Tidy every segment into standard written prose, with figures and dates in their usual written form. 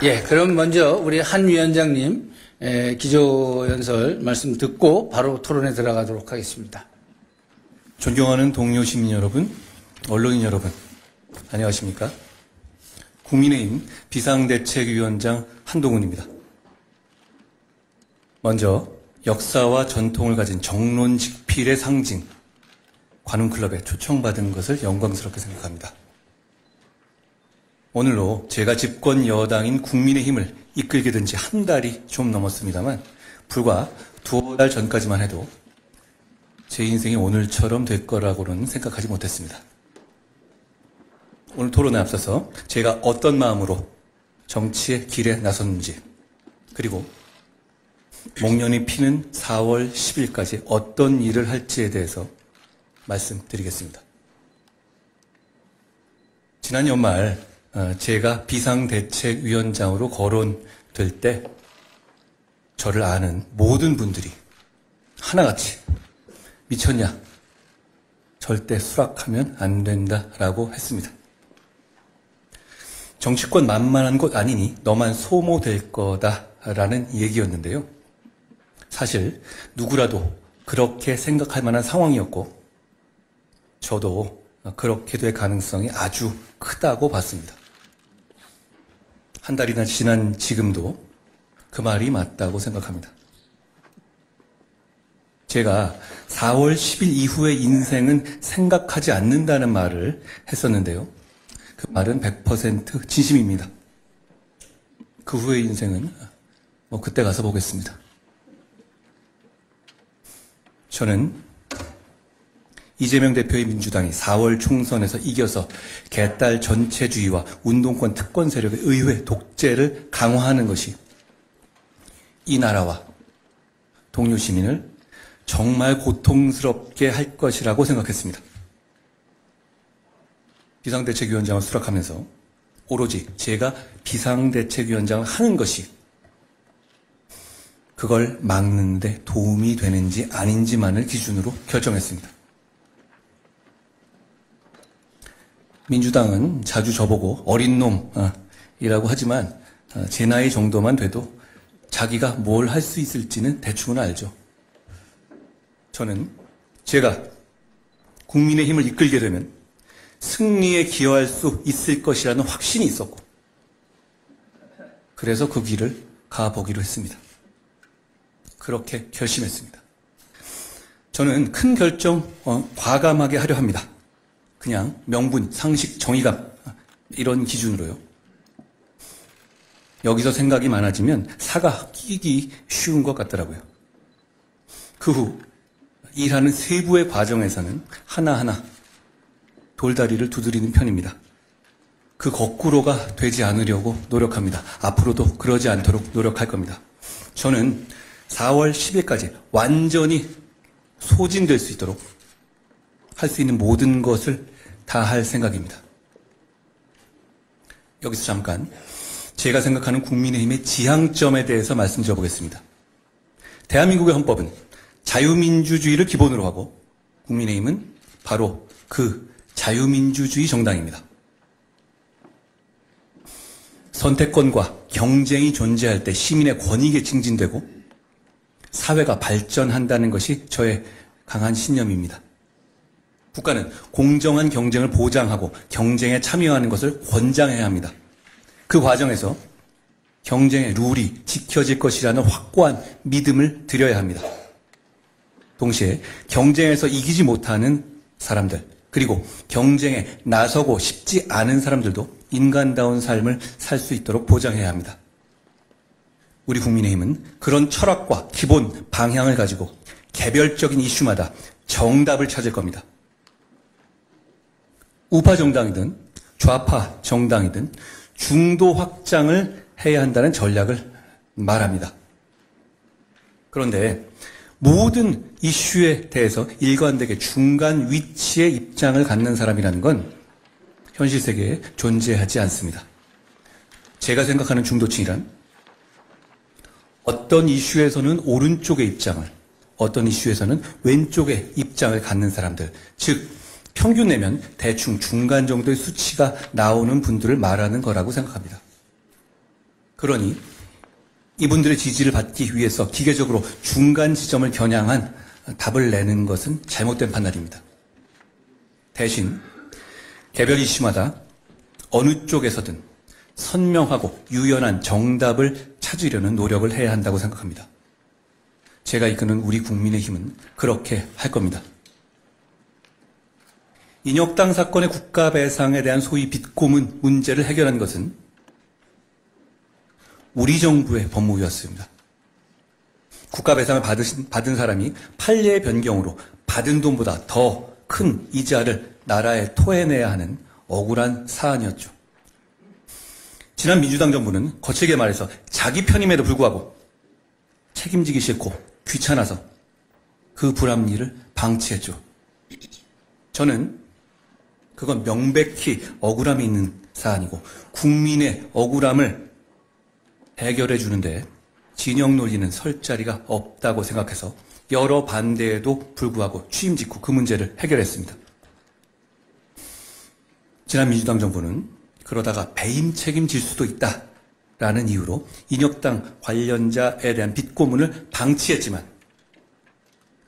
예, 그럼 먼저 우리 한 위원장님 기조연설 말씀 듣고 바로 토론에 들어가도록 하겠습니다. 존경하는 동료 시민 여러분, 언론인 여러분, 안녕하십니까? 국민의힘 비상대책위원장 한동훈입니다. 먼저 역사와 전통을 가진 정론직필의 상징, 관훈클럽에 초청받은 것을 영광스럽게 생각합니다. 오늘로 제가 집권 여당인 국민의힘을 이끌게 된 지 한 달이 좀 넘었습니다만 불과 두어 달 전까지만 해도 제 인생이 오늘처럼 될 거라고는 생각하지 못했습니다. 오늘 토론에 앞서서 제가 어떤 마음으로 정치의 길에 나섰는지, 그리고 목련이 피는 4월 10일까지 어떤 일을 할지에 대해서 말씀드리겠습니다. 지난 연말 제가 비상대책위원장으로 거론될 때 저를 아는 모든 분들이 하나같이 미쳤냐, 절대 수락하면 안 된다라고 했습니다. 정치권 만만한 곳 아니니 너만 소모될 거다라는 얘기였는데요. 사실 누구라도 그렇게 생각할 만한 상황이었고 저도 그렇게 될 가능성이 아주 크다고 봤습니다. 한 달이나 지난 지금도 그 말이 맞다고 생각합니다. 제가 4월 10일 이후의 인생은 생각하지 않는다는 말을 했었는데요. 그 말은 100% 진심입니다. 그 후의 인생은 그때 가서 보겠습니다. 저는 이재명 대표의 민주당이 4월 총선에서 이겨서 개딸 전체주의와 운동권 특권 세력의 의회 독재를 강화하는 것이 이 나라와 동료 시민을 정말 고통스럽게 할 것이라고 생각했습니다. 비상대책위원장을 수락하면서 오로지 제가 비상대책위원장을 하는 것이 그걸 막는 데 도움이 되는지 아닌지만을 기준으로 결정했습니다. 민주당은 자주 저보고 어린 놈이라고 하지만 제 나이 정도만 돼도 자기가 뭘 할 수 있을지는 대충은 알죠. 저는 제가 국민의힘을 이끌게 되면 승리에 기여할 수 있을 것이라는 확신이 있었고 그래서 그 길을 가보기로 했습니다. 그렇게 결심했습니다. 저는 큰 결정 과감하게 하려 합니다. 그냥 명분, 상식, 정의감 이런 기준으로요. 여기서 생각이 많아지면 사가 끼기 쉬운 것 같더라고요. 그 후 일하는 세부의 과정에서는 하나하나 돌다리를 두드리는 편입니다. 그 거꾸로가 되지 않으려고 노력합니다. 앞으로도 그러지 않도록 노력할 겁니다. 저는 4월 10일까지 완전히 소진될 수 있도록 할 수 있는 모든 것을 다 할 생각입니다. 여기서 잠깐 제가 생각하는 국민의힘의 지향점에 대해서 말씀드려보겠습니다. 대한민국의 헌법은 자유민주주의를 기본으로 하고 국민의힘은 바로 그 자유민주주의 정당입니다. 선택권과 경쟁이 존재할 때 시민의 권익에 증진되고 사회가 발전한다는 것이 저의 강한 신념입니다. 국가는 공정한 경쟁을 보장하고 경쟁에 참여하는 것을 권장해야 합니다. 그 과정에서 경쟁의 룰이 지켜질 것이라는 확고한 믿음을 드려야 합니다. 동시에 경쟁에서 이기지 못하는 사람들, 그리고 경쟁에 나서고 싶지 않은 사람들도 인간다운 삶을 살 수 있도록 보장해야 합니다. 우리 국민의힘은 그런 철학과 기본 방향을 가지고 개별적인 이슈마다 정답을 찾을 겁니다. 우파 정당이든 좌파 정당이든 중도 확장을 해야 한다는 전략을 말합니다. 그런데 모든 이슈에 대해서 일관되게 중간 위치의 입장을 갖는 사람이라는 건 현실 세계에 존재하지 않습니다. 제가 생각하는 중도층이란 어떤 이슈에서는 오른쪽의 입장을, 어떤 이슈에서는 왼쪽의 입장을 갖는 사람들, 즉 평균 내면 대충 중간 정도의 수치가 나오는 분들을 말하는 거라고 생각합니다. 그러니 이분들의 지지를 받기 위해서 기계적으로 중간 지점을 겨냥한 답을 내는 것은 잘못된 판단입니다. 대신 개별 이슈마다 어느 쪽에서든 선명하고 유연한 정답을 찾으려는 노력을 해야 한다고 생각합니다. 제가 이끄는 우리 국민의힘은 그렇게 할 겁니다. 인혁당 사건의 국가배상에 대한 소위 빚고문 문제를 해결한 것은 우리 정부의 법무부였습니다. 국가배상을 받은 사람이 판례의 변경으로 받은 돈보다 더 큰 이자를 나라에 토해내야 하는 억울한 사안이었죠. 지난 민주당 정부는 거칠게 말해서 자기 편임에도 불구하고 책임지기 싫고 귀찮아서 그 불합리를 방치했죠. 저는 그건 명백히 억울함이 있는 사안이고 국민의 억울함을 해결해 주는데 진영 논리는 설 자리가 없다고 생각해서 여러 반대에도 불구하고 취임 직후 그 문제를 해결했습니다. 지난 민주당 정부는 그러다가 배임 책임질 수도 있다라는 이유로 인혁당 관련자에 대한 빚고문을 방치했지만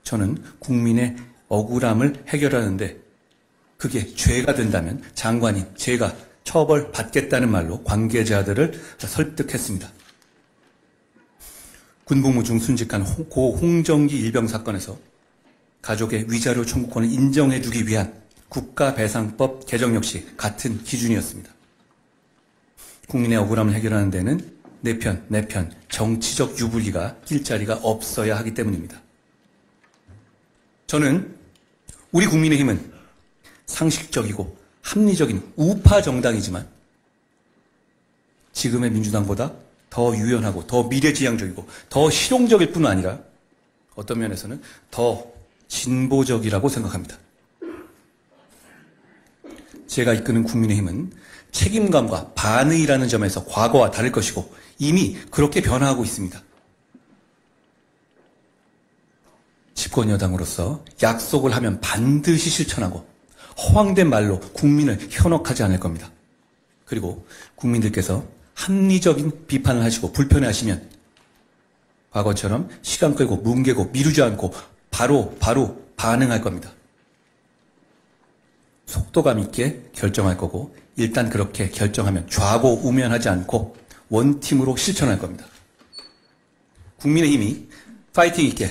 저는 국민의 억울함을 해결하는데 그게 죄가 된다면 장관인 제가 처벌받겠다는 말로 관계자들을 설득했습니다. 군복무 중 순직한 고 홍정기 일병 사건에서 가족의 위자료 청구권을 인정해주기 위한 국가배상법 개정 역시 같은 기준이었습니다. 국민의 억울함을 해결하는 데는 내 편, 정치적 유불리가 낄 자리가 없어야 하기 때문입니다. 저는 우리 국민의힘은 상식적이고 합리적인 우파 정당이지만 지금의 민주당보다 더 유연하고 더 미래지향적이고 더 실용적일 뿐 아니라 어떤 면에서는 더 진보적이라고 생각합니다. 제가 이끄는 국민의힘은 책임감과 반의라는 점에서 과거와 다를 것이고 이미 그렇게 변화하고 있습니다. 집권 여당으로서 약속을 하면 반드시 실천하고 허황된 말로 국민을 현혹하지 않을 겁니다. 그리고 국민들께서 합리적인 비판을 하시고 불편해하시면 과거처럼 시간 끌고 뭉개고 미루지 않고 바로 반응할 겁니다. 속도감 있게 결정할 거고 일단 그렇게 결정하면 좌고우면하지 않고 원팀으로 실천할 겁니다. 국민의힘이 파이팅 있게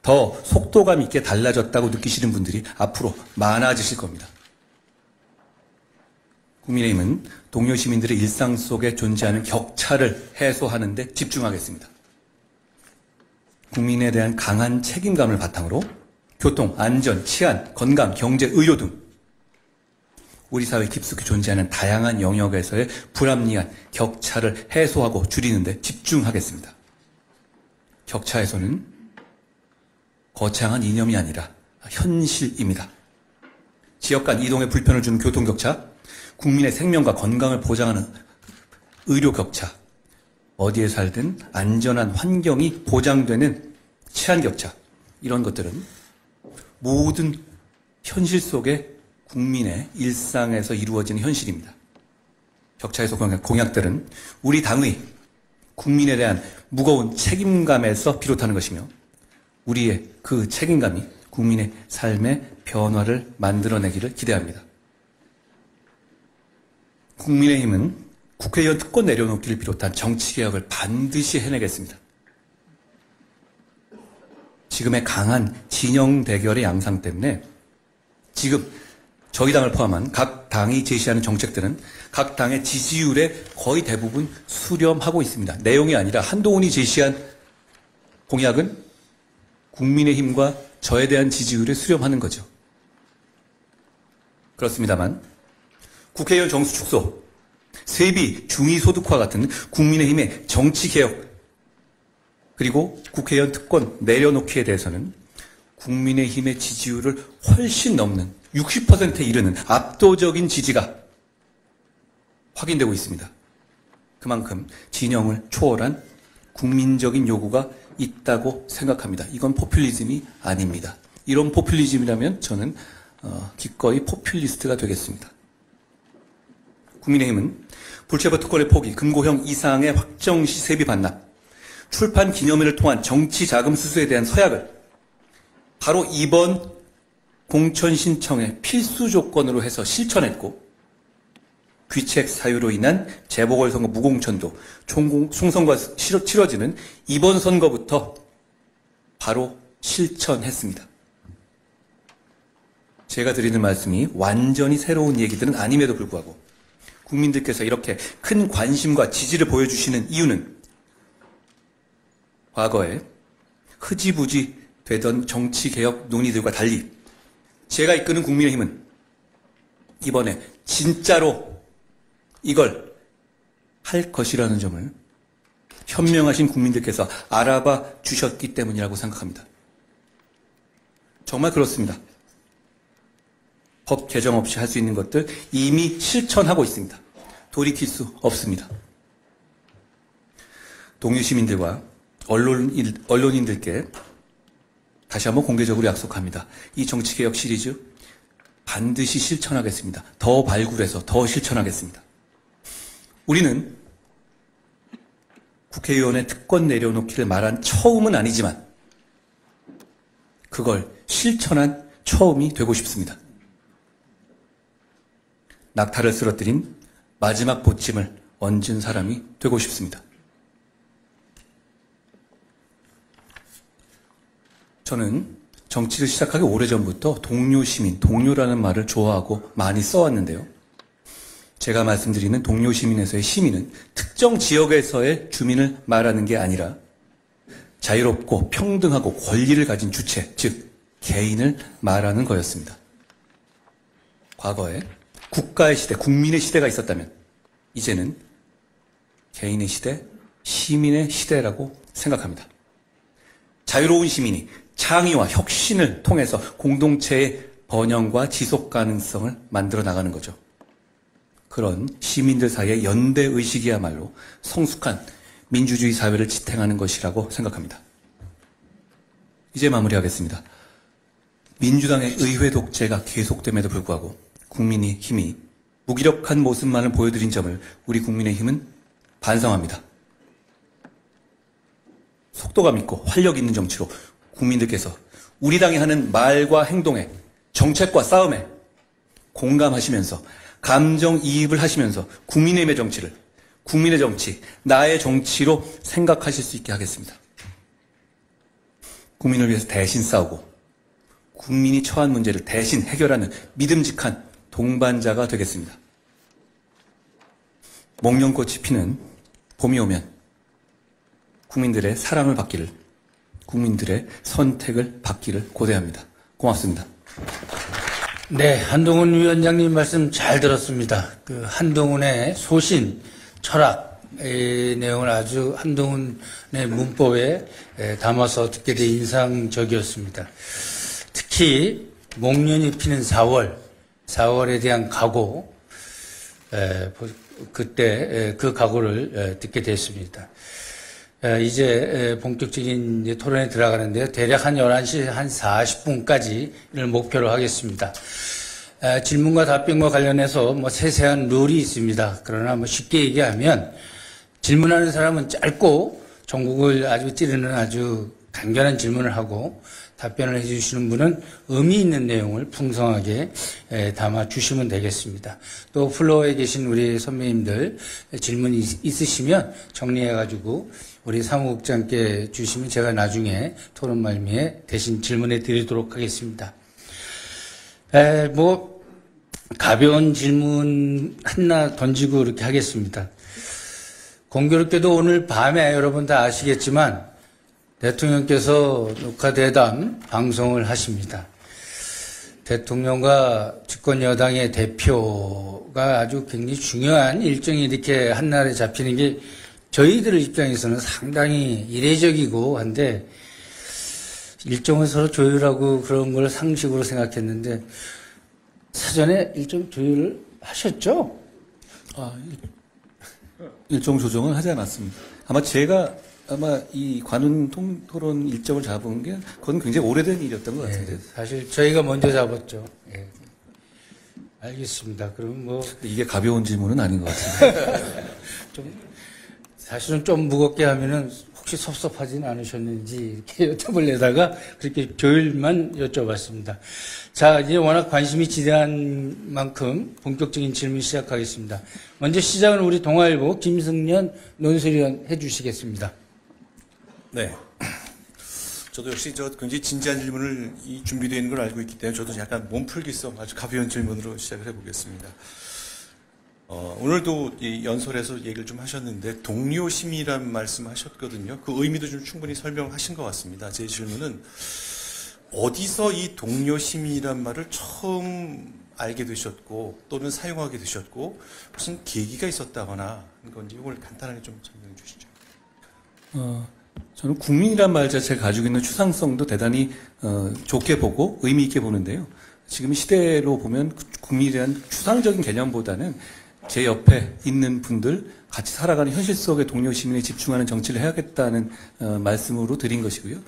더 속도감 있게 달라졌다고 느끼시는 분들이 앞으로 많아지실 겁니다. 국민의힘은 동료 시민들의 일상 속에 존재하는 격차를 해소하는 데 집중하겠습니다. 국민에 대한 강한 책임감을 바탕으로 교통, 안전, 치안, 건강, 경제, 의료 등 우리 사회에 깊숙이 존재하는 다양한 영역에서의 불합리한 격차를 해소하고 줄이는 데 집중하겠습니다. 격차 해소는 거창한 이념이 아니라 현실입니다. 지역 간 이동에 불편을 주는 교통격차, 국민의 생명과 건강을 보장하는 의료격차, 어디에 살든 안전한 환경이 보장되는 치안격차, 이런 것들은 모든 현실 속에 국민의 일상에서 이루어지는 현실입니다. 격차 해소 공약들은 우리 당의 국민에 대한 무거운 책임감에서 비롯하는 것이며 우리의 그 책임감이 국민의 삶의 변화를 만들어내기를 기대합니다. 국민의힘은 국회의원 특권 내려놓기를 비롯한 정치개혁을 반드시 해내겠습니다. 지금의 강한 진영 대결의 양상 때문에 지금 저희 당을 포함한 각 당이 제시하는 정책들은 각 당의 지지율에 거의 대부분 수렴하고 있습니다. 내용이 아니라 한동훈이 제시한 공약은 국민의힘과 저에 대한 지지율에 수렴하는 거죠. 그렇습니다만 국회의원 정수 축소, 세비 중위소득화 같은 국민의힘의 정치개혁 그리고 국회의원 특권 내려놓기에 대해서는 국민의힘의 지지율을 훨씬 넘는 60%에 이르는 압도적인 지지가 확인되고 있습니다. 그만큼 진영을 초월한 국민적인 요구가 있다고 생각합니다. 이건 포퓰리즘이 아닙니다. 이런 포퓰리즘이라면 저는 기꺼이 포퓰리스트가 되겠습니다. 국민의힘은 불체포 특권의 포기, 금고형 이상의 확정시 세비 반납, 출판 기념회를 통한 정치 자금 수수에 대한 서약을 바로 이번 공천 신청의 필수 조건으로 해서 실천했고, 귀책 사유로 인한 재보궐선거 무공천도 총선과 치러지는 이번 선거부터 바로 실천했습니다. 제가 드리는 말씀이 완전히 새로운 얘기들은 아님에도 불구하고 국민들께서 이렇게 큰 관심과 지지를 보여주시는 이유는 과거에 흐지부지 되던 정치개혁 논의들과 달리 제가 이끄는 국민의힘은 이번에 진짜로 이걸 할 것이라는 점을 현명하신 국민들께서 알아봐 주셨기 때문이라고 생각합니다. 정말 그렇습니다. 법 개정 없이 할 수 있는 것들 이미 실천하고 있습니다. 돌이킬 수 없습니다. 동료 시민들과 언론인들께 다시 한번 공개적으로 약속합니다. 이 정치개혁 시리즈 반드시 실천하겠습니다. 더 발굴해서 더 실천하겠습니다. 우리는 국회의원의 특권 내려놓기를 말한 처음은 아니지만 그걸 실천한 처음이 되고 싶습니다. 낙타를 쓰러뜨린 마지막 보침을 얹은 사람이 되고 싶습니다. 저는 정치를 시작하기 오래전부터 동료 시민, 동료라는 말을 좋아하고 많이 써왔는데요. 제가 말씀드리는 동료 시민에서의 시민은 특정 지역에서의 주민을 말하는 게 아니라 자유롭고 평등하고 권리를 가진 주체, 즉 개인을 말하는 거였습니다. 과거에 국가의 시대, 국민의 시대가 있었다면 이제는 개인의 시대, 시민의 시대라고 생각합니다. 자유로운 시민이 창의와 혁신을 통해서 공동체의 번영과 지속 가능성을 만들어 나가는 거죠. 그런 시민들 사이의 연대의식이야말로 성숙한 민주주의 사회를 지탱하는 것이라고 생각합니다. 이제 마무리하겠습니다. 민주당의 의회 독재가 계속됨에도 불구하고 국민의힘이 무기력한 모습만을 보여드린 점을 우리 국민의힘은 반성합니다. 속도감 있고 활력 있는 정치로 국민들께서 우리 당이 하는 말과 행동에, 정책과 싸움에 공감하시면서 감정이입을 하시면서 국민의힘의 정치를 국민의 정치, 나의 정치로 생각하실 수 있게 하겠습니다. 국민을 위해서 대신 싸우고 국민이 처한 문제를 대신 해결하는 믿음직한 동반자가 되겠습니다. 목련꽃이 피는 봄이 오면 국민들의 사랑을 받기를, 국민들의 선택을 받기를 고대합니다. 고맙습니다. 네, 한동훈 위원장님 말씀 잘 들었습니다. 그 한동훈의 소신, 철학의 내용을 아주 한동훈의 문법에 담아서 듣게 돼 인상적이었습니다. 특히 목련이 피는 4월에 대한 각오, 그때 그 각오를 듣게 됐습니다. 이제 본격적인 토론에 들어가는데요. 대략 한 11시 한 40분까지를 목표로 하겠습니다. 질문과 답변과 관련해서 세세한 룰이 있습니다. 그러나 쉽게 얘기하면 질문하는 사람은 짧고 전국을 아주 찌르는 아주 간결한 질문을 하고 답변을 해주시는 분은 의미 있는 내용을 풍성하게 담아 주시면 되겠습니다. 또 플로어에 계신 우리 선배님들 질문이 있으시면 정리해가지고 우리 사무국장께 주시면 제가 나중에 토론 말미에 대신 질문해 드리도록 하겠습니다. 가벼운 질문 하나 던지고 이렇게 하겠습니다. 공교롭게도 오늘 밤에 여러분 다 아시겠지만 대통령께서 녹화대담 방송을 하십니다. 대통령과 집권 여당의 대표가 아주 굉장히 중요한 일정이 이렇게 한날에 잡히는 게 저희들 입장에서는 상당히 이례적이고 한데 일정을 서로 조율하고 그런 걸 상식으로 생각했는데 사전에 일정 조율을 하셨죠? 일정 조정은 하지 않았습니다. 아마 이 관훈 토론 일정을 잡은 게 그건 굉장히 오래된 일이었던 것 같은데. 사실 저희가 먼저 잡았죠. 예. 알겠습니다. 그럼 뭐 근데 이게 가벼운 질문은 아닌 것 같은데. 사실은 좀 무겁게 하면은 혹시 섭섭하진 않으셨는지 이렇게 여쭤보려다가 그렇게 조율만 여쭤봤습니다. 자, 이제 워낙 관심이 지대한 만큼 본격적인 질문 시작하겠습니다. 먼저 시작은 우리 동아일보 김승년 논설위원 해주시겠습니다. 네. 저도 역시 굉장히 진지한 질문을 준비되어 있는 걸 알고 있기 때문에 저도 약간 몸풀기성 아주 가벼운 질문으로 시작을 해보겠습니다. 오늘도 이 연설에서 얘기를 좀 하셨는데 동료심이란 말씀하셨거든요. 그 의미도 좀 충분히 설명하신 것 같습니다. 제 질문은 어디서 이 동료심이란 말을 처음 알게 되셨고 또는 사용하게 되셨고 무슨 계기가 있었다거나 하는 건지 이걸 간단하게 좀 설명해 주시죠. 저는 국민이란 말 자체가 가지고 있는 추상성도 대단히 좋게 보고 의미 있게 보는데요. 지금 시대로 보면 국민이란 추상적인 개념보다는 제 옆에 있는 분들, 같이 살아가는 현실 속의 동료 시민에 집중하는 정치를 해야겠다는 말씀으로 드린 것이고요.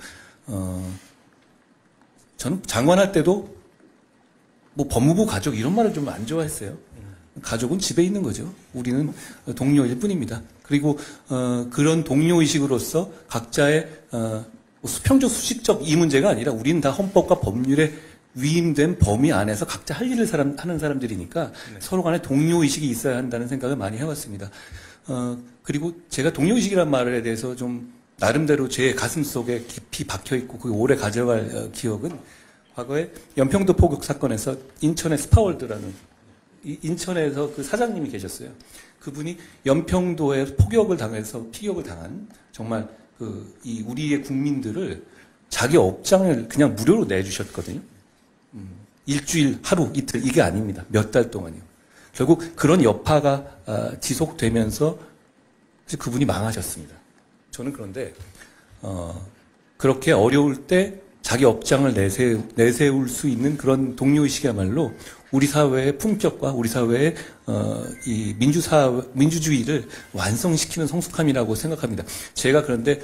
저는 장관할 때도 뭐 법무부 가족 이런 말을 좀 안 좋아했어요. 가족은 집에 있는 거죠. 우리는 동료일 뿐입니다. 그리고 그런 동료의식으로서 각자의 수평적 수식적 이 문제가 아니라 우리는 다 헌법과 법률에 위임된 범위 안에서 각자 할 일을 하는 사람들이니까 네. 서로 간에 동료의식이 있어야 한다는 생각을 많이 해왔습니다. 그리고 제가 동료의식이란 말에 대해서 좀 나름대로 제 가슴 속에 깊이 박혀있고 그게 오래 가져갈 기억은 과거에 연평도 포격 사건에서 인천의 스파월드라는 인천에서 그 사장님이 계셨어요. 그분이 연평도에 포격을 당해서 피격을 당한 정말 이 우리의 국민들을 자기 업장을 그냥 무료로 내주셨거든요. 일주일, 하루, 이틀 이게 아닙니다. 몇 달 동안이요. 결국 그런 여파가 지속되면서 그분이 망하셨습니다. 저는 그런데 그렇게 어려울 때 자기 업장을 내세울 수 있는 그런 동료의식이야말로 우리 사회의 품격과 우리 사회의 이 민주주의를 완성시키는 성숙함이라고 생각합니다. 제가 그런데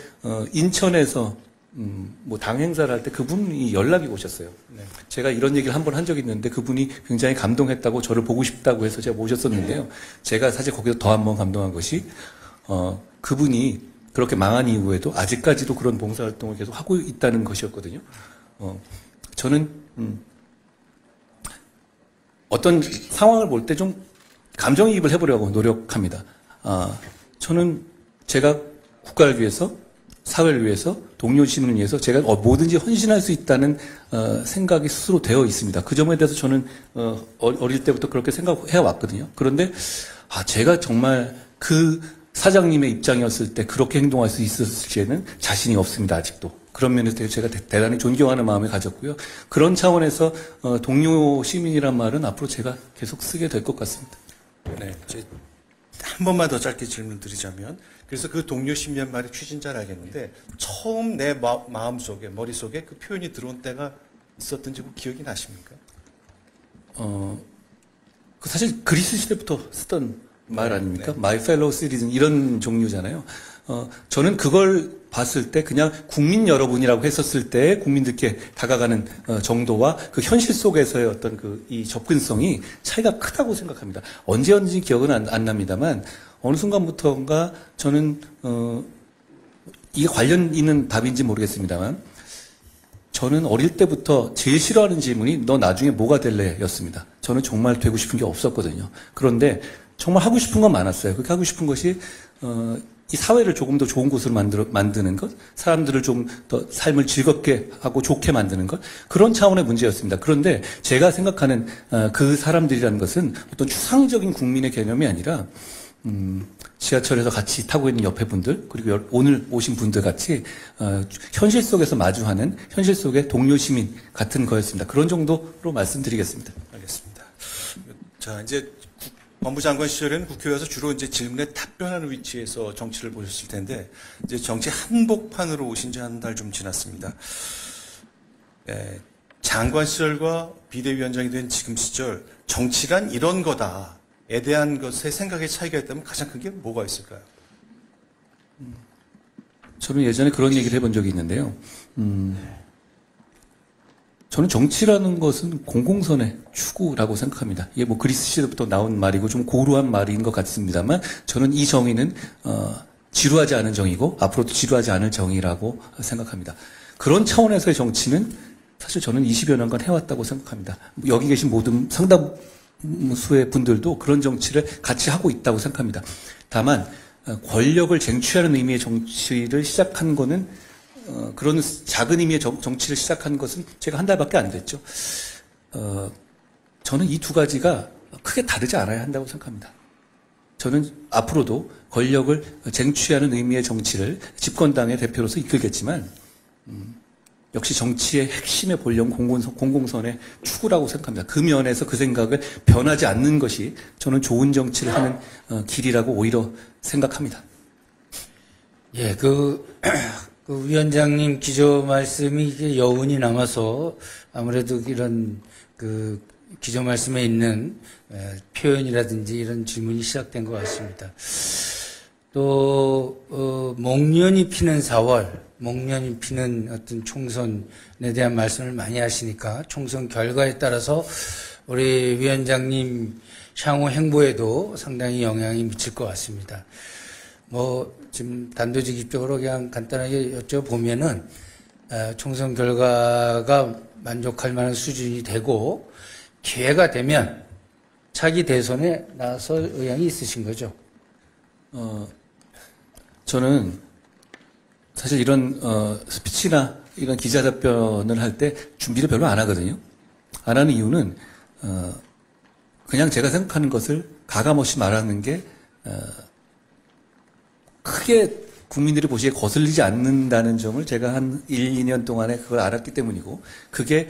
인천에서 뭐 당 행사를 할 때 그분이 연락이 오셨어요. 네. 제가 이런 얘기를 한 번 한 적이 있는데 그분이 굉장히 감동했다고 저를 보고 싶다고 해서 제가 모셨었는데요. 제가 사실 거기서 더 한 번 감동한 것이 그분이 그렇게 망한 이후에도 아직까지도 그런 봉사활동을 계속 하고 있다는 것이었거든요. 저는 어떤 상황을 볼 때 좀 감정이입을 해보려고 노력합니다. 저는 제가 국가를 위해서, 사회를 위해서, 동료 시민을 위해서 제가 뭐든지 헌신할 수 있다는 생각이 스스로 되어 있습니다. 그 점에 대해서 저는 어릴 때부터 그렇게 생각해 왔거든요. 그런데 제가 정말 그 사장님의 입장이었을 때 그렇게 행동할 수 있었을지에는 자신이 없습니다. 아직도. 그런 면에서 제가 대단히 존경하는 마음을 가졌고요. 그런 차원에서 동료 시민이란 말은 앞으로 제가 계속 쓰게 될 것 같습니다. 네, 한 번만 더 짧게 질문 드리자면, 그래서 그 동료 시민이란 말의 취지는 잘 알겠는데 처음 내 마음속에, 머릿속에 그 표현이 들어온 때가 있었던지 기억이 나십니까? 사실 그리스 시대부터 쓰던 말 아닙니까? 네. My fellow citizen 이런 종류잖아요. 저는 그걸 봤을 때 그냥 국민 여러분이라고 했었을 때 국민들께 다가가는 정도와 그 현실 속에서의 어떤 이 접근성이 차이가 크다고 생각합니다. 언제였는지 기억은 안 납니다만 어느 순간부터인가 저는 이게 관련 있는 답인지 모르겠습니다만 저는 어릴 때부터 제일 싫어하는 질문이 너 나중에 뭐가 될래? 였습니다. 저는 정말 되고 싶은 게 없었거든요. 그런데 정말 하고 싶은 건 많았어요. 그렇게 하고 싶은 것이 이 사회를 조금 더 좋은 곳으로 만드는 것, 사람들을 좀 더 삶을 즐겁게 하고 좋게 만드는 것, 그런 차원의 문제였습니다. 그런데 제가 생각하는 그 사람들이라는 것은 어떤 추상적인 국민의 개념이 아니라 지하철에서 같이 타고 있는 옆에 분들, 그리고 오늘 오신 분들 같이 현실 속에서 마주하는 현실 속의 동료 시민 같은 거였습니다. 그런 정도로 말씀드리겠습니다. 알겠습니다. 자, 이제 법무장관 시절에는 국회에 와서 주로 이제 질문에 답변하는 위치에서 정치를 보셨을 텐데, 이제 정치 한복판으로 오신 지 한 달 좀 지났습니다. 장관 시절과 비대위원장이 된 지금 시절, 정치란 이런 거다에 대한 것에 생각의 차이가 있다면 가장 큰 게 뭐가 있을까요? 저는 예전에 그런 얘기를 해본 적이 있는데요. 저는 정치라는 것은 공공선의 추구라고 생각합니다. 이게 뭐 그리스 시대부터 나온 말이고 좀 고루한 말인 것 같습니다만 저는 이 정의는 지루하지 않은 정의고 앞으로도 지루하지 않을 정의라고 생각합니다. 그런 차원에서의 정치는 사실 저는 20여 년간 해왔다고 생각합니다. 여기 계신 모든 상당수의 분들도 그런 정치를 같이 하고 있다고 생각합니다. 다만 권력을 쟁취하는 의미의 정치를 시작한 거는 그런 작은 의미의 정치를 시작한 것은 제가 한 달밖에 안 됐죠. 저는 이 두 가지가 크게 다르지 않아야 한다고 생각합니다. 저는 앞으로도 권력을 쟁취하는 의미의 정치를 집권당의 대표로서 이끌겠지만 역시 정치의 핵심의 본령 공공선의 추구라고 생각합니다. 그 면에서 그 생각을 변하지 않는 것이 저는 좋은 정치를 하는 길이라고 오히려 생각합니다. 예, 그 위원장님 기조 말씀이 이게 여운이 남아서 아무래도 이런 그 기조 말씀에 있는 표현이라든지 이런 질문이 시작된 것 같습니다. 또 목련이 피는 4월, 목련이 피는 어떤 총선에 대한 말씀을 많이 하시니까 총선 결과에 따라서 우리 위원장님 향후 행보에도 상당히 영향이 미칠 것 같습니다. 뭐 지금 단도직입적으로 그냥 간단하게 여쭤보면은 총선 결과가 만족할 만한 수준이 되고 기회가 되면 차기 대선에 나설 의향이 있으신 거죠? 저는 사실 이런 스피치나 이런 기자 답변을 할 때 준비를 별로 안 하거든요. 안 하는 이유는 그냥 제가 생각하는 것을 가감없이 말하는 게 크게 국민들이 보시기에 거슬리지 않는다는 점을 제가 한 1, 2년 동안에 그걸 알았기 때문이고 그게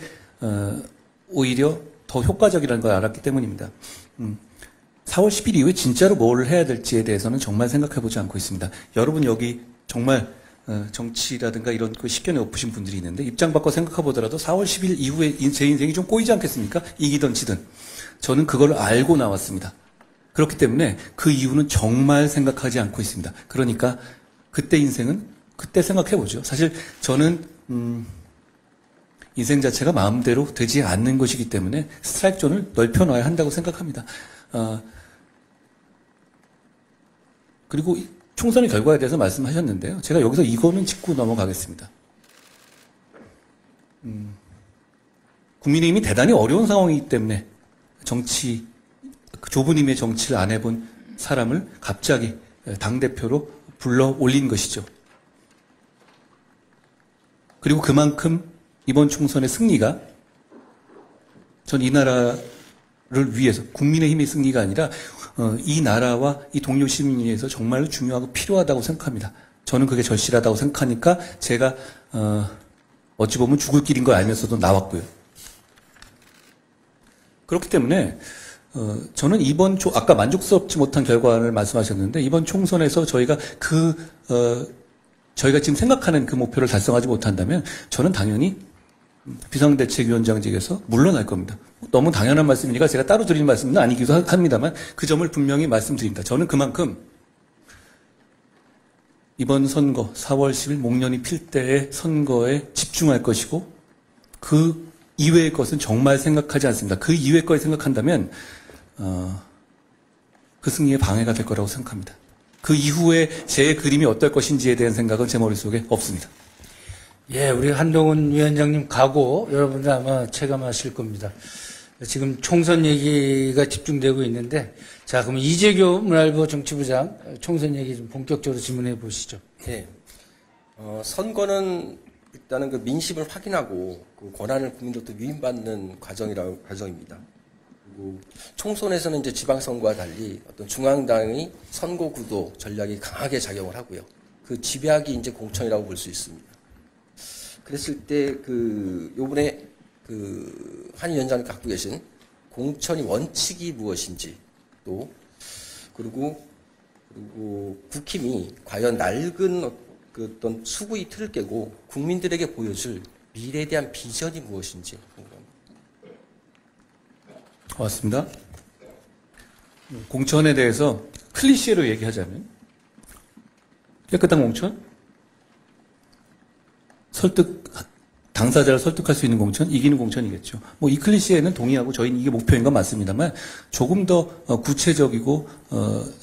오히려 더 효과적이라는 걸 알았기 때문입니다. 4월 10일 이후에 진짜로 뭘 해야 될지에 대해서는 정말 생각해보지 않고 있습니다. 여러분 여기 정말 정치라든가 이런 그 식견에 엎으신 분들이 있는데 입장 바꿔 생각해보더라도 4월 10일 이후에 제 인생이 좀 꼬이지 않겠습니까? 이기든 지든. 저는 그걸 알고 나왔습니다. 그렇기 때문에 그 이유는 정말 생각하지 않고 있습니다. 그러니까 그때 인생은 그때 생각해보죠. 사실 저는 인생 자체가 마음대로 되지 않는 것이기 때문에 스트라이크 존을 넓혀놔야 한다고 생각합니다. 그리고 총선의 결과에 대해서 말씀하셨는데요. 제가 여기서 이거는 짚고 넘어가겠습니다. 국민의힘이 대단히 어려운 상황이기 때문에 정치, 좁은 의미의 정치를 안 해본 사람을 갑자기 당대표로 불러 올린 것이죠. 그리고 그만큼 이번 총선의 승리가 전 이 나라를 위해서 국민의힘의 승리가 아니라 이 나라와 이 동료 시민을 위해서 정말로 중요하고 필요하다고 생각합니다. 저는 그게 절실하다고 생각하니까 제가 어찌 보면 죽을 길인 걸 알면서도 나왔고요. 그렇기 때문에 저는 이번 아까 만족스럽지 못한 결과를 말씀하셨는데 이번 총선에서 저희가 저희가 지금 생각하는 그 목표를 달성하지 못한다면 저는 당연히 비상대책위원장직에서 물러날 겁니다. 너무 당연한 말씀이니까 제가 따로 드리는 말씀은 아니기도 합니다만 그 점을 분명히 말씀드립니다. 저는 그만큼 이번 선거 4월 10일 목련이 필 때의 선거에 집중할 것이고 그 이외의 것은 정말 생각하지 않습니다. 그 이외의 것을 생각한다면 그 승리에 방해가 될 거라고 생각합니다. 그 이후에 제 그림이 어떨 것인지에 대한 생각은 제 머릿속에 없습니다. 예, 우리 한동훈 위원장님 각오 여러분들 아마 체감하실 겁니다. 지금 총선 얘기가 집중되고 있는데 자, 그럼 이재교 문화일보 정치부장 총선 얘기 좀 본격적으로 질문해 보시죠. 네. 선거는 일단은 그 민심을 확인하고 그 권한을 국민들로부터 유인받는 과정입니다. 그리고 총선에서는 이제 지방선거와 달리 어떤 중앙당의 선거 구도 전략이 강하게 작용을 하고요. 그 집약이 이제 공천이라고 볼 수 있습니다. 그랬을 때 요번에 한 위원장이 갖고 계신 공천이 원칙이 무엇인지 또 그리고 국힘이 과연 낡은 어떤 수구의 틀을 깨고 국민들에게 보여줄 미래에 대한 비전이 무엇인지 궁금합니다. 고맙습니다. 공천에 대해서 클리셰로 얘기하자면 깨끗한 공천? 설득 당사자를 설득할 수 있는 공천, 이기는 공천이겠죠. 뭐 이 클리셰에는 동의하고 저희는 이게 목표인 건 맞습니다만 조금 더 구체적이고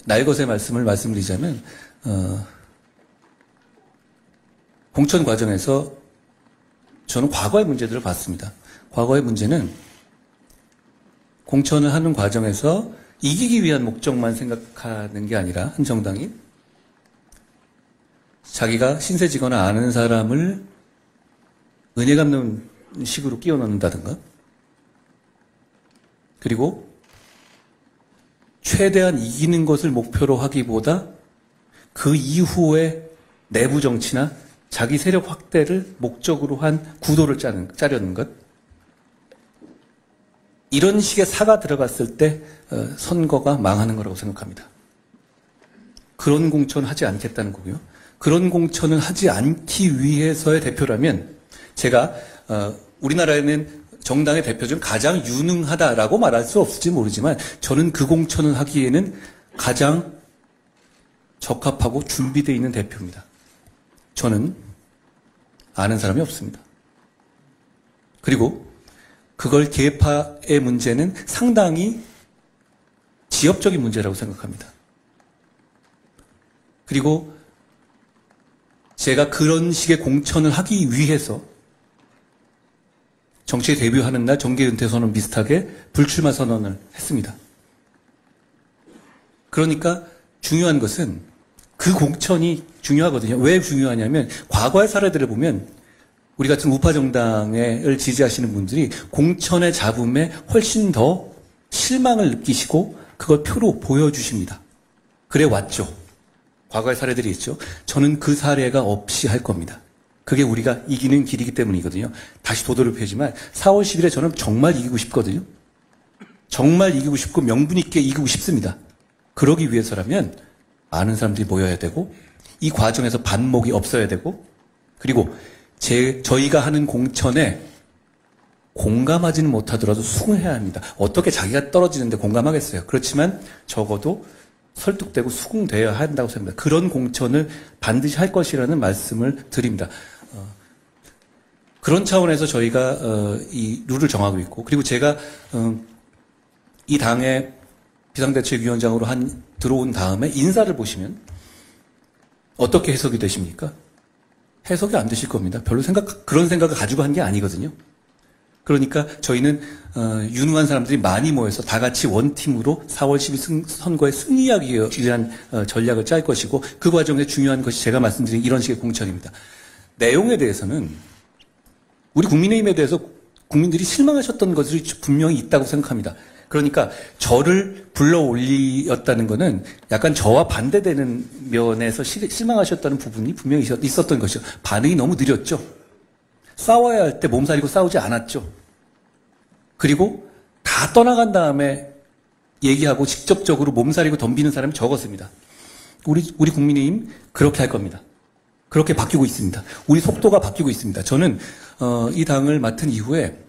날것의 말씀을 말씀드리자면 공천 과정에서 저는 과거의 문제들을 봤습니다. 과거의 문제는 공천을 하는 과정에서 이기기 위한 목적만 생각하는 게 아니라 한 정당이 자기가 신세지거나 아는 사람을 은혜 갚는 식으로 끼워 넣는다든가, 그리고 최대한 이기는 것을 목표로 하기보다 그 이후에 내부 정치나 자기 세력 확대를 목적으로 한 구도를 짜려는 것, 이런 식의 사가 들어갔을 때 선거가 망하는 거라고 생각합니다. 그런 공천 하지 않겠다는 거고요. 그런 공천을 하지 않기 위해서의 대표라면 제가 우리나라에는 정당의 대표 중 가장 유능하다라고 말할 수 없을지 모르지만 저는 그 공천을 하기에는 가장 적합하고 준비되어 있는 대표입니다. 저는 아는 사람이 없습니다. 그리고 그걸 계파의 문제는 상당히 지역적인 문제라고 생각합니다. 그리고 제가 그런 식의 공천을 하기 위해서 정치에 데뷔하는 날 정계 은퇴 선언 비슷하게 불출마 선언을 했습니다. 그러니까 중요한 것은 그 공천이 중요하거든요. 왜 중요하냐면 과거의 사례들을 보면 우리 같은 우파 정당을 지지하시는 분들이 공천의 잡음에 훨씬 더 실망을 느끼시고 그걸 표로 보여주십니다. 그래 왔죠. 과거의 사례들이 있죠. 저는 그 사례가 없이 할 겁니다. 그게 우리가 이기는 길이기 때문이거든요. 다시 도도를 펴지만 4월 10일에 저는 정말 이기고 싶거든요. 정말 이기고 싶고 명분 있게 이기고 싶습니다. 그러기 위해서라면 많은 사람들이 모여야 되고 이 과정에서 반목이 없어야 되고 그리고 저희가 하는 공천에 공감하지는 못하더라도 수긍해야 합니다. 어떻게 자기가 떨어지는데 공감하겠어요. 그렇지만 적어도 설득되고 수긍돼야 한다고 생각합니다. 그런 공천을 반드시 할 것이라는 말씀을 드립니다. 그런 차원에서 저희가 이 룰을 정하고 있고 그리고 제가 이 당의 비상대책위원장으로 들어온 다음에 인사를 보시면 어떻게 해석이 되십니까? 해석이 안 되실 겁니다. 별로 그런 생각을 가지고 한 게 아니거든요. 그러니까 저희는 유능한 사람들이 많이 모여서 다 같이 원팀으로 4월 10일 선거에 승리하기 위한 전략을 짤 것이고 그 과정에 중요한 것이 제가 말씀드린 이런 식의 공천입니다. 내용에 대해서는 우리 국민의힘에 대해서 국민들이 실망하셨던 것들이 분명히 있다고 생각합니다. 그러니까 저를 불러 올리었다는 것은 약간 저와 반대되는 면에서 실망하셨다는 부분이 분명히 있었던 것이죠. 반응이 너무 느렸죠. 싸워야 할 때 몸살이고 싸우지 않았죠. 그리고 다 떠나간 다음에 얘기하고 직접적으로 몸살이고 덤비는 사람이 적었습니다. 우리 국민의힘 그렇게 할 겁니다. 그렇게 바뀌고 있습니다. 우리 속도가 바뀌고 있습니다. 저는 이 당을 맡은 이후에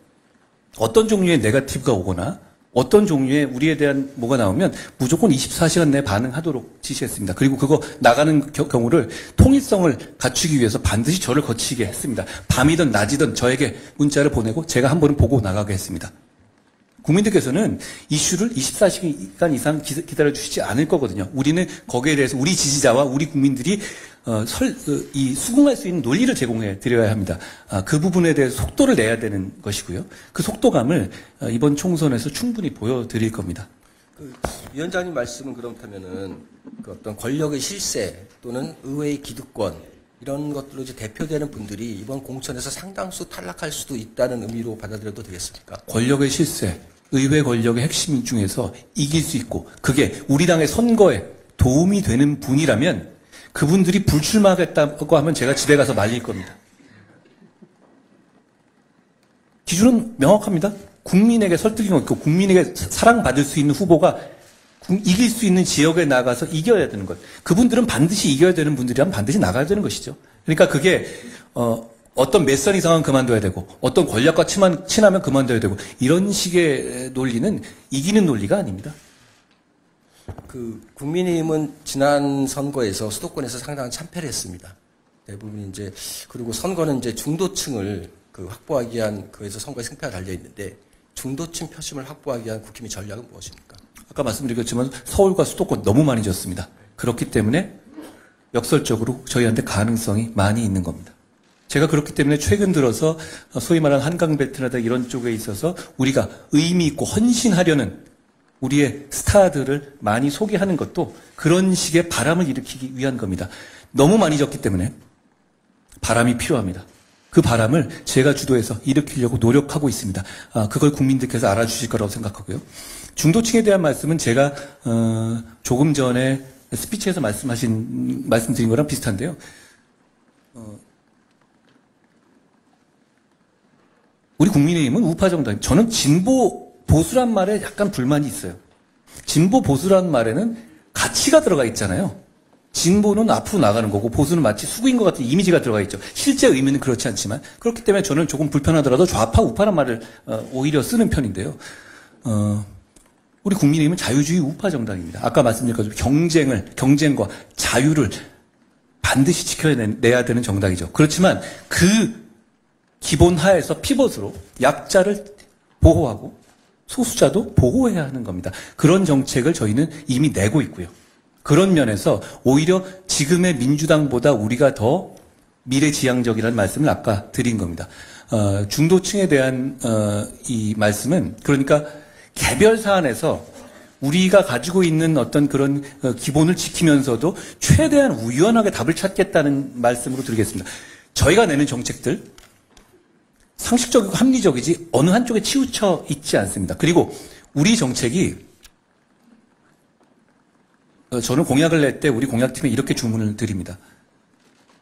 어떤 종류의 네거티브가 오거나 어떤 종류의 우리에 대한 뭐가 나오면 무조건 24시간 내에 반응하도록 지시했습니다. 그리고 그거 나가는 경우를 통일성을 갖추기 위해서 반드시 저를 거치게 했습니다. 밤이든 낮이든 저에게 문자를 보내고 제가 한 번은 보고 나가게 했습니다. 국민들께서는 이슈를 24시간 이상 기다려주시지 않을 거거든요. 우리는 거기에 대해서 우리 지지자와 우리 국민들이 수긍할 수 있는 논리를 제공해 드려야 합니다. 그 부분에 대해서 속도를 내야 되는 것이고요. 그 속도감을 이번 총선에서 충분히 보여드릴 겁니다. 위원장님 말씀은 그렇다면은 그 어떤 권력의 실세 또는 의회의 기득권 이런 것들로 이제 대표되는 분들이 이번 공천에서 상당수 탈락할 수도 있다는 의미로 받아들여도 되겠습니까? 권력의 실세, 의회 권력의 핵심 중에서 이길 수 있고 그게 우리 당의 선거에 도움이 되는 분이라면 그분들이 불출마하겠다고 하면 제가 집에 가서 말릴 겁니다. 기준은 명확합니다. 국민에게 설득이 있고 국민에게 사랑받을 수 있는 후보가 이길 수 있는 지역에 나가서 이겨야 되는 것. 그분들은 반드시 이겨야 되는 분들이라면 반드시 나가야 되는 것이죠. 그러니까 그게 어떤 몇 선 이상은 그만둬야 되고 어떤 권력과 친하면 그만둬야 되고 이런 식의 논리는 이기는 논리가 아닙니다. 국민의힘은 지난 선거에서 수도권에서 상당한 참패를 했습니다. 대부분 그리고 선거는 이제 중도층을 확보하기 위한 그에서 선거의 승패가 달려 있는데 중도층 표심을 확보하기 위한 국힘의 전략은 무엇입니까? 아까 말씀드렸지만 서울과 수도권 너무 많이 졌습니다. 그렇기 때문에 역설적으로 저희한테 가능성이 많이 있는 겁니다. 제가 그렇기 때문에 최근 들어서 소위 말하는 한강벨트나 이런 쪽에 있어서 우리가 의미 있고 헌신하려는 우리의 스타들을 많이 소개하는 것도 그런 식의 바람을 일으키기 위한 겁니다. 너무 많이 졌기 때문에 바람이 필요합니다. 그 바람을 제가 주도해서 일으키려고 노력하고 있습니다. 그걸 국민들께서 알아주실 거라고 생각하고요. 중도층에 대한 말씀은 제가 조금 전에 스피치에서 말씀드린 거랑 비슷한데요. 우리 국민의힘은 우파 정당, 저는 진보 보수란 말에 약간 불만이 있어요. 진보 보수란 말에는 가치가 들어가 있잖아요. 진보는 앞으로 나가는 거고 보수는 마치 수구인 것 같은 이미지가 들어가 있죠. 실제 의미는 그렇지 않지만 그렇기 때문에 저는 조금 불편하더라도 좌파 우파란 말을 오히려 쓰는 편인데요. 우리 국민의힘은 자유주의 우파 정당입니다. 아까 말씀드린 것처럼 경쟁과 자유를 반드시 지켜내야 되는 정당이죠. 그렇지만 그 기본 하에서 피벗으로 약자를 보호하고 소수자도 보호해야 하는 겁니다. 그런 정책을 저희는 이미 내고 있고요. 그런 면에서 오히려 지금의 민주당보다 우리가 더 미래지향적이라는 말씀을 아까 드린 겁니다. 중도층에 대한 이 말씀은 그러니까 개별 사안에서 우리가 가지고 있는 어떤 그런 기본을 지키면서도 최대한 유연하게 답을 찾겠다는 말씀으로 드리겠습니다. 저희가 내는 정책들 상식적이고 합리적이지 어느 한쪽에 치우쳐 있지 않습니다. 그리고 우리 정책이 저는 공약을 낼 때 우리 공약팀에 이렇게 주문을 드립니다.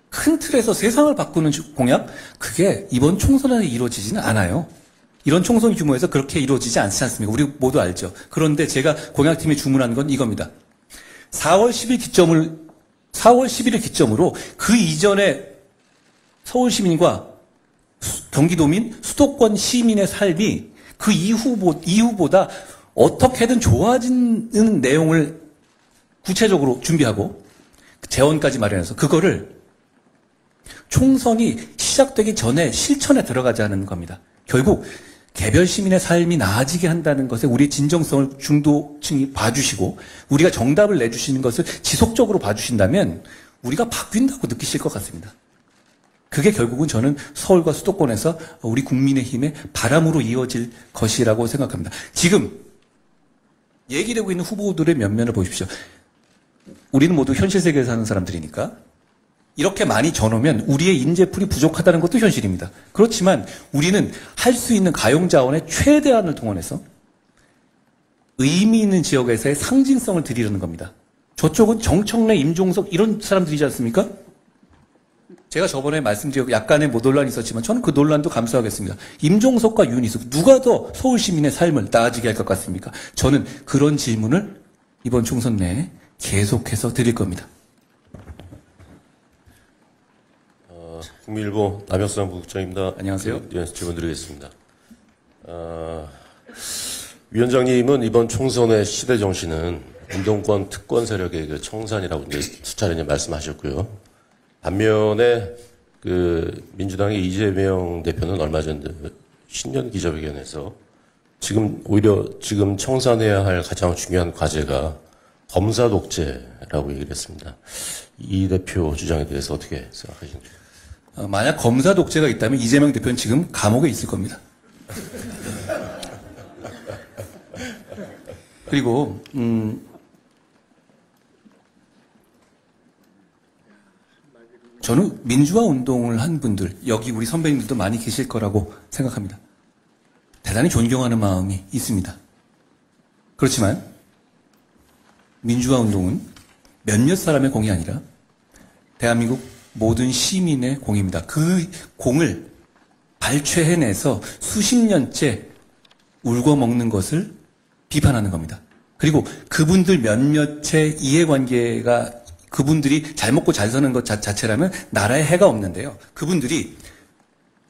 큰 틀에서 세상을 바꾸는 공약, 그게 이번 총선에 이루어지지는 않아요. 이런 총선 규모에서 그렇게 이루어지지 않지 않습니까? 우리 모두 알죠. 그런데 제가 공약팀에 주문한 건 이겁니다. 4월 10일을 기점으로 그 이전에 서울 시민과 경기도민, 수도권 시민의 삶이 그 이후보다 어떻게든 좋아지는 내용을 구체적으로 준비하고 재원까지 마련해서 그거를 총선이 시작되기 전에 실천에 들어가자는 겁니다. 결국 개별 시민의 삶이 나아지게 한다는 것에 우리의 진정성을 중도층이 봐주시고 우리가 정답을 내주시는 것을 지속적으로 봐주신다면 우리가 바뀐다고 느끼실 것 같습니다. 그게 결국은 저는 서울과 수도권에서 우리 국민의힘의 바람으로 이어질 것이라고 생각합니다. 지금 얘기되고 있는 후보들의 면면을 보십시오. 우리는 모두 현실 세계에 사는 사람들이니까 이렇게 많이 져놓으면 우리의 인재풀이 부족하다는 것도 현실입니다. 그렇지만 우리는 할 수 있는 가용자원의 최대한을 동원해서 의미 있는 지역에서의 상징성을 드리려는 겁니다. 저쪽은 정청래, 임종석 이런 사람들이지 않습니까? 제가 저번에 말씀드렸고 약간의 논란이 있었지만 저는 그 논란도 감수하겠습니다. 임종석과 윤희숙 누가 더 서울 시민의 삶을 나아지게 할 것 같습니까? 저는 그런 질문을 이번 총선 내에 계속해서 드릴 겁니다. 국민일보 남혁상 부국장입니다. 안녕하세요. 질문 드리겠습니다. 위원장님은 이번 총선의 시대 정신은 운동권 특권 세력의 그 청산이라고 이제 수차례 말씀하셨고요. 반면에 그 민주당의 이재명 대표는 얼마 전 신년 기자회견에서 오히려 지금 청산해야 할 가장 중요한 과제가 검사 독재라고 얘기를 했습니다. 이 대표 주장에 대해서 어떻게 생각하시는지? 만약 검사 독재가 있다면 이재명 대표는 지금 감옥에 있을 겁니다. 그리고 저는 민주화 운동을 한 분들, 여기 우리 선배님들도 많이 계실 거라고 생각합니다. 대단히 존경하는 마음이 있습니다. 그렇지만 민주화 운동은 몇몇 사람의 공이 아니라 대한민국 모든 시민의 공입니다. 그 공을 발췌해내서 수십 년째 울고먹는 것을 비판하는 겁니다. 그리고 그분들 몇몇의 이해관계가 그분들이 잘 먹고 잘 사는 것 자체라면 나라에 해가 없는데요. 그분들이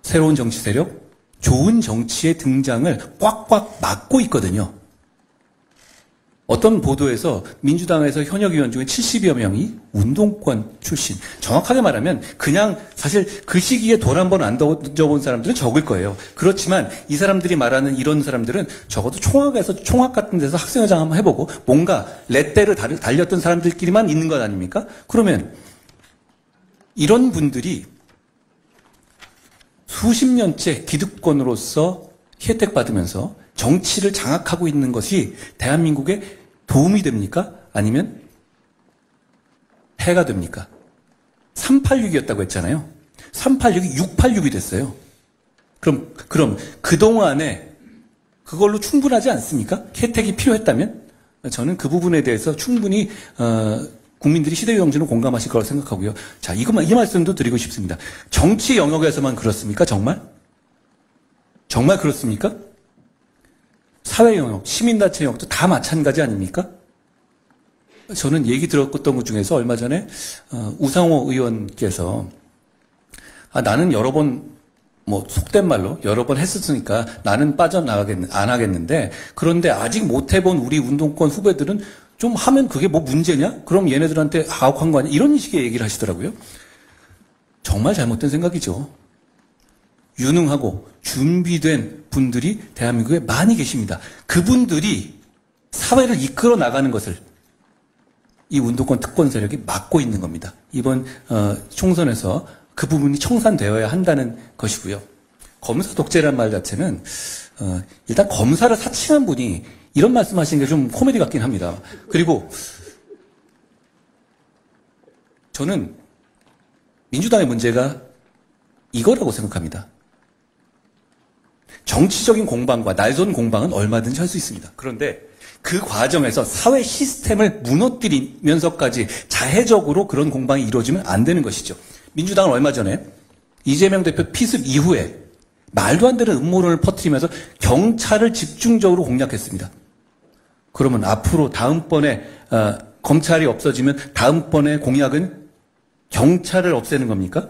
새로운 정치 세력, 좋은 정치의 등장을 꽉꽉 막고 있거든요. 어떤 보도에서 민주당에서 현역 의원 중에 70여 명이 운동권 출신. 정확하게 말하면 그냥 사실 그 시기에 돈 한 번 안 던져본 사람들은 적을 거예요. 그렇지만 이 사람들이 말하는 이런 사람들은 적어도 총학 같은 데서 학생회장 한번 해보고 뭔가 렛대를 달렸던 사람들끼리만 있는 것 아닙니까? 그러면 이런 분들이 수십 년째 기득권으로서 혜택받으면서 정치를 장악하고 있는 것이 대한민국에 도움이 됩니까? 아니면 해가 됩니까? 386이었다고 했잖아요. 386이 686이 됐어요. 그럼 그동안에 그걸로 충분하지 않습니까? 혜택이 필요했다면? 저는 그 부분에 대해서 충분히 국민들이 시대의 정신을 공감하실 거라고 생각하고요. 자, 이 말씀도 드리고 싶습니다. 정치 영역에서만 그렇습니까? 정말 그렇습니까? 사회 영역, 시민단체 영역도 다 마찬가지 아닙니까? 저는 얘기 들었던 것 중에서 얼마 전에 우상호 의원께서 나는 여러 번 속된 말로 여러 번 했었으니까 나는 안 하겠는데 그런데 아직 못 해본 우리 운동권 후배들은 좀 하면 그게 뭐 문제냐? 그럼 얘네들한테 가혹한 거 아니야? 이런 식의 얘기를 하시더라고요. 정말 잘못된 생각이죠. 유능하고 준비된 분들이 대한민국에 많이 계십니다. 그분들이 사회를 이끌어 나가는 것을 이 운동권 특권 세력이 막고 있는 겁니다. 이번 총선에서 그 부분이 청산되어야 한다는 것이고요. 검사 독재란 말 자체는 일단 검사를 사칭한 분이 이런 말씀하시는 게 좀 코미디 같긴 합니다. 그리고 저는 민주당의 문제가 이거라고 생각합니다. 정치적인 공방과 날선 공방은 얼마든지 할 수 있습니다. 그런데 그 과정에서 사회 시스템을 무너뜨리면서까지 자해적으로 그런 공방이 이루어지면 안 되는 것이죠. 민주당은 얼마 전에 이재명 대표 피습 이후에 말도 안 되는 음모론을 퍼뜨리면서 경찰을 집중적으로 공략했습니다. 그러면 앞으로 다음번에 검찰이 없어지면 다음번에 공약은 경찰을 없애는 겁니까?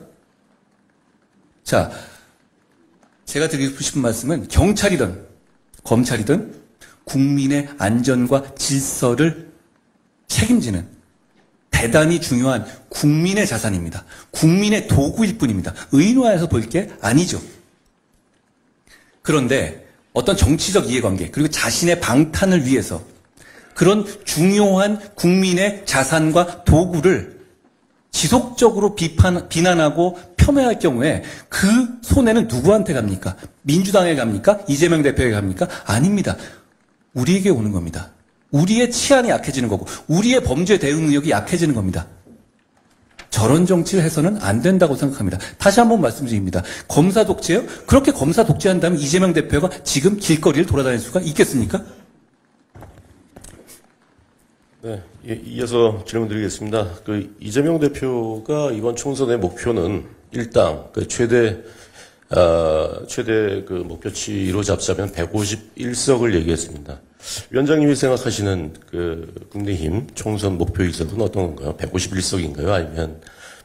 자, 제가 드리고 싶은 말씀은 경찰이든 검찰이든 국민의 안전과 질서를 책임지는 대단히 중요한 국민의 자산입니다. 국민의 도구일 뿐입니다. 의인화해서 볼 게 아니죠. 그런데 어떤 정치적 이해관계 그리고 자신의 방탄을 위해서 그런 중요한 국민의 자산과 도구를 지속적으로 비난하고 폄훼할 경우에 그 손해는 누구한테 갑니까? 민주당에 갑니까? 이재명 대표에게 갑니까? 아닙니다. 우리에게 오는 겁니다. 우리의 치안이 약해지는 거고 우리의 범죄 대응 능력이 약해지는 겁니다. 저런 정치를 해서는 안 된다고 생각합니다. 다시 한번 말씀드립니다. 검사 독재요? 그렇게 검사 독재한다면 이재명 대표가 지금 길거리를 돌아다닐 수가 있겠습니까? 네, 이어서 질문 드리겠습니다. 이재명 대표가 이번 총선의 목표는 일당, 최대 목표치로 잡자면 151석을 얘기했습니다. 위원장님이 생각하시는 국민의힘 총선 목표 의석은 어떤 건가요? 151석인가요? 아니면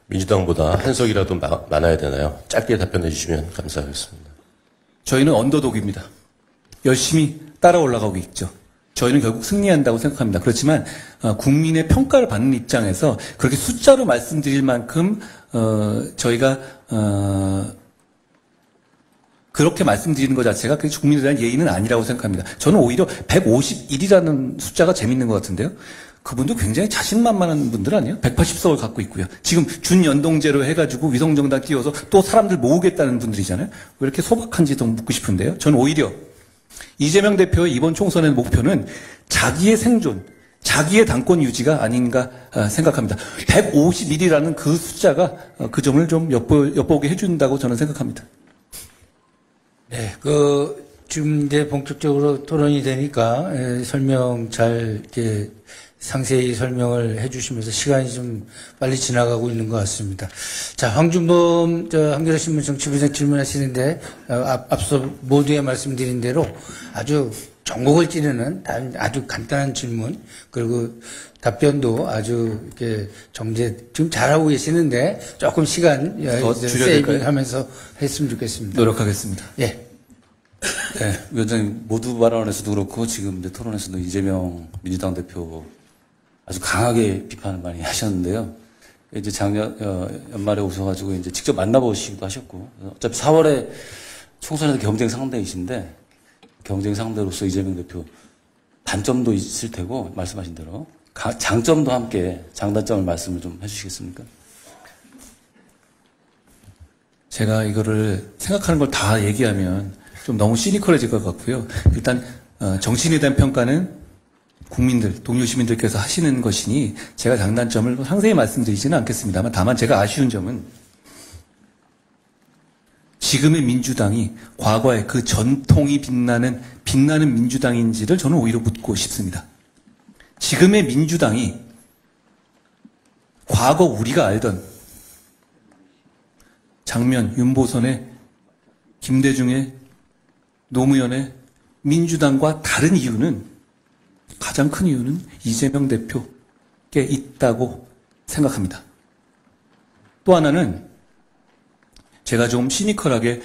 민주당보다 한 석이라도 많아야 되나요? 짧게 답변해 주시면 감사하겠습니다. 저희는 언더독입니다. 열심히 따라 올라가고 있죠. 저희는 결국 승리한다고 생각합니다. 그렇지만 국민의 평가를 받는 입장에서 그렇게 숫자로 말씀드릴 만큼 저희가 그렇게 말씀드리는 것 자체가 국민에 대한 예의는 아니라고 생각합니다. 저는 오히려 151이라는 숫자가 재밌는 것 같은데요. 그분도 굉장히 자신만만한 분들 아니에요? 180석을 갖고 있고요. 지금 준연동제로 해가지고 위성정당 띄워서 또 사람들 모으겠다는 분들이잖아요. 왜 이렇게 소박한지 좀 묻고 싶은데요. 저는 오히려 이재명 대표의 이번 총선의 목표는 자기의 생존, 자기의 당권 유지가 아닌가 생각합니다. 151이라는 그 숫자가 그 점을 좀 엿보게 해준다고 저는 생각합니다. 네, 지금 이제 본격적으로 토론이 되니까 설명 잘 이렇게 상세히 설명을 해주시면서 시간이 좀 빨리 지나가고 있는 것 같습니다. 자, 황준범 한겨레신문 정치부장 질문하시는데 앞서 모두에 말씀드린 대로 아주 전곡을 찌르는 아주 간단한 질문 그리고 답변도 아주 이렇게 지금 잘하고 계시는데 조금 시간 더 줄여야 될까요? 세이빙하면서 했으면 좋겠습니다. 노력하겠습니다. 예. 네, 위원장님 모두 발언에서도 그렇고 지금 이제 토론에서도 이재명 민주당 대표 아주 강하게 비판을 많이 하셨는데요. 이제 작년 연말에 오셔가지고 이제 직접 만나보시기도 하셨고 어차피 4월에 총선에서 경쟁 상대이신데 경쟁 상대로서 이재명 대표 단점도 있을 테고 말씀하신 대로 장점도 함께 장단점을 말씀을 좀 해주시겠습니까? 제가 이거를 생각하는 걸 다 얘기하면 좀 너무 시니컬해질 것 같고요. 일단 정치인에 대한 평가는 국민들, 동료 시민들께서 하시는 것이니 제가 장단점을 상세히 말씀드리지는 않겠습니다만 다만 제가 아쉬운 점은 지금의 민주당이 과거의 그 전통이 빛나는 민주당인지를 저는 오히려 묻고 싶습니다. 지금의 민주당이 과거 우리가 알던 장면, 윤보선의, 김대중의, 노무현의 민주당과 다른 이유는 가장 큰 이유는 이재명 대표께 있다고 생각합니다. 또 하나는 제가 좀 시니컬하게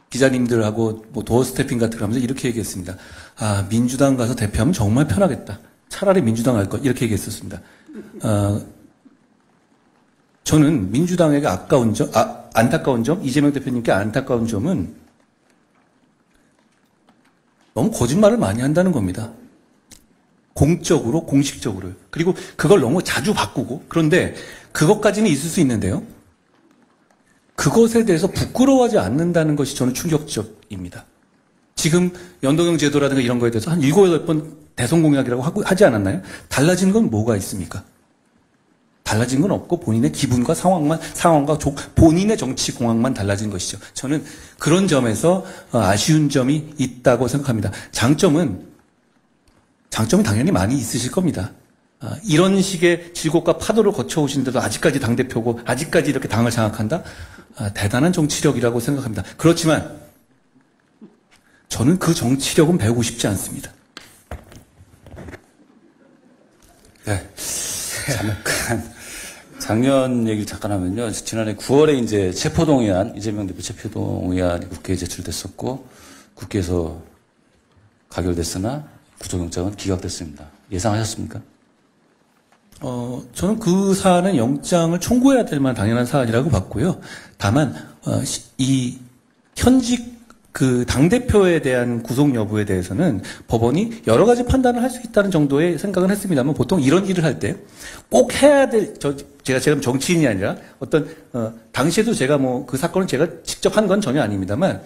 기자님들하고 뭐 도어 스태핑 같은 거 하면서 이렇게 얘기했습니다. 아, 민주당 가서 대표하면 정말 편하겠다. 차라리 민주당 할 것 이렇게 얘기했었습니다. 저는 민주당에게 안타까운 점, 이재명 대표님께 안타까운 점은 너무 거짓말을 많이 한다는 겁니다. 공적으로, 공식적으로요. 그리고 그걸 너무 자주 바꾸고, 그런데 그것까지는 있을 수 있는데요. 그것에 대해서 부끄러워하지 않는다는 것이 저는 충격적입니다. 지금 연동형 제도라든가 이런 거에 대해서 한 7, 8번 대선 공약이라고 하지 않았나요? 달라진 건 뭐가 있습니까? 달라진 건 없고 본인의 기분과 상황과 본인의 정치 공학만 달라진 것이죠. 저는 그런 점에서 아쉬운 점이 있다고 생각합니다. 장점이 당연히 많이 있으실 겁니다. 이런 식의 질곡과 파도를 거쳐오신데도 아직까지 당대표고 아직까지 이렇게 당을 장악한다? 대단한 정치력이라고 생각합니다. 그렇지만 저는 그 정치력은 배우고 싶지 않습니다. 네. 잠깐 작년 얘기를 잠깐 하면요. 지난해 9월에 이제 체포동의안, 이재명 대표 체포동의안이 국회에 제출됐었고 국회에서 가결됐으나 구속영장은 기각됐습니다. 예상하셨습니까? 저는 그 사안은 영장을 청구해야 될 만한 당연한 사안이라고 봤고요. 다만 이 현직 그 당대표에 대한 구속 여부에 대해서는 법원이 여러 가지 판단을 할 수 있다는 정도의 생각은 했습니다만 보통 이런 일을 할 때 꼭 해야 될, 제가 정치인이 아니라 당시에도 제가 그 사건을 제가 직접 한 건 전혀 아닙니다만,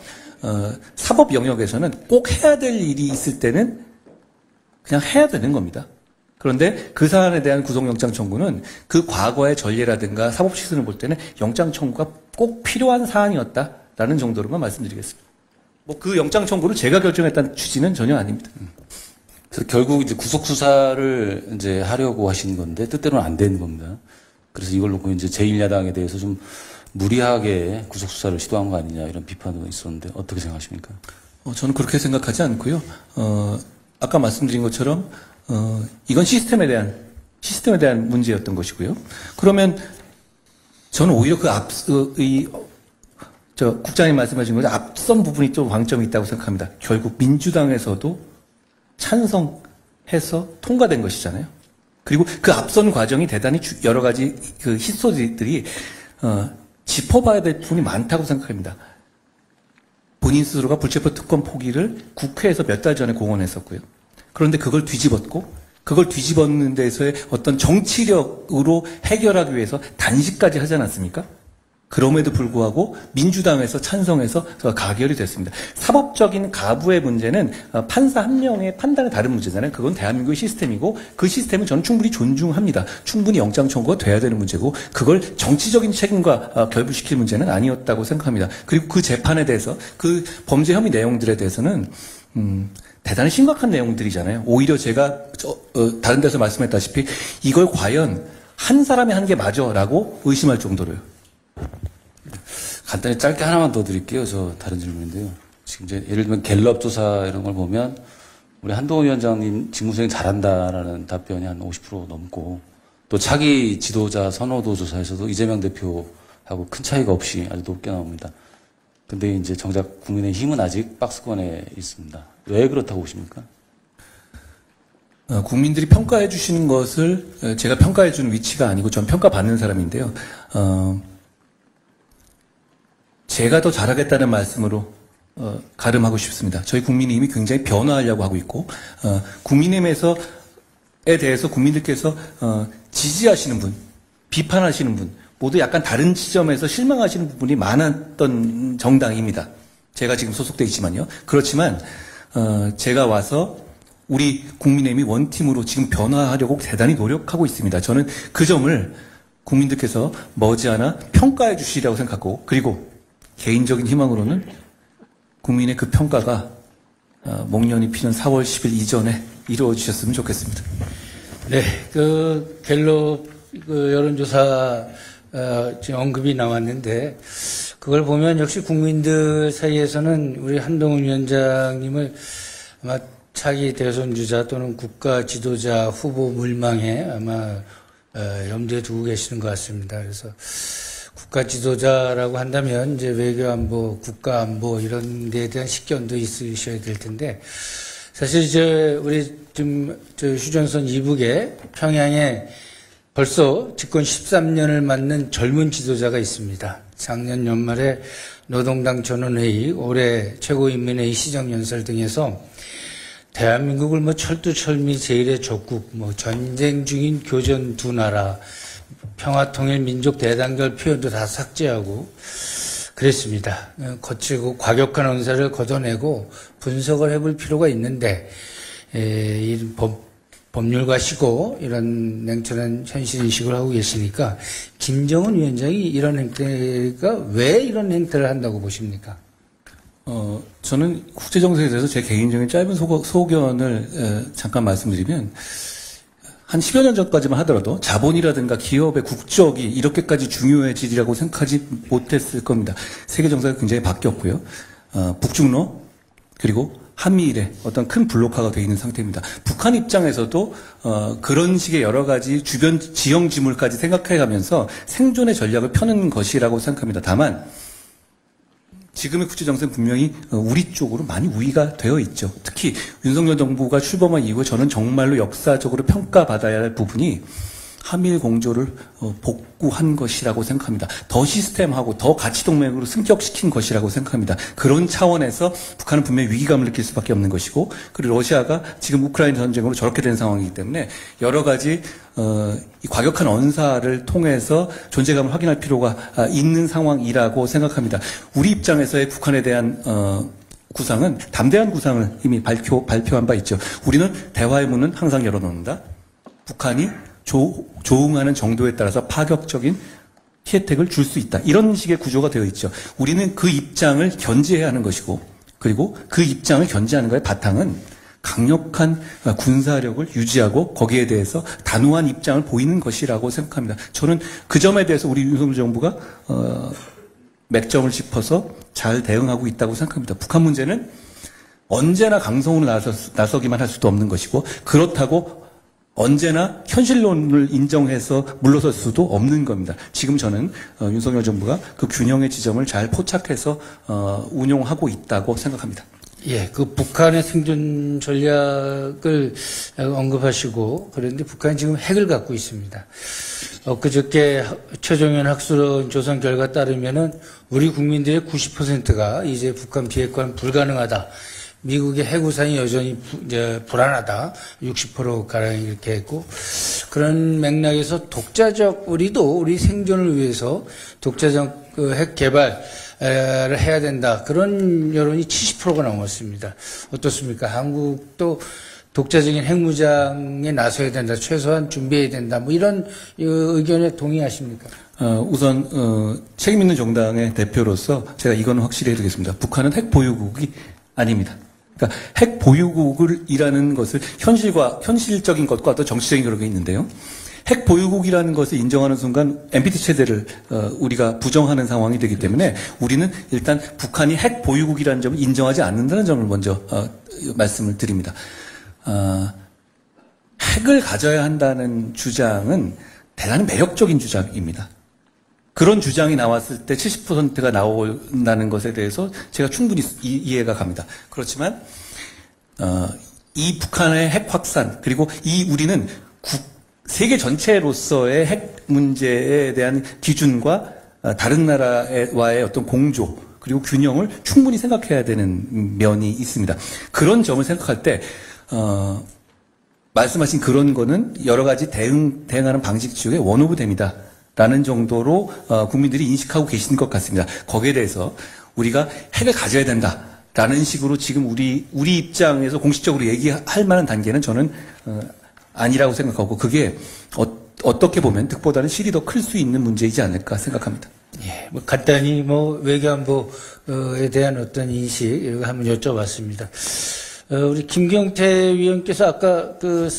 사법 영역에서는 꼭 해야 될 일이 있을 때는 그냥 해야 되는 겁니다. 그런데 그 사안에 대한 구속영장 청구는 그 과거의 전례라든가 사법 시선을 볼 때는 영장 청구가 꼭 필요한 사안이었다라는 정도로만 말씀드리겠습니다. 그 영장 청구를 제가 결정했다는 취지는 전혀 아닙니다. 그래서 결국 이제 구속 수사를 이제 하려고 하신 건데 뜻대로는 안 되는 겁니다. 그래서 이걸 놓고 이제 제1야당에 대해서 좀 무리하게 구속 수사를 시도한 거 아니냐 이런 비판도 있었는데 어떻게 생각하십니까? 저는 그렇게 생각하지 않고요. 아까 말씀드린 것처럼 이건 시스템에 대한 문제였던 것이고요. 그러면 저는 오히려 국장님 말씀하신 것처럼 앞선 부분이 좀 방점이 있다고 생각합니다. 결국 민주당에서도 찬성해서 통과된 것이잖아요. 그리고 그 앞선 과정이 대단히 여러 가지 그 히스토리들이 짚어봐야 될 부분이 많다고 생각합니다. 본인 스스로가 불체포 특권 포기를 국회에서 몇 달 전에 공언했었고요. 그런데 그걸 뒤집었는 데서의 어떤 정치력으로 해결하기 위해서 단식까지 하지 않았습니까? 그럼에도 불구하고 민주당에서 찬성해서 가결이 됐습니다. 사법적인 가부의 문제는 판사 한 명의 판단에 다른 문제잖아요. 그건 대한민국의 시스템이고 그 시스템은 저는 충분히 존중합니다. 충분히 영장 청구가 돼야 되는 문제고 그걸 정치적인 책임과 결부시킬 문제는 아니었다고 생각합니다. 그리고 그 재판에 대해서 그 범죄 혐의 내용들에 대해서는 대단히 심각한 내용들이잖아요. 오히려 제가 다른 데서 말씀했다시피 이걸 과연 한 사람이 하는 게 맞아라고 의심할 정도로요. 간단히 짧게 하나만 더 드릴게요. 다른 질문인데요. 지금 이제 예를 들면 갤럽 조사 이런 걸 보면 우리 한동훈 위원장님 직무수행 잘한다라는 답변이 한 50% 넘고 또 차기 지도자 선호도 조사에서도 이재명 대표하고 큰 차이가 없이 아주 높게 나옵니다. 근데 이제 정작 국민의힘은 아직 박스권에 있습니다. 왜 그렇다고 보십니까? 국민들이 평가해 주시는 것을 제가 평가해 주는 위치가 아니고 전 평가받는 사람인데요. 제가 더 잘하겠다는 말씀으로 가름하고 싶습니다. 저희 국민의힘이 굉장히 변화하려고 하고 있고 국민의힘에서에 대해서 국민들께서 지지하시는 분, 비판하시는 분 모두 약간 다른 지점에서 실망하시는 부분이 많았던 정당입니다. 제가 지금 소속돼 있지만요. 그렇지만 제가 와서 우리 국민의힘이 원팀으로 지금 변화하려고 대단히 노력하고 있습니다. 저는 그 점을 국민들께서 머지않아 평가해 주시리라고 생각하고, 그리고 개인적인 희망으로는 국민의 그 평가가 목련이 피는 4월 10일 이전에 이루어지셨으면 좋겠습니다. 네, 그 갤럽 그 여론조사 지금 언급이 나왔는데 그걸 보면 역시 국민들 사이에서는 우리 한동훈 위원장님을 아마 차기 대선 주자 또는 국가 지도자 후보 물망에 아마 염두에 두고 계시는 것 같습니다. 그래서 국가 지도자라고 한다면 이제 외교안보, 국가안보 이런 데에 대한 식견도 있으셔야 될 텐데 사실 이제 우리 지금 저 휴전선 이북에 평양에 벌써 집권 13년을 맞는 젊은 지도자가 있습니다. 작년 연말에 노동당 전원회의, 올해 최고인민회의 시정연설 등에서 대한민국을 뭐 철두철미 제1의 적국, 뭐 전쟁 중인 교전 두 나라, 평화통일 민족 대단결 표현도 다 삭제하고 그랬습니다. 거칠고 과격한 언사를 걷어내고 분석을 해볼 필요가 있는데 이 법률가시고 이런 냉철한 현실인식을 하고 계시니까 김정은 위원장이 이런 행태가 왜 이런 행태를 한다고 보십니까? 저는 국제정세에 대해서 제 개인적인 짧은 소견을 잠깐 말씀드리면 한 10여 년 전까지만 하더라도 자본이라든가 기업의 국적이 이렇게까지 중요해지리라고 생각하지 못했을 겁니다. 세계 정세가 굉장히 바뀌었고요. 북중러 그리고 한미일의 어떤 큰 블록화가 되어 있는 상태입니다. 북한 입장에서도 그런 식의 여러 가지 주변 지형 지물까지 생각해가면서 생존의 전략을 펴는 것이라고 생각합니다. 다만 지금의 국제정세는 분명히 우리 쪽으로 많이 우위가 되어 있죠. 특히 윤석열 정부가 출범한 이후에 저는 정말로 역사적으로 평가받아야 할 부분이 한미일 공조를 복구한 것이라고 생각합니다. 더 시스템하고 더 가치동맹으로 승격시킨 것이라고 생각합니다. 그런 차원에서 북한은 분명히 위기감을 느낄 수밖에 없는 것이고, 그리고 러시아가 지금 우크라이나 전쟁으로 저렇게 된 상황이기 때문에 여러 가지 이 과격한 언사를 통해서 존재감을 확인할 필요가 있는 상황이라고 생각합니다. 우리 입장에서의 북한에 대한 구상은 담대한 구상을 이미 발표한 바 있죠. 우리는 대화의 문은 항상 열어놓는다. 북한이 조응하는 정도에 따라서 파격적인 혜택을 줄 수 있다. 이런 식의 구조가 되어 있죠. 우리는 그 입장을 견제해야 하는 것이고, 그리고 그 입장을 견제하는 것의 바탕은 강력한 군사력을 유지하고 거기에 대해서 단호한 입장을 보이는 것이라고 생각합니다. 저는 그 점에 대해서 우리 윤석열 정부가 맥점을 짚어서 잘 대응하고 있다고 생각합니다. 북한 문제는 언제나 강성으로 나서기만 할 수도 없는 것이고, 그렇다고 언제나 현실론을 인정해서 물러설 수도 없는 겁니다. 지금 저는 윤석열 정부가 그 균형의 지점을 잘 포착해서 운용하고 있다고 생각합니다. 예, 그 북한의 생존 전략을 언급하시고, 그런데 북한이 지금 핵을 갖고 있습니다. 그저께 최종현 학술원 조사 결과 따르면은 우리 국민들의 90%가 이제 북한 비핵화는 불가능하다. 미국의 핵우산이 여전히 이제 불안하다. 60%가량 이렇게 했고, 그런 맥락에서 독자적, 우리 생존을 위해서 독자적 그 핵 개발을 해야 된다. 그런 여론이 70%가 넘었습니다. 어떻습니까? 한국도 독자적인 핵무장에 나서야 된다. 최소한 준비해야 된다. 뭐 이런 의견에 동의하십니까? 우선 책임 있는 정당의 대표로서 제가 이건 확실히 해드리겠습니다. 북한은 핵 보유국이 아닙니다. 그러니까 핵 보유국이라는 것을 현실적인 것과 또 정치적인 그런 게 있는데요. 핵 보유국이라는 것을 인정하는 순간 NPT 체제를 우리가 부정하는 상황이 되기 때문에 우리는 일단 북한이 핵 보유국이라는 점을 인정하지 않는다는 점을 먼저 말씀을 드립니다. 핵을 가져야 한다는 주장은 대단히 매력적인 주장입니다. 그런 주장이 나왔을 때 70%가 나온다는 것에 대해서 제가 충분히 이해가 갑니다. 그렇지만 이 북한의 핵 확산 그리고 우리는 세계 전체로서의 핵 문제에 대한 기준과 다른 나라와의 어떤 공조 그리고 균형을 충분히 생각해야 되는 면이 있습니다. 그런 점을 생각할 때 말씀하신 그런 거는 여러 가지 대응하는 방식 중에 원 오브 댐이다. 라는 정도로 국민들이 인식하고 계신 것 같습니다. 거기에 대해서 우리가 핵을 가져야 된다. 라는 식으로 지금 우리 입장에서 공식적으로 얘기할 만한 단계는 저는 아니라고 생각하고 그게 어떻게 보면 득보다는 실이 더 클 수 있는 문제이지 않을까 생각합니다. 예, 뭐 간단히 외교안보에 대한 어떤 인식 이거 한번 여쭤봤습니다. 우리 김경태 위원께서 아까 그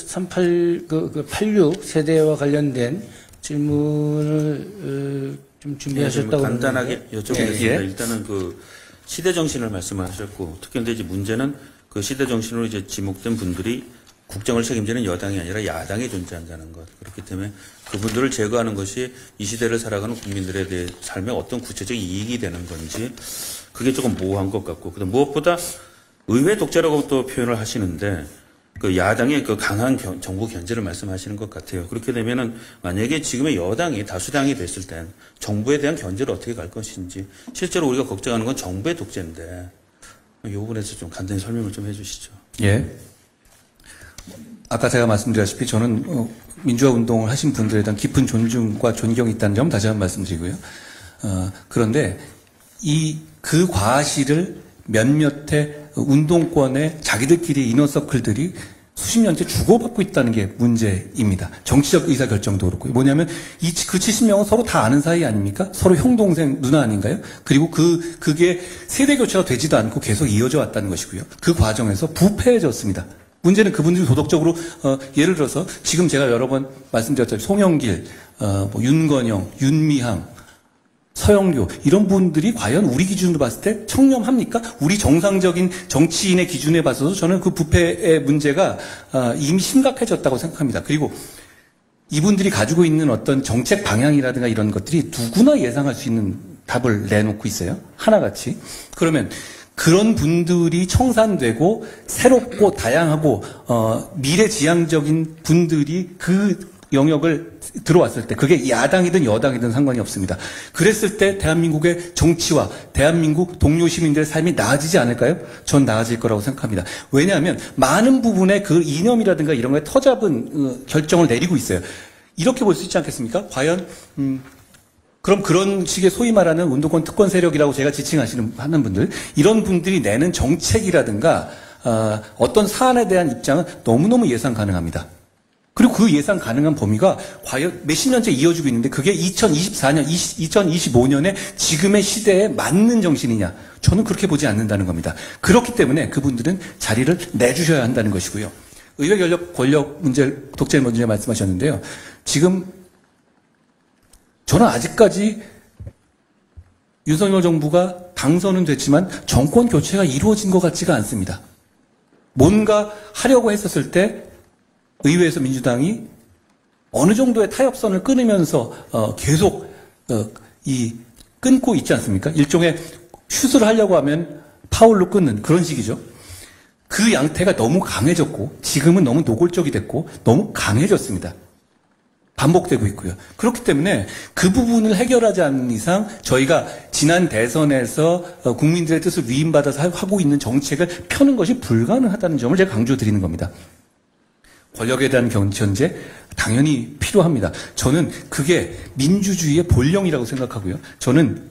86 세대와 관련된 질문을 좀 준비하셨다고 간단하게 여쭤보겠습니다. 예. 일단은 그 시대 정신을 말씀하셨고 특히 이제 문제는 그 시대 정신으로 이제 지목된 분들이 국정을 책임지는 여당이 아니라 야당이 존재한다는 것. 그렇기 때문에 그분들을 제거하는 것이 이 시대를 살아가는 국민들에 대해 삶에 어떤 구체적 이익이 되는 건지 그게 조금 모호한 것 같고 그다음 무엇보다 의회 독재라고 또 표현을 하시는데 그 야당의 그 강한 정부 견제를 말씀하시는 것 같아요. 그렇게 되면은 만약에 지금의 여당이 다수당이 됐을 땐 정부에 대한 견제를 어떻게 갈 것인지 실제로 우리가 걱정하는 건 정부의 독재인데 이 부분에서 좀 간단히 설명을 좀 해주시죠. 예. 아까 제가 말씀드렸다시피 저는 민주화 운동을 하신 분들에 대한 깊은 존중과 존경이 있다는 점 다시 한번 말씀드리고요. 그런데 그 과실을 몇몇의 운동권의 자기들끼리 이너서클들이 수십 년째 주고받고 있다는 게 문제입니다. 정치적 의사결정도 그렇고요. 뭐냐면 그 70명은 서로 다 아는 사이 아닙니까? 서로 형, 동생, 누나 아닌가요? 그리고 그게 세대 교체가 되지도 않고 계속 이어져 왔다는 것이고요. 그 과정에서 부패해졌습니다. 문제는 그분들이 도덕적으로 예를 들어서 지금 제가 여러 번 말씀드렸다시피 송영길, 윤건영, 윤미향, 서영교 이런 분들이 과연 우리 기준으로 봤을 때 청렴합니까? 우리 정상적인 정치인의 기준에 봐서도 저는 그 부패의 문제가 이미 심각해졌다고 생각합니다. 그리고 이분들이 가지고 있는 어떤 정책 방향이라든가 이런 것들이 누구나 예상할 수 있는 답을 내놓고 있어요. 하나같이. 그러면 그런 분들이 청산되고 새롭고 다양하고 미래지향적인 분들이 그 영역을 들어왔을 때 그게 야당이든 여당이든 상관이 없습니다. 그랬을 때 대한민국의 정치와 대한민국 동료 시민들의 삶이 나아지지 않을까요? 전 나아질 거라고 생각합니다. 왜냐하면 많은 부분에 그 이념이라든가 이런 거에 터잡은 결정을 내리고 있어요. 이렇게 볼 수 있지 않겠습니까? 과연 그럼 그런 식의 소위 말하는 운동권 특권 세력이라고 제가 하는 분들 이런 분들이 내는 정책이라든가 어떤 사안에 대한 입장은 너무너무 예상 가능합니다. 그리고 그 예상 가능한 범위가 과연 몇십 년째 이어지고 있는데 그게 2024년, 2025년에 지금의 시대에 맞는 정신이냐? 저는 그렇게 보지 않는다는 겁니다. 그렇기 때문에 그분들은 자리를 내주셔야 한다는 것이고요. 의회 권력 문제, 독재 문제 말씀하셨는데요. 지금 저는 아직까지 윤석열 정부가 당선은 됐지만 정권 교체가 이루어진 것 같지가 않습니다. 뭔가 하려고 했었을 때 의회에서 민주당이 어느 정도의 타협선을 끊으면서 계속 끊고 있지 않습니까? 일종의 슛을 하려고 하면 파울로 끊는 그런 식이죠. 그 양태가 너무 강해졌고 지금은 너무 노골적이 됐고 너무 강해졌습니다. 반복되고 있고요. 그렇기 때문에 그 부분을 해결하지 않는 이상 저희가 지난 대선에서 국민들의 뜻을 위임받아서 하고 있는 정책을 펴는 것이 불가능하다는 점을 제가 강조드리는 겁니다. 권력에 대한 견제 당연히 필요합니다. 저는 그게 민주주의의 본령이라고 생각하고요. 저는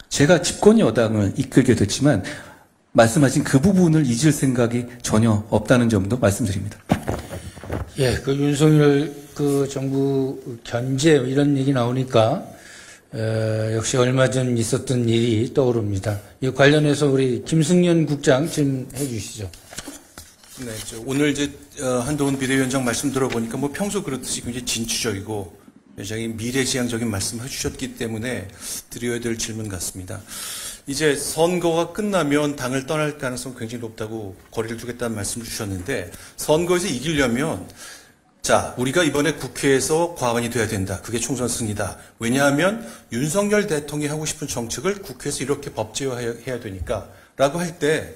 제가 집권 여당을 이끌게 됐지만 말씀하신 그 부분을 잊을 생각이 전혀 없다는 점도 말씀드립니다. 예, 그 윤석열 그 정부 견제 이런 얘기 나오니까 역시 얼마 전 있었던 일이 떠오릅니다. 이 관련해서 우리 김승연 국장 질문해 주시죠. 네, 오늘 이제 한동훈 비대위원장 말씀 들어보니까 뭐 평소 그렇듯이 굉장히 진취적이고 굉장히 미래지향적인 말씀을 해주셨기 때문에 드려야 될 질문 같습니다. 이제 선거가 끝나면 당을 떠날 가능성이 굉장히 높다고 거리를 두겠다는 말씀을 주셨는데 선거에서 이기려면 자, 우리가 이번에 국회에서 과반이 돼야 된다. 그게 총선 승리다. 왜냐하면 윤석열 대통령이 하고 싶은 정책을 국회에서 이렇게 법제화해야 되니까 라고 할 때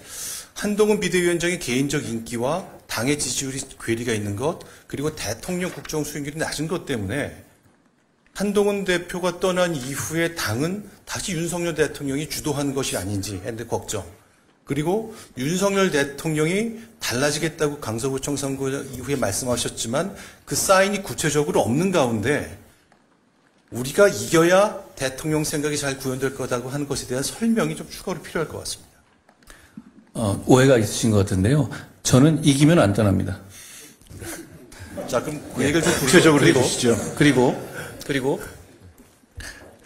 한동훈 비대위원장의 개인적 인기와 당의 지지율이 괴리가 있는 것, 그리고 대통령 국정 수행률이 낮은 것 때문에 한동훈 대표가 떠난 이후에 당은 다시 윤석열 대통령이 주도한 것이 아닌지 했는데 걱정. 그리고 윤석열 대통령이 달라지겠다고 강서구청 선거 이후에 말씀하셨지만 그 사인이 구체적으로 없는 가운데 우리가 이겨야 대통령 생각이 잘 구현될 거라고 하는 것에 대한 설명이 좀 추가로 필요할 것 같습니다. 오해가 있으신 것 같은데요. 저는 이기면 안 떠납니다. 자, 그럼 그 얘기를 좀 구체적으로 해주시죠. 그리고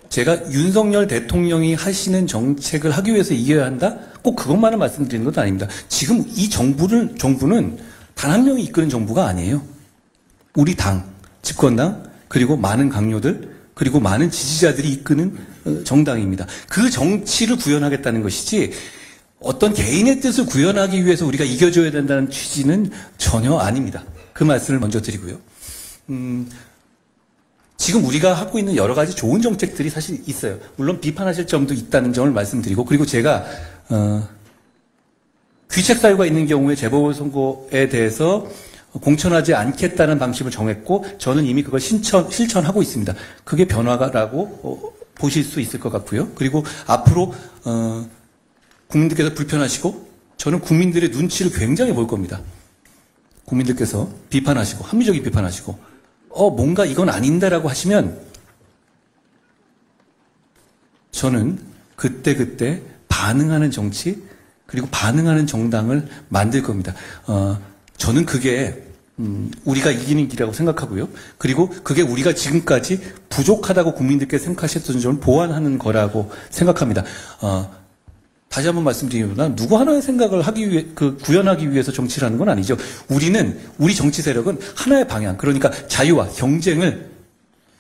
제가 윤석열 대통령이 하시는 정책을 하기 위해서 이겨야 한다? 꼭 그것만을 말씀드리는 것도 아닙니다. 지금 이 정부는 단 한 명이 이끄는 정부가 아니에요. 우리 당, 집권당, 그리고 많은 강요들, 그리고 많은 지지자들이 이끄는 정당입니다. 그 정치를 구현하겠다는 것이지 어떤 개인의 뜻을 구현하기 위해서 우리가 이겨줘야 된다는 취지는 전혀 아닙니다. 그 말씀을 먼저 드리고요. 지금 우리가 하고 있는 여러 가지 좋은 정책들이 사실 있어요. 물론 비판하실 점도 있다는 점을 말씀드리고, 그리고 제가 귀책 사유가 있는 경우에 재보궐선거에 대해서 공천하지 않겠다는 방침을 정했고, 저는 이미 그걸 실천하고 있습니다. 그게 변화라고 보실 수 있을 것 같고요. 그리고 앞으로 국민들께서 불편하시고, 저는 국민들의 눈치를 굉장히 볼 겁니다. 국민들께서 비판하시고, 합리적인 비판하시고, 뭔가 이건 아닌데라고 하시면 저는 그때 반응하는 정치 그리고 반응하는 정당을 만들 겁니다. 저는 그게 우리가 이기는 길이라고 생각하고요. 그리고 그게 우리가 지금까지 부족하다고 국민들께 생각하셨던 점을 보완하는 거라고 생각합니다. 다시 한번 말씀드리면 누구 하나의 생각을 하기 위해 구현하기 위해서 정치를 하는 건 아니죠. 우리 정치 세력은 하나의 방향, 그러니까 자유와 경쟁을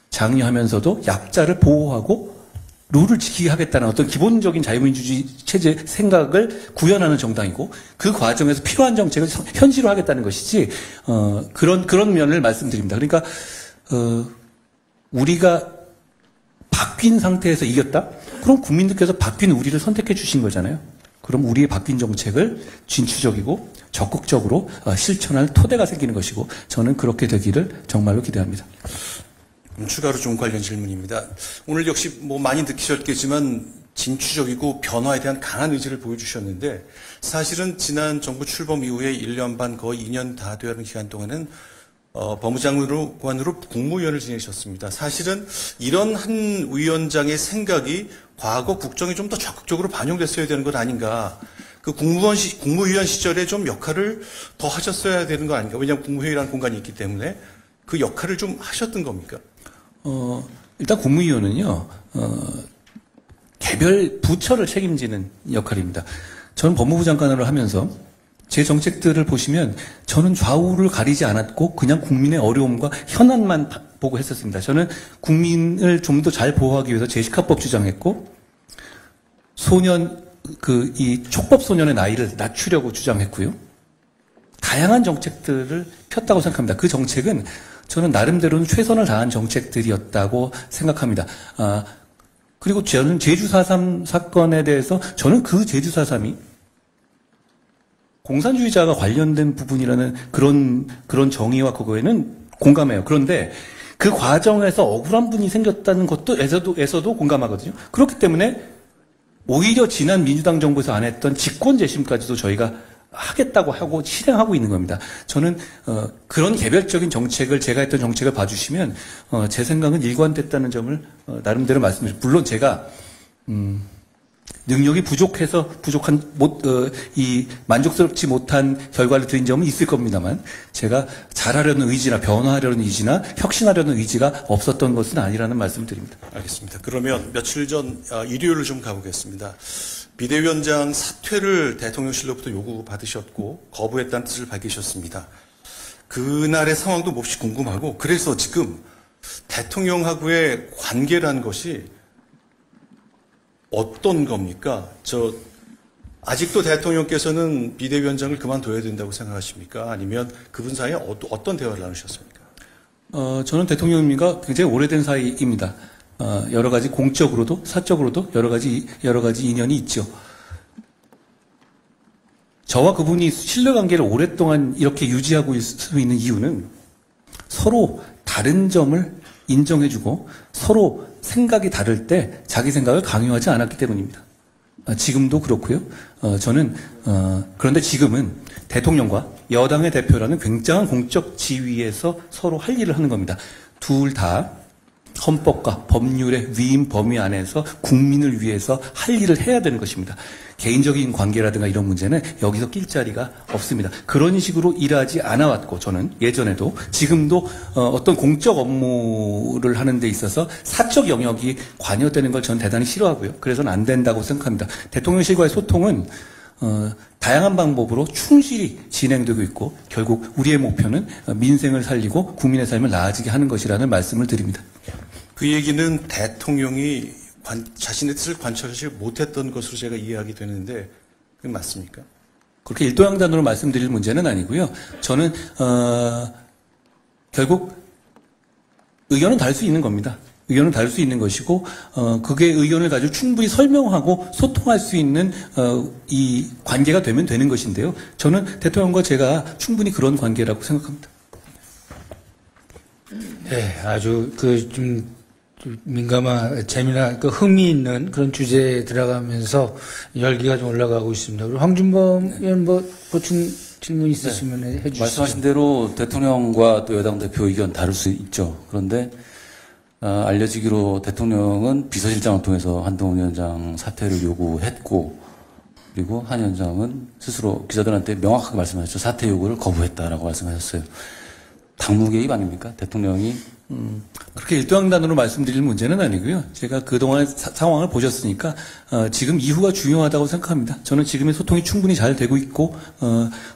장려하면서도 약자를 보호하고 룰을 지키게 하겠다는 어떤 기본적인 자유민주주의 체제 생각을 구현하는 정당이고, 그 과정에서 필요한 정책을 현실화하겠다는 것이지 그런 면을 말씀드립니다. 그러니까 우리가 바뀐 상태에서 이겼다? 그럼 국민들께서 바뀐 우리를 선택해 주신 거잖아요. 그럼 우리의 바뀐 정책을 진취적이고 적극적으로 실천할 토대가 생기는 것이고, 저는 그렇게 되기를 정말로 기대합니다. 추가로 좀 관련 질문입니다. 오늘 역시 많이 느끼셨겠지만 진취적이고 변화에 대한 강한 의지를 보여주셨는데, 사실은 지난 정부 출범 이후에 1년 반 거의 2년 다 되는 기간 동안은 법무장관으로 국무위원을 지내셨습니다. 사실은 이런 한 위원장의 생각이 과거 국정에 좀 더 적극적으로 반영됐어야 되는 것 아닌가. 그 국무위원 시절에 좀 역할을 더 하셨어야 되는 거 아닌가. 왜냐하면 국무회의라는 공간이 있기 때문에 그 역할을 좀 하셨던 겁니까? 일단 국무위원은요, 개별 부처를 책임지는 역할입니다. 저는 법무부 장관으로 하면서 제 정책들을 보시면 저는 좌우를 가리지 않았고 그냥 국민의 어려움과 현안만 보고 했었습니다. 저는 국민을 좀 더 잘 보호하기 위해서 제시카법 주장했고, 이 촉법 소년의 나이를 낮추려고 주장했고요. 다양한 정책들을 폈다고 생각합니다. 그 정책은 저는 나름대로는 최선을 다한 정책들이었다고 생각합니다. 그리고 저는 제주 4.3 사건에 대해서 저는 그 제주 4.3이 공산주의자가 관련된 부분이라는 그런 정의와 그거에는 공감해요. 그런데 그 과정에서 억울한 분이 생겼다는 것도에서도 공감하거든요. 그렇기 때문에 오히려 지난 민주당 정부에서 안 했던 직권 재심까지도 저희가 하겠다고 하고 실행하고 있는 겁니다. 저는 그런 개별적인 정책을, 제가 했던 정책을 봐주시면 제 생각은 일관됐다는 점을 나름대로 말씀드립니다. 물론 제가 능력이 만족스럽지 못한 결과를 드린 점은 있을 겁니다만, 제가 잘하려는 의지나 변화하려는 의지나 혁신하려는 의지가 없었던 것은 아니라는 말씀을 드립니다. 알겠습니다. 그러면 며칠 전 일요일을 좀 가보겠습니다. 비대위원장 사퇴를 대통령실로부터 요구받으셨고 거부했다는 뜻을 밝히셨습니다. 그날의 상황도 몹시 궁금하고, 그래서 지금 대통령하고의 관계라는 것이 어떤 겁니까? 아직도 대통령께서는 비대위원장을 그만둬야 된다고 생각하십니까? 아니면 그분 사이에 어떤 대화를 나누셨습니까? 저는 대통령님과 굉장히 오래된 사이입니다. 여러 가지 공적으로도 사적으로도 여러 가지 인연이 있죠. 저와 그분이 신뢰관계를 오랫동안 이렇게 유지하고 있을 수 있는 이유는 서로 다른 점을 인정해주고 서로 생각이 다를 때 자기 생각을 강요하지 않았기 때문입니다. 지금도 그렇고요. 저는 그런데 지금은 대통령과 여당의 대표라는 굉장한 공적 지위에서 서로 할 일을 하는 겁니다. 둘 다 헌법과 법률의 위임 범위 안에서 국민을 위해서 할 일을 해야 되는 것입니다. 개인적인 관계라든가 이런 문제는 여기서 낄 자리가 없습니다. 그런 식으로 일하지 않아왔고 저는 예전에도 지금도 어떤 공적 업무를 하는 데 있어서 사적 영역이 관여되는 걸 저는 대단히 싫어하고요. 그래서는 안 된다고 생각합니다. 대통령실과의 소통은 다양한 방법으로 충실히 진행되고 있고 결국 우리의 목표는 민생을 살리고 국민의 삶을 나아지게 하는 것이라는 말씀을 드립니다. 그 얘기는 대통령이 자신의 뜻을 관철하지 못했던 것으로 제가 이해하게 되는데 그게 맞습니까? 그렇게 일도양단으로 말씀드릴 문제는 아니고요. 저는 결국 의견은 다를 수 있는 겁니다. 의견은 다를 수 있는 것이고 그게 의견을 가지고 충분히 설명하고 소통할 수 있는 이 관계가 되면 되는 것인데요. 저는 대통령과 제가 충분히 그런 관계라고 생각합니다. 네, 아주 좀 민감한 재미난 흥미 있는 그런 주제에 들어가면서 열기가 좀 올라가고 있습니다. 그리고 황준범 의원 보충 질문 있으시면 해주시죠. 말씀하신 대로 대통령과 또 여당 대표 의견 다를 수 있죠. 그런데 알려지기로 대통령은 비서실장을 통해서 한동훈 위원장 사퇴를 요구했고 그리고 한 위원장은 스스로 기자들한테 명확하게 말씀하셨죠. 사퇴 요구를 거부했다라고 말씀하셨어요. 당무 개입 아닙니까? 대통령이 그렇게 일도양단으로 말씀드릴 문제는 아니고요. 제가 그동안 상황을 보셨으니까 지금 이후가 중요하다고 생각합니다. 저는 지금의 소통이 충분히 잘 되고 있고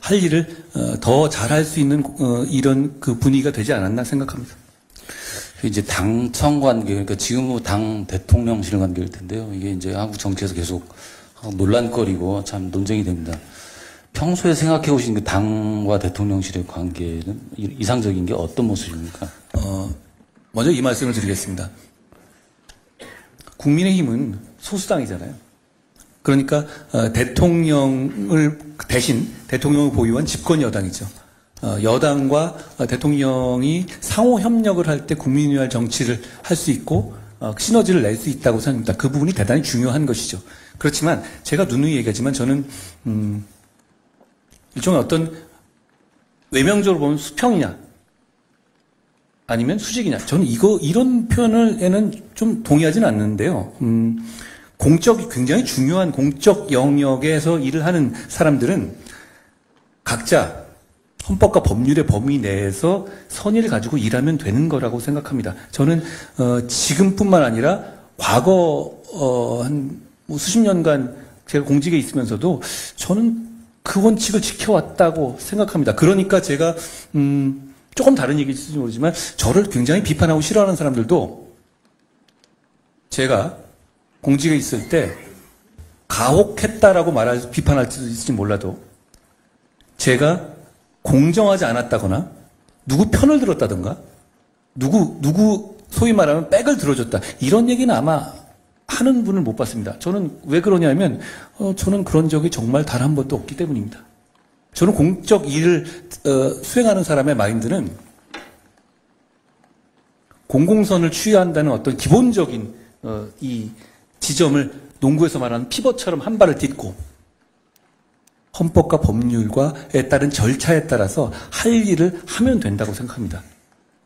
할 일을 더 잘할 수 있는 이런 그 분위기가 되지 않았나 생각합니다. 이제 당청 관계, 그러니까 지금은 당 대통령실 관계일 텐데요. 이게 이제 한국 정치에서 계속 논란거리고 참 논쟁이 됩니다. 평소에 생각해 오신 그 당과 대통령실의 관계는 이상적인 게 어떤 모습입니까? 먼저 이 말씀을 드리겠습니다. 국민의힘은 소수당이잖아요. 그러니까 대통령을 대신 대통령을 보유한 집권 여당이죠. 여당과 대통령이 상호 협력을 할 때 국민위할 정치를 할 수 있고 시너지를 낼 수 있다고 생각합니다. 그 부분이 대단히 중요한 것이죠. 그렇지만 제가 누누이 얘기하지만 저는 일종의 어떤 외명적으로 보면 수평이냐 아니면 수직이냐 저는 이런 표현에는 좀 동의하지는 않는데요. 굉장히 중요한 공적 영역에서 일을 하는 사람들은 각자 헌법과 법률의 범위 내에서 선의를 가지고 일하면 되는 거라고 생각합니다. 저는 지금뿐만 아니라 과거 수십 년간 제가 공직에 있으면서도 저는 그 원칙을 지켜왔다고 생각합니다. 그러니까 제가 조금 다른 얘기일지 모르지만 저를 굉장히 비판하고 싫어하는 사람들도 제가 공직에 있을 때 가혹했다라고 비판할 수도 있을지 몰라도 제가 공정하지 않았다거나 누구 편을 들었다든가 누구 소위 말하면 백을 들어줬다 이런 얘기는 아마 하는 분을 못 봤습니다. 저는 왜 그러냐면 저는 그런 적이 정말 단 한 번도 없기 때문입니다. 저는 공적 일을 수행하는 사람의 마인드는 공공선을 취한다는 어떤 기본적인 이 지점을 농구에서 말하는 피벗처럼 한 발을 딛고 헌법과 법률과에 따른 절차에 따라서 할 일을 하면 된다고 생각합니다.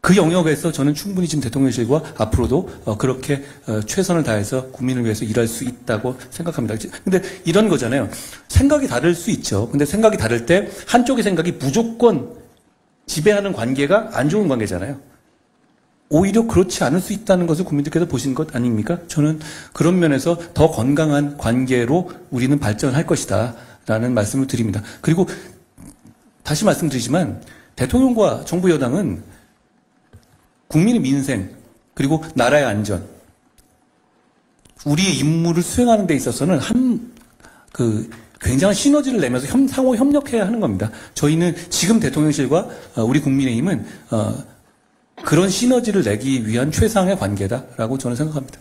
그 영역에서 저는 충분히 지금 대통령실과 앞으로도 그렇게 최선을 다해서 국민을 위해서 일할 수 있다고 생각합니다. 근데 이런 거잖아요. 생각이 다를 수 있죠. 근데 생각이 다를 때 한쪽의 생각이 무조건 지배하는 관계가 안 좋은 관계잖아요. 오히려 그렇지 않을 수 있다는 것을 국민들께서 보신 것 아닙니까? 저는 그런 면에서 더 건강한 관계로 우리는 발전할 것이다 라는 말씀을 드립니다. 그리고 다시 말씀드리지만 대통령과 정부 여당은 국민의 민생 그리고 나라의 안전 우리의 임무를 수행하는 데 있어서는 굉장한 시너지를 내면서 상호 협력해야 하는 겁니다. 저희는 지금 대통령실과 우리 국민의힘은 그런 시너지를 내기 위한 최상의 관계다라고 저는 생각합니다.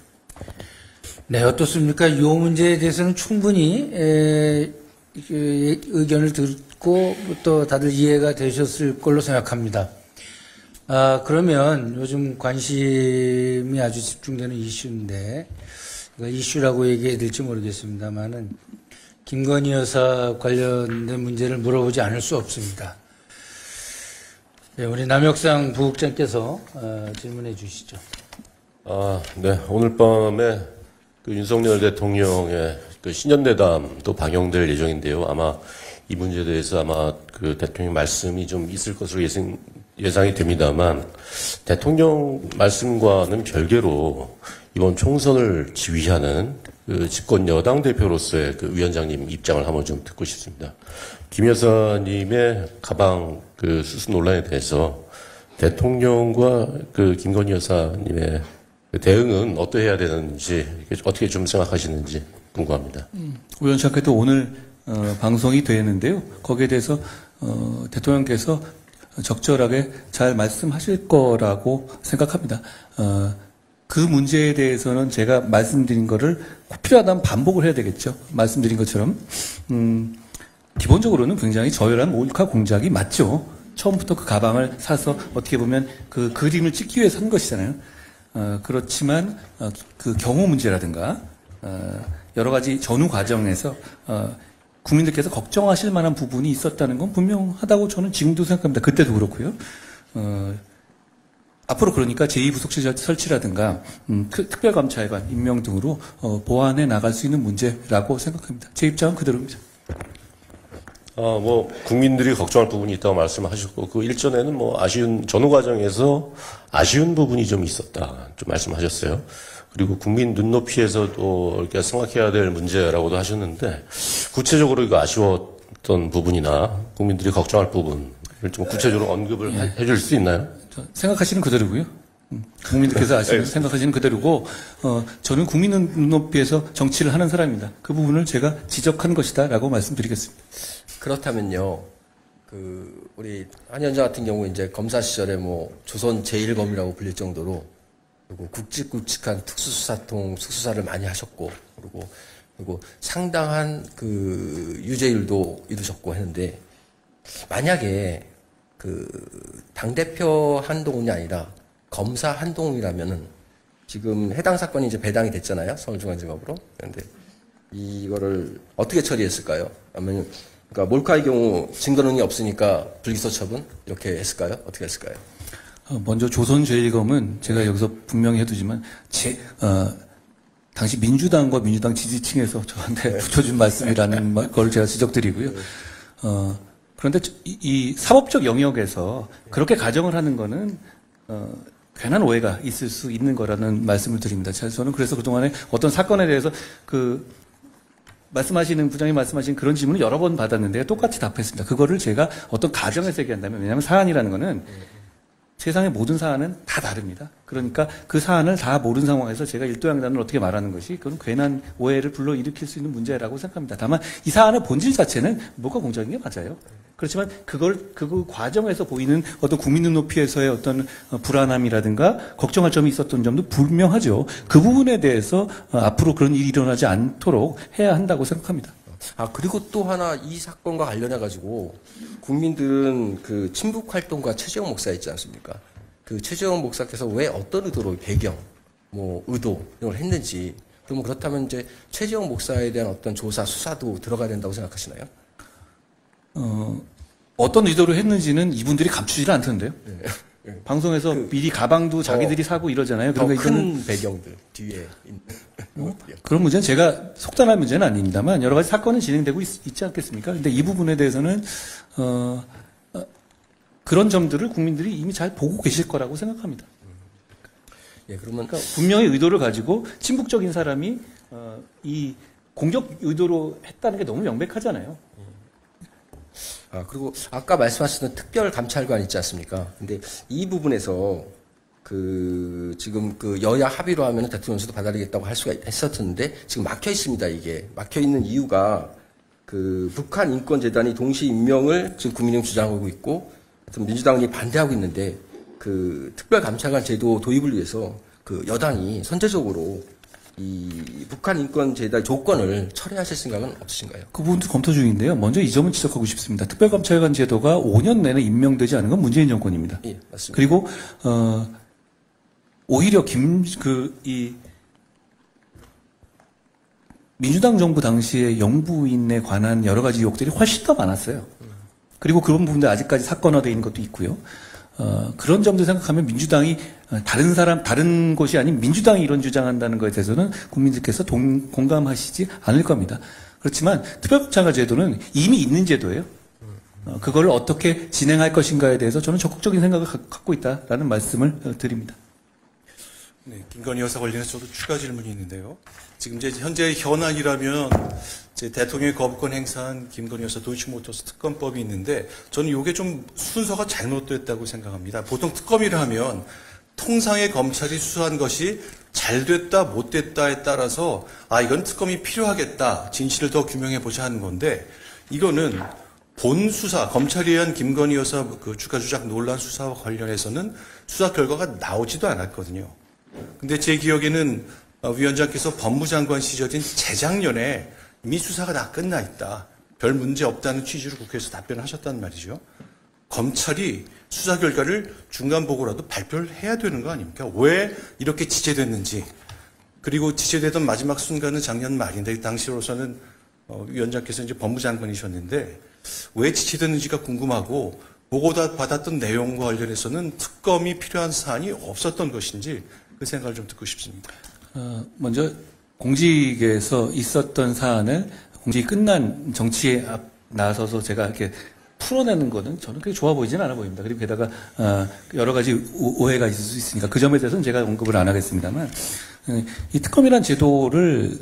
네, 어떻습니까? 이 문제에 대해서는 충분히 의견을 듣고 또 다들 이해가 되셨을 걸로 생각합니다. 그러면 요즘 관심이 아주 집중되는 이슈인데, 이슈라고 얘기해야 될지 모르겠습니다만은, 김건희 여사 관련된 문제를 물어보지 않을 수 없습니다. 네, 우리 남혁상 부국장께서 질문해 주시죠. 네. 오늘 밤에 그 윤석열 대통령의 그 신년대담도 방영될 예정인데요. 아마 이 문제에 대해서 아마 그 대통령 말씀이 좀 있을 것으로 예상이 됩니다만, 대통령 말씀과는 별개로 이번 총선을 지휘하는 그 집권 여당 대표로서의 그 위원장님 입장을 한번 좀 듣고 싶습니다. 김 여사님의 가방 그 수수 논란에 대해서 대통령과 그 김건희 여사님의 그 대응은 어떠해야 되는지, 어떻게 좀 생각하시는지 궁금합니다. 우연찮게도 오늘 방송이 되는데요. 거기에 대해서 대통령께서 적절하게 잘 말씀하실 거라고 생각합니다. 그 문제에 대해서는 제가 말씀드린 거를 꼭 필요하다면 반복을 해야 되겠죠. 말씀드린 것처럼 기본적으로는 굉장히 저열한 몰카 공작이 맞죠. 처음부터 그 가방을 사서 어떻게 보면 그 그림을 찍기 위해서 산 것이잖아요. 그렇지만 그 경호 문제라든가 여러 가지 전후 과정에서 국민들께서 걱정하실 만한 부분이 있었다는 건 분명하다고 저는 지금도 생각합니다. 그때도 그렇고요. 앞으로 그러니까 제2부속실 설치라든가 특별감찰관 임명 등으로 보완해 나갈 수 있는 문제라고 생각합니다. 제 입장은 그대로입니다. 국민들이 걱정할 부분이 있다고 말씀하셨고, 그 일전에는 전후 과정에서 아쉬운 부분이 좀 있었다, 좀 말씀하셨어요. 그리고 국민 눈높이에서도 이렇게 생각해야 될 문제라고도 하셨는데, 구체적으로 이거 아쉬웠던 부분이나 국민들이 걱정할 부분을 좀 구체적으로 언급을 해줄 수 있나요? 생각하시는 그대로고요. 국민들께서 생각하시는 그대로고, 저는 국민 눈높이에서 정치를 하는 사람입니다. 그 부분을 제가 지적한 것이다라고 말씀드리겠습니다. 그렇다면요, 우리 한 위원장 같은 경우 이제 검사 시절에 조선 제1검이라고 불릴 정도로, 그리고 굵직굵직한 특수수사통 특수사를 많이 하셨고, 그리고 상당한 유죄율도 이루셨고 했는데, 만약에 당대표 한동훈이 아니라 검사 한동훈이라면은 지금 해당 사건이 이제 배당이 됐잖아요. 서울중앙지검으로. 그런데 이거를 어떻게 처리했을까요? 아니면 그러니까 몰카의 경우 증거 능력이 없으니까 불기소 처분 이렇게 했을까요? 어떻게 했을까요? 먼저 조선 제1검은 제가 여기서 분명히 해두지만 당시 민주당과 민주당 지지층에서 저한테 붙여준 말씀이라는 걸 제가 지적드리고요. 그런데 이 사법적 영역에서 그렇게 가정을 하는 거는 괜한 오해가 있을 수 있는 거라는 말씀을 드립니다. 저는 그래서 그동안에 어떤 사건에 대해서 부장님 말씀하신 그런 질문을 여러 번 받았는데 똑같이 답했습니다. 그거를 제가 어떤 가정에서 얘기한다면, 왜냐하면 사안이라는 거는 세상의 모든 사안은 다 다릅니다. 그러니까 그 사안을 다 모르는 상황에서 제가 일도양단을 어떻게 말하는 것이 그건 괜한 오해를 불러일으킬 수 있는 문제라고 생각합니다. 다만 이 사안의 본질 자체는 몰카 공작인 게 맞아요. 그렇지만 그 과정에서 보이는 어떤 국민 눈높이에서의 어떤 불안함이라든가 걱정할 점이 있었던 점도 분명하죠. 그 부분에 대해서 앞으로 그런 일이 일어나지 않도록 해야 한다고 생각합니다. 그리고 또 하나 이 사건과 관련해가지고 국민들은 친북 활동가 최재형 목사 있지 않습니까? 그 최재형 목사께서 왜 어떤 의도로 배경, 의도 이런 걸 했는지, 그러면 그렇다면 이제 최재형 목사에 대한 어떤 조사, 수사도 들어가야 된다고 생각하시나요? 어떤 의도로 했는지는 이분들이 감추지를 않던데요. 네. 방송에서 미리 가방도 자기들이 사고 이러잖아요. 더 그러니까 큰 배경들 뒤에 있는. 그런 문제는 제가 속단할 문제는 아닙니다만 여러 가지 사건은 진행되고 있지 않겠습니까? 근데 이 부분에 대해서는 그런 점들을 국민들이 이미 잘 보고 계실 거라고 생각합니다. 그러면 그러니까 분명히 의도를 가지고 친북적인 사람이 이 공격 의도로 했다는 게 너무 명백하잖아요. 그리고 아까 말씀하셨던 특별감찰관 있지 않습니까? 근데 이 부분에서 지금 여야 합의로 하면 대통령실도 받아들이겠다고 할 수가 했었는데 지금 막혀 있습니다. 이게 막혀 있는 이유가 북한 인권재단이 동시 임명을 지금 국민의힘 주장하고 있고 민주당이 반대하고 있는데 그 특별감찰관 제도 도입을 위해서 그 여당이 선제적으로 이 북한 인권 제도의 조건을 철회하실 생각은 없으신가요? 그 부분도 검토 중인데요. 먼저 이 점은 지적하고 싶습니다. 특별감찰관 제도가 5년 내내 임명되지 않은 건 문재인 정권입니다. 예, 맞습니다. 그리고 오히려 민주당 정부 당시에 영부인에 관한 여러 가지 의혹들이 훨씬 더 많았어요. 그리고 그런 부분들 아직까지 사건화되어 있는 것도 있고요. 그런 점들 생각하면 민주당이 다른 것이 아닌 민주당이 이런 주장한다는 것에 대해서는 국민들께서 공감하시지 않을 겁니다. 그렇지만 특별감찰관 제도는 이미 있는 제도예요. 그걸 어떻게 진행할 것인가에 대해서 저는 적극적인 생각을 갖고 있다라는 말씀을 드립니다. 네, 김건희 여사 관련해서 저도 추가 질문이 있는데요. 지금 이제 현재 현안이라면 이제 대통령의 거부권 행사한 김건희 여사 도이치모터스 특검법이 있는데 저는 이게 좀 순서가 잘못됐다고 생각합니다. 보통 특검이라 하면 통상의 검찰이 수사한 것이 잘 됐다 못 됐다에 따라서 이건 특검이 필요하겠다, 진실을 더 규명해 보자 하는 건데 이거는 본 수사, 검찰이 한 김건희 여사 그 주가 조작 논란 수사와 관련해서는 수사 결과가 나오지도 않았거든요. 근데 제 기억에는 위원장께서 법무장관 시절인 재작년에 이미 수사가 다 끝나 있다, 별 문제 없다는 취지로 국회에서 답변을 하셨단 말이죠. 검찰이 수사 결과를 중간 보고라도 발표를 해야 되는 거 아닙니까? 왜 이렇게 지체됐는지. 그리고 지체되던 마지막 순간은 작년 말인데 당시로서는 위원장께서 이제 법무장관이셨는데 왜 지체됐는지가 궁금하고 보고다 받았던 내용과 관련해서는 특검이 필요한 사안이 없었던 것인지 그 생각을 좀 듣고 싶습니다. 먼저 공직에서 있었던 사안을 공직이 끝난 정치에 나서서 제가 이렇게 풀어내는 거는 저는 그렇게 좋아 보이지는 않아 보입니다. 그리고 게다가 여러 가지 오해가 있을 수 있으니까 그 점에 대해서는 제가 언급을 안 하겠습니다만 이 특검이란 제도를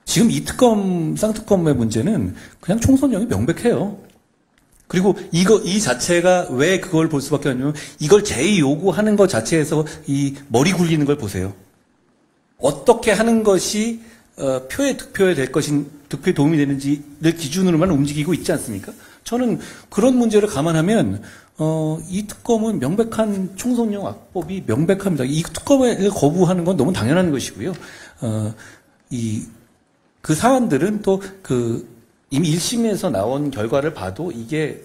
지금 이 특검 쌍특검의 문제는 그냥 총선형이 명백해요. 그리고 이 자체가 왜 그걸 볼 수밖에 없냐면 이걸 제2요구하는 것 자체에서 이 머리 굴리는 걸 보세요. 어떻게 하는 것이 득표에 도움이 되는지를 기준으로만 움직이고 있지 않습니까? 저는 그런 문제를 감안하면 이 특검은 명백한 총선용 악법이 명백합니다. 이 특검을 거부하는 건 너무 당연한 것이고요. 그 사안들은 또 이미 1심에서 나온 결과를 봐도 이게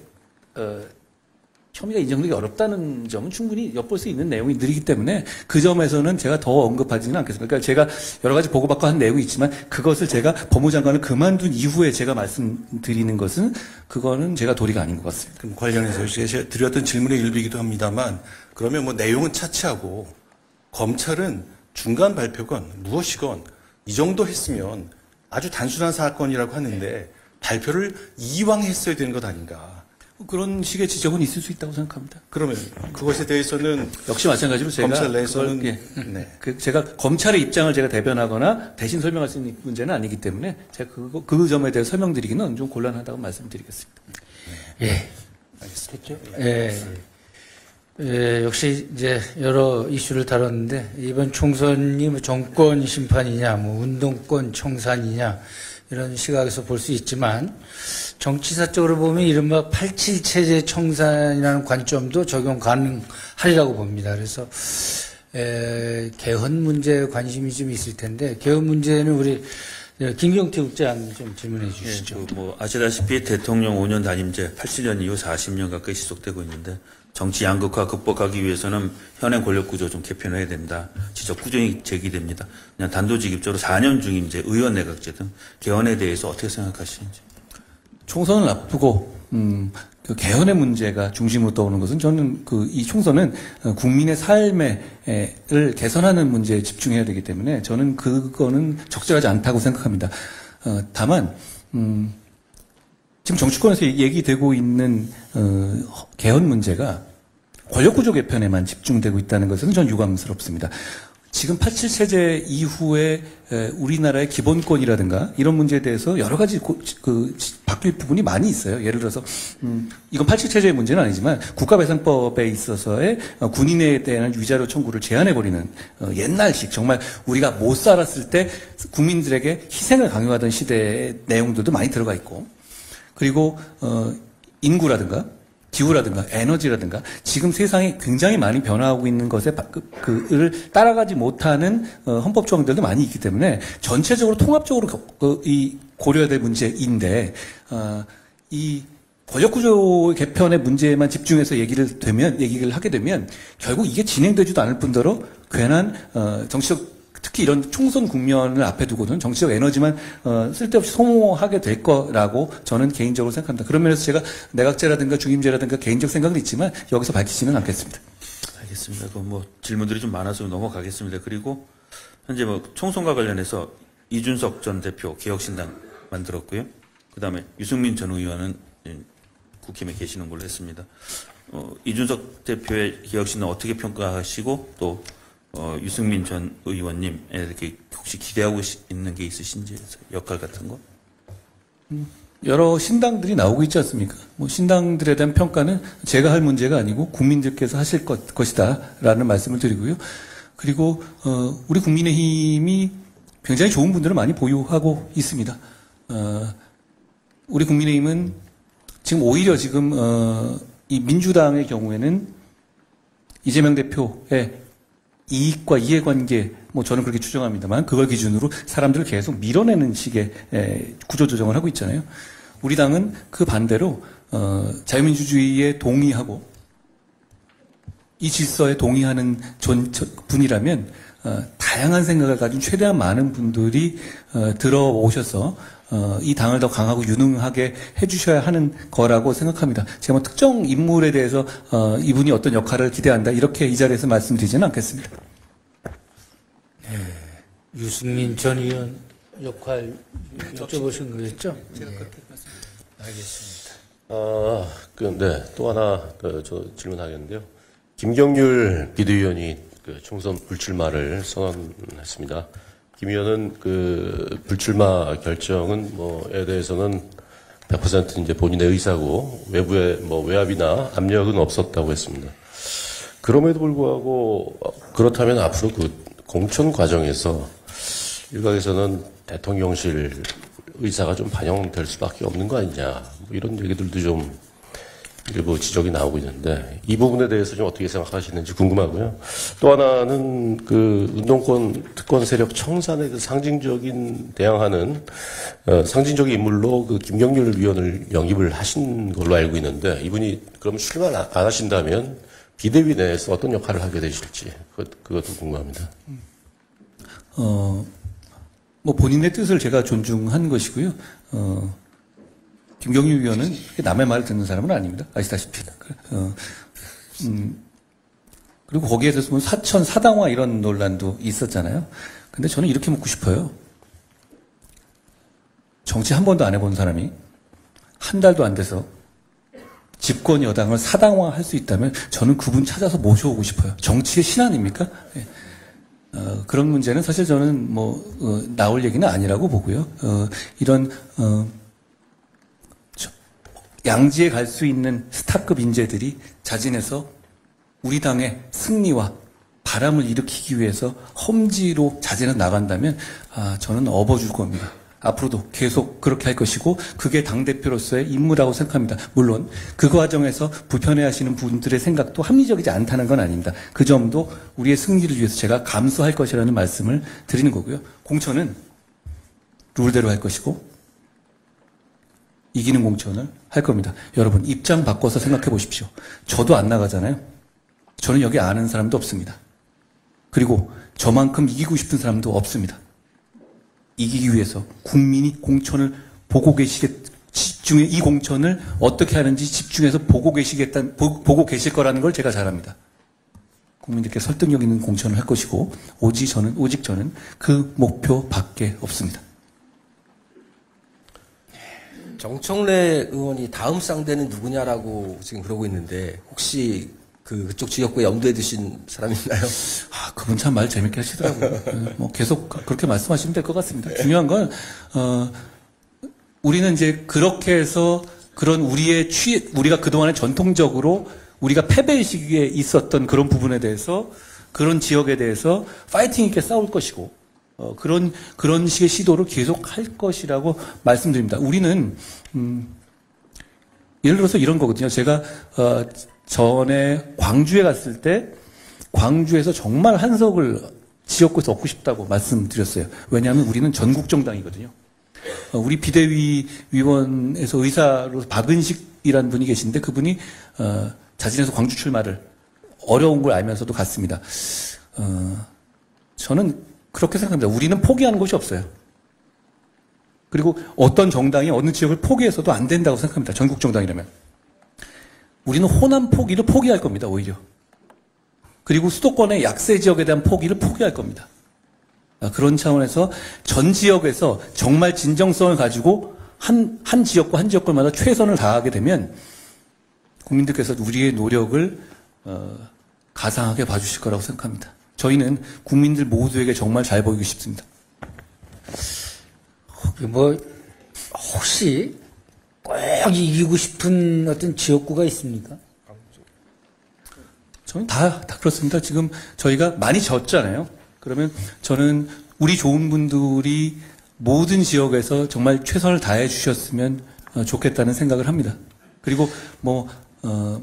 혐의가 인정되기 어렵다는 점은 충분히 엿볼 수 있는 내용들이기 때문에 그 점에서는 제가 더 언급하지는 않겠습니다. 그러니까 제가 여러 가지 보고받고 한 내용이 있지만 그것을 제가 법무장관을 그만둔 이후에 제가 말씀드리는 것은 그거는 제가 도리가 아닌 것 같습니다. 그럼 관련해서 제가 드렸던 질문의 일비이기도 합니다만 그러면 뭐 내용은 차치하고 검찰은 중간 발표건 무엇이건 이 정도 했으면 아주 단순한 사건이라고 하는데 발표를 이왕 했어야 되는 것 아닌가. 그런 식의 지적은 있을 수 있다고 생각합니다. 그러면 그것에 대해서는 역시 마찬가지로 제가 검찰 내에서는 네. 제가 검찰의 입장을 제가 대변하거나 대신 설명할 수 있는 문제는 아니기 때문에 제가 그 점에 대해서 설명드리기는 좀 곤란하다고 말씀드리겠습니다. 예, 알겠습니다. 역시 이제 여러 이슈를 다뤘는데 이번 총선이 뭐 정권 심판이냐, 뭐 운동권 청산이냐 이런 시각에서 볼 수 있지만 정치사적으로 보면 이른바 87 체제 청산이라는 관점도 적용 가능하리라고 봅니다. 그래서 개헌 문제에 관심이 좀 있을 텐데 개헌 문제는 우리 김경태 국장 좀 질문해 주시죠. 아시다시피 대통령 5년 단임제 87년 이후 40년 가까이 지속되고 있는데 정치 양극화 극복하기 위해서는 현행 권력구조 좀 개편해야 된다. 지적 꾸준히 제기됩니다. 그냥 단도직입적으로 4년 중임제, 의원 내각제 등 개헌에 대해서 어떻게 생각하시는지. 총선을 앞두고 그 개헌의 문제가 중심으로 떠오르는 것은 저는 이 총선은 국민의 삶을 개선하는 문제에 집중해야 되기 때문에 저는 그거는 적절하지 않다고 생각합니다. 다만 지금 정치권에서 얘기되고 있는 개헌 문제가 권력구조 개편에만 집중되고 있다는 것은 전 유감스럽습니다. 지금 87 체제 이후에 우리나라의 기본권이라든가 이런 문제에 대해서 여러 가지 바뀔 부분이 많이 있어요. 예를 들어서 이건 87 체제의 문제는 아니지만 국가배상법에 있어서의 군인에 대한 위자료 청구를 제한해버리는 옛날식 정말 우리가 못 살았을 때 국민들에게 희생을 강요하던 시대의 내용들도 많이 들어가 있고 그리고 인구라든가 기후라든가 에너지라든가 지금 세상이 굉장히 많이 변화하고 있는 것에 그를 따라가지 못하는 헌법 조항들도 많이 있기 때문에 전체적으로 통합적으로 이 고려해야 될 문제인데 이 권력구조 개편의 문제에만 집중해서 얘기를 하게 되면 결국 이게 진행되지도 않을 뿐더러 괜한 정치적 특히 이런 총선 국면을 앞에 두고는 정치적 에너지만 쓸데없이 소모하게 될 거라고 저는 개인적으로 생각합니다. 그런 면에서 제가 내각제라든가 중임제라든가 개인적 생각은 있지만 여기서 밝히지는 않겠습니다. 알겠습니다. 그럼 뭐 질문들이 좀 많아서 넘어가겠습니다. 그리고 현재 뭐 총선과 관련해서 이준석 전 대표 개혁신당 만들었고요. 그다음에 유승민 전 의원은 국힘에 계시는 걸로 했습니다. 이준석 대표의 개혁신당 어떻게 평가하시고 또 유승민 전 의원님에게 혹시 기대하고 있는 게 있으신지 역할 같은 거? 여러 신당들이 나오고 있지 않습니까? 뭐 신당들에 대한 평가는 제가 할 문제가 아니고 국민들께서 하실 것이다라는 말씀을 드리고요. 그리고 우리 국민의힘이 굉장히 좋은 분들을 많이 보유하고 있습니다. 우리 국민의힘은 지금 오히려 지금 이 민주당의 경우에는 이재명 대표의 이익과 이해관계, 뭐 저는 그렇게 추정합니다만 그걸 기준으로 사람들을 계속 밀어내는 식의 구조조정을 하고 있잖아요. 우리 당은 그 반대로 자유민주주의에 동의하고 이 질서에 동의하는 분이라면 다양한 생각을 가진 최대한 많은 분들이 들어오셔서 이 당을 더 강하고 유능하게 해주셔야 하는 거라고 생각합니다. 제가 뭐 특정 인물에 대해서 이분이 어떤 역할을 기대한다 이렇게 이 자리에서 말씀드리지는 않겠습니다. 네, 유승민 전 의원 역할 여쭤보신 거겠죠? 제가 그렇게 알겠습니다. 네, 또 하나 저 질문하겠는데요. 김경률 비대위원이 총선 불출마를 선언했습니다. 김 의원은 불출마 결정은 뭐에 대해서는 100% 이제 본인의 의사고 외부의 뭐 외압이나 압력은 없었다고 했습니다. 그럼에도 불구하고 그렇다면 앞으로 공천 과정에서 일각에서는 대통령실 의사가 좀 반영될 수밖에 없는 거 아니냐 뭐 이런 얘기들도 좀 일부 지적이 나오고 있는데 이 부분에 대해서 좀 어떻게 생각하시는지 궁금하고요. 또 하나는 운동권 특권 세력 청산에 상징적인 대항하는 상징적인 인물로 김경률 위원을 영입을 하신 걸로 알고 있는데 이분이 그럼 출마 안 하신다면 비대위 내에서 어떤 역할을 하게 되실지 그것도 궁금합니다. 뭐 본인의 뜻을 제가 존중한 것이고요. 김경률 위원은 남의 말을 듣는 사람은 아닙니다. 아시다시피. 그리고 거기에 대해서 뭐 사천, 사당화 이런 논란도 있었잖아요. 근데 저는 이렇게 묻고 싶어요. 정치 한 번도 안 해본 사람이 한 달도 안 돼서 집권 여당을 사당화 할 수 있다면 저는 그분 찾아서 모셔오고 싶어요. 정치의 신 아닙니까? 네. 그런 문제는 사실 저는 나올 얘기는 아니라고 보고요. 이런, 양지에 갈 수 있는 스타급 인재들이 자진해서 우리 당의 승리와 바람을 일으키기 위해서 험지로 자진해서 나간다면 저는 업어줄 겁니다. 앞으로도 계속 그렇게 할 것이고 그게 당대표로서의 임무라고 생각합니다. 물론 그 과정에서 불편해하시는 분들의 생각도 합리적이지 않다는 건 아닙니다. 그 점도 우리의 승리를 위해서 제가 감수할 것이라는 말씀을 드리는 거고요. 공천은 룰대로 할 것이고 이기는 공천을 할 겁니다. 여러분 입장 바꿔서 생각해 보십시오. 저도 안 나가잖아요. 저는 여기 아는 사람도 없습니다. 그리고 저만큼 이기고 싶은 사람도 없습니다. 이기기 위해서 국민이 공천을 보고 이 공천을 어떻게 하는지 집중해서 보고 계실 거라는 걸 제가 잘 압니다. 국민들께 설득력 있는 공천을 할 것이고 오직 저는 그 목표 밖에 없습니다. 정청래 의원이 다음 상대는 누구냐라고 지금 그러고 있는데 혹시 그쪽 지역구에 염두에 두신 사람 있나요? 그분 참 말 재밌게 하시더라고요. 계속 그렇게 말씀하시면 될 것 같습니다. 중요한 건 우리는 이제 그렇게 해서 그런 우리가 그동안에 전통적으로 우리가 패배의식에 있었던 그런 부분에 대해서 그런 지역에 대해서 파이팅 있게 싸울 것이고 그런 식의 시도를 계속 할 것이라고 말씀드립니다. 우리는 예를 들어서 이런 거거든요. 제가 전에 광주에 갔을 때 광주에서 정말 한석을 지역구에서 얻고 싶다고 말씀드렸어요. 왜냐하면 우리는 전국정당이거든요. 우리 비대위 위원에서 의사로 박은식이라는 분이 계신데 그분이 자진해서 광주 출마를 어려운 걸 알면서도 갔습니다. 저는 그렇게 생각합니다. 우리는 포기하는 것이 없어요. 그리고 어떤 정당이 어느 지역을 포기해서도 안 된다고 생각합니다. 전국정당이라면. 우리는 호남 포기를 포기할 겁니다. 오히려. 그리고 수도권의 약세 지역에 대한 포기를 포기할 겁니다. 그런 차원에서 전 지역에서 정말 진정성을 가지고 한 지역과 한 지역구마다 최선을 다하게 되면 국민들께서 우리의 노력을 가상하게 봐주실 거라고 생각합니다. 저희는 국민들 모두에게 정말 잘 보이고 싶습니다. 뭐 혹시 꼭 이기고 싶은 어떤 지역구가 있습니까? 저는 다 그렇습니다. 지금 저희가 많이 졌잖아요. 그러면 저는 우리 좋은 분들이 모든 지역에서 정말 최선을 다해 주셨으면 좋겠다는 생각을 합니다. 그리고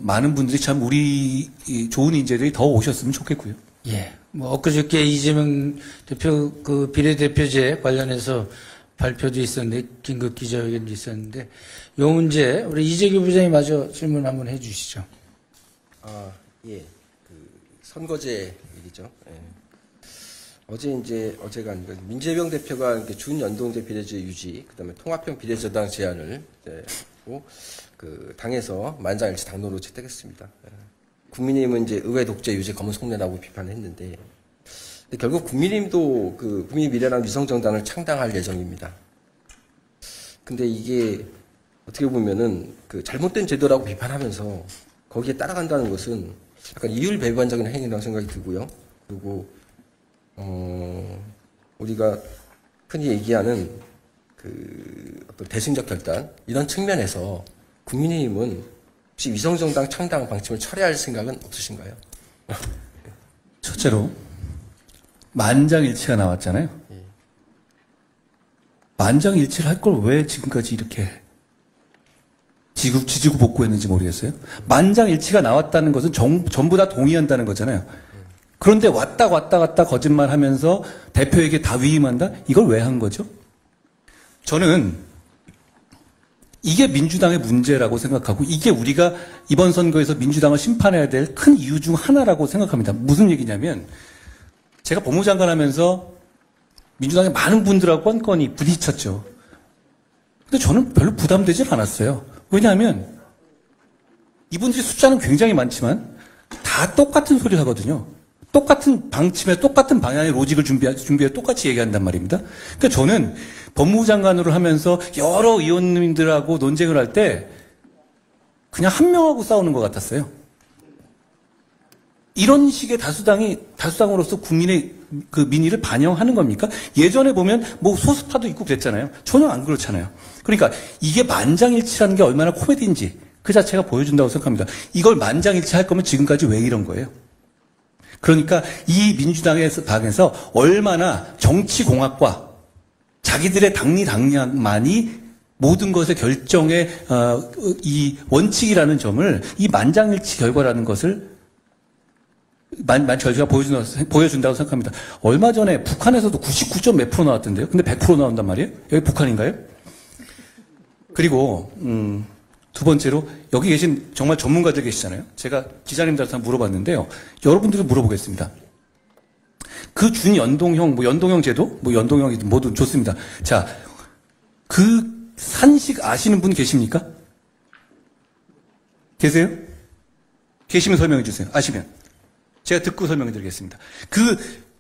많은 분들이 참 우리 좋은 인재들이 더 오셨으면 좋겠고요. 예. 뭐 엊그저께 이재명 대표 그 비례대표제 관련해서 발표도 있었는데 긴급 기자회견도 있었는데 요 문제 우리 이재규 부장님 마저 질문 한번 해주시죠. 예. 선거제 얘기죠. 예. 어제가 아니고 민재병 대표가 준연동제 비례제 유지, 그다음에 통합형 비례저당 제안을 당에서 만장일치 당론으로 채택했습니다. 예. 국민의힘은 이제 의회 독재 유지 검은 속내라고 비판했는데, 근데 결국 국민의힘도 국민미래당 위성정당을 창당할 예정입니다. 근데 이게 어떻게 보면은 잘못된 제도라고 비판하면서 거기에 따라간다는 것은 약간 이율배반적인 행위라고 생각이 들고요. 그리고 우리가 흔히 얘기하는 어떤 대승적 결단 이런 측면에서 국민의힘은 혹시 위성정당 창당 방침을 철회할 생각은 없으신가요? 첫째로 만장일치가 나왔잖아요. 만장일치를 할 걸 왜 지금까지 이렇게 지지고 복구했는지 모르겠어요. 만장일치가 나왔다는 것은 전부 다 동의한다는 거잖아요. 그런데 왔다 갔다 거짓말하면서 대표에게 다 위임한다? 이걸 왜 한 거죠? 저는 이게 민주당의 문제라고 생각하고 이게 우리가 이번 선거에서 민주당을 심판해야 될 큰 이유 중 하나라고 생각합니다. 무슨 얘기냐면 제가 법무장관 하면서 민주당의 많은 분들하고 건건이 부딪혔죠. 근데 저는 별로 부담되질 않았어요. 왜냐하면 이분들이 숫자는 굉장히 많지만 다 똑같은 소리를 하거든요. 똑같은 방침에 똑같은 방향의 로직을 준비해 똑같이 얘기한단 말입니다. 그러니까 저는 법무부 장관으로 하면서 여러 의원님들하고 논쟁을 할 때 그냥 한 명하고 싸우는 것 같았어요. 이런 식의 다수당으로서 국민의 민의를 반영하는 겁니까? 예전에 보면 소수파도 있고 그랬잖아요. 전혀 안 그렇잖아요. 그러니까 이게 만장일치라는 게 얼마나 코미디인지 그 자체가 보여준다고 생각합니다. 이걸 만장일치 할 거면 지금까지 왜 이런 거예요? 그러니까 이 민주당의 방에서 얼마나 정치공학과 자기들의 당리당략만이 모든 것의 결정의 이 원칙이라는 점을 이 만장일치 결과라는 것을 저희가 보여준다고 생각합니다. 얼마 전에 북한에서도 99점 몇 프로 나왔던데요. 근데 100% 나온단 말이에요. 여기 북한인가요? 그리고 두 번째로 여기 계신 정말 전문가들 계시잖아요. 제가 기자님들한테 물어봤는데요. 여러분들도 물어보겠습니다. 그 준연동형, 연동형 제도, 연동형이든 뭐든 좋습니다. 자, 그 산식 아시는 분 계십니까? 계세요? 계시면 설명해 주세요. 아시면. 제가 듣고 설명해 드리겠습니다. 그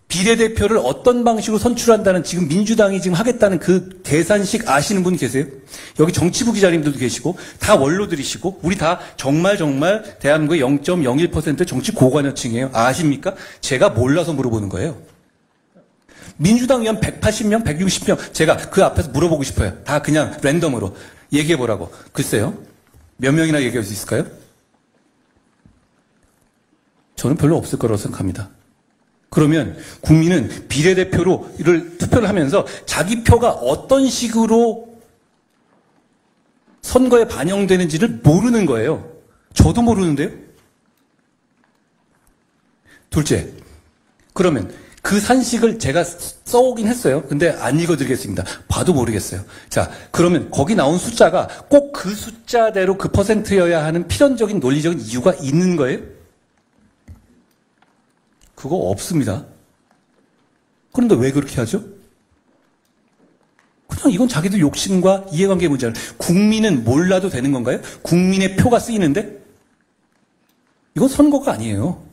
비례대표를 어떤 방식으로 선출한다는 지금 민주당이 지금 하겠다는 그 계산식 아시는 분 계세요? 여기 정치부 기자님들도 계시고 다 원로들이시고 우리 다 정말 대한민국의 0.01% 정치 고관여층이에요. 아십니까? 제가 몰라서 물어보는 거예요. 민주당 의원 180명, 160명 제가 그 앞에서 물어보고 싶어요. 다 그냥 랜덤으로 얘기해 보라고. 글쎄요. 몇 명이나 얘기할 수 있을까요? 저는 별로 없을 거라고 생각합니다. 그러면 국민은 비례대표를 투표를 하면서 자기 표가 어떤 식으로 선거에 반영되는지를 모르는 거예요. 저도 모르는데요. 둘째, 그러면 그 산식을 제가 써오긴 했어요. 근데 안 읽어드리겠습니다. 봐도 모르겠어요. 자, 그러면 거기 나온 숫자가 꼭 그 숫자대로 그 퍼센트여야 하는 필연적인 논리적인 이유가 있는 거예요? 그거 없습니다. 그런데 왜 그렇게 하죠? 그냥 이건 자기들 욕심과 이해관계 문제는 국민은 몰라도 되는 건가요? 국민의 표가 쓰이는데? 이건 선거가 아니에요.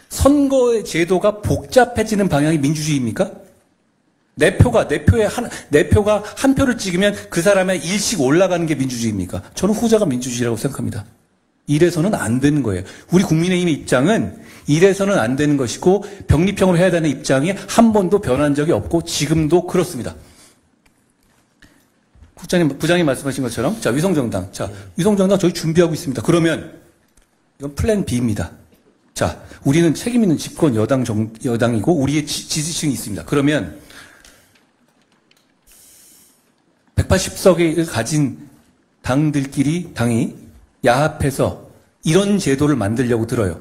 선거의 제도가 복잡해지는 방향이 민주주의입니까? 내 표가 한 표를 찍으면 그 사람의 일씩 올라가는 게 민주주의입니까? 저는 후자가 민주주의라고 생각합니다. 이래서는 안 되는 거예요. 우리 국민의힘의 입장은 이래서는 안 되는 것이고 병립형으로 해야 되는 입장이 한 번도 변한 적이 없고 지금도 그렇습니다. 부장님 말씀하신 것처럼 자, 위성정당. 자, 위성정당 저희 준비하고 있습니다. 그러면 이건 플랜 B입니다. 자, 우리는 책임 있는 집권 여당이고 우리의 지지층이 있습니다. 그러면 180석을 가진 당이 야합해서 이런 제도를 만들려고 들어요.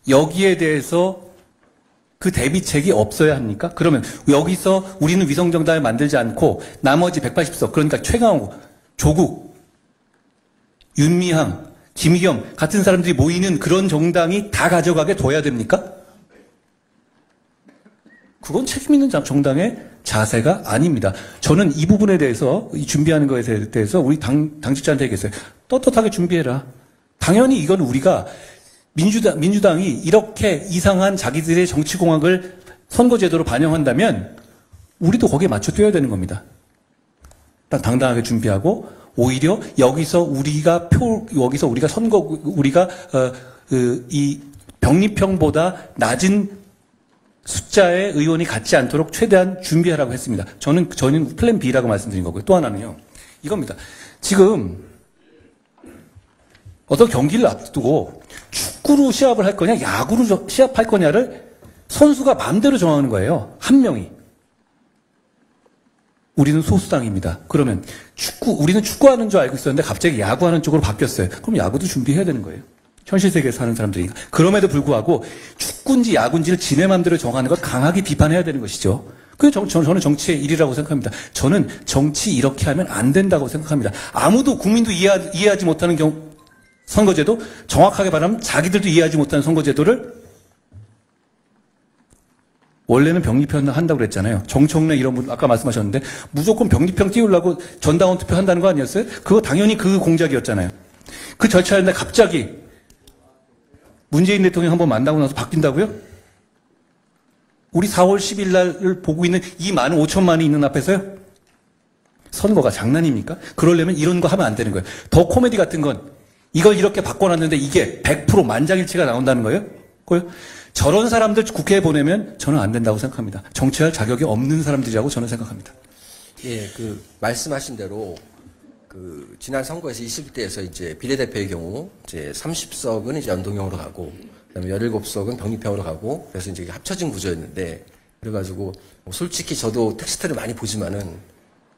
여기에 대해서 그 대비책이 없어야 합니까? 그러면 여기서 우리는 위성정당을 만들지 않고 나머지 180석, 그러니까 최강욱, 조국, 윤미향, 김의겸 같은 사람들이 모이는 그런 정당이 다 가져가게 둬야 됩니까? 그건 책임 있는 정당의 자세가 아닙니다. 저는 이 부분에 대해서, 이 준비하는 것에 대해서 우리 당직자한테 얘기했어요. 떳떳하게 준비해라. 당연히 이건 우리가 민주당이 이렇게 이상한 자기들의 정치공학을 선거제도로 반영한다면 우리도 거기에 맞춰 뛰어야 되는 겁니다. 딱 당당하게 준비하고 오히려 여기서 우리가 이 병립형보다 낮은 숫자의 의원이 갖지 않도록 최대한 준비하라고 했습니다. 저는 플랜 B라고 말씀드린 거고요. 또 하나는요. 이겁니다. 지금 어떤 경기를 앞두고 축구로 시합을 할 거냐, 야구로 시합할 거냐를 선수가 마음대로 정하는 거예요. 한 명이. 우리는 소수당입니다. 그러면 우리는 축구하는 줄 알고 있었는데 갑자기 야구하는 쪽으로 바뀌었어요. 그럼 야구도 준비해야 되는 거예요. 현실 세계에서 사는 사람들이니까. 그럼에도 불구하고 축구인지 야구인지를 지네 마음대로 정하는 걸 강하게 비판해야 되는 것이죠. 그게 저는 정치의 일이라고 생각합니다. 저는 정치 이렇게 하면 안 된다고 생각합니다. 아무도 국민도 이해하지 못하는 선거제도, 정확하게 말하면 자기들도 이해하지 못하는 선거제도를 원래는 병립형 한다고 그랬잖아요. 정청래 이런 분 아까 말씀하셨는데 무조건 병립형 띄우려고 전당원 투표 한다는 거 아니었어요? 그거 당연히 그 공작이었잖아요. 그 절차였는데 갑자기 문재인 대통령 한번 만나고 나서 바뀐다고요? 우리 4월 10일 날을 보고 있는 이 많은 5천만이 있는 앞에서요? 선거가 장난입니까? 그러려면 이런 거 하면 안 되는 거예요. 더 코미디 같은 건 이걸 이렇게 바꿔놨는데 이게 100% 만장일치가 나온다는 거예요? 저런 사람들 국회에 보내면 저는 안 된다고 생각합니다. 정치할 자격이 없는 사람들이라고 저는 생각합니다. 예, 말씀하신 대로 지난 선거에서 21대에서 이제 비례대표의 경우 이제 30석은 이제 연동형으로 가고 그다음에 17석은 병립형으로 가고 그래서 이제 합쳐진 구조였는데 그래가지고 솔직히 저도 텍스트를 많이 보지만은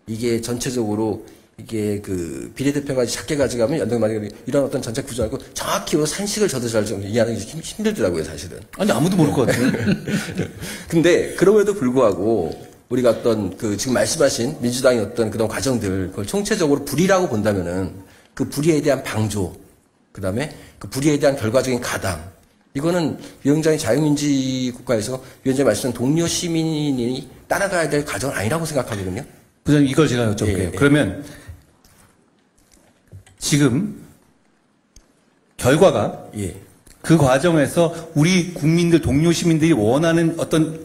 이게 전체적으로 이게 비례대표가 작게 가져가면 연동형이 이런 어떤 전체 구조하고 정확히 산식을 저도 잘 좀 이해하는 게 힘들더라고요, 사실은. 아니, 아무도 모를 것 같아요. 근데 그럼에도 불구하고 우리가 어떤 지금 말씀하신 민주당의 어떤 그런 과정들 그걸 총체적으로 불의라고 본다면은 그 불의에 대한 방조, 그다음에 그 불의에 대한 결과적인 가담. 이거는 위원장이 자유민주 국가에서 위원장이 말씀하신 동료 시민이 따라가야 될 과정은 아니라고 생각하거든요. 부장님, 이걸 제가 여쭤볼게요. 예. 그러면 지금 결과가 그 과정에서 우리 국민들, 동료 시민들이 원하는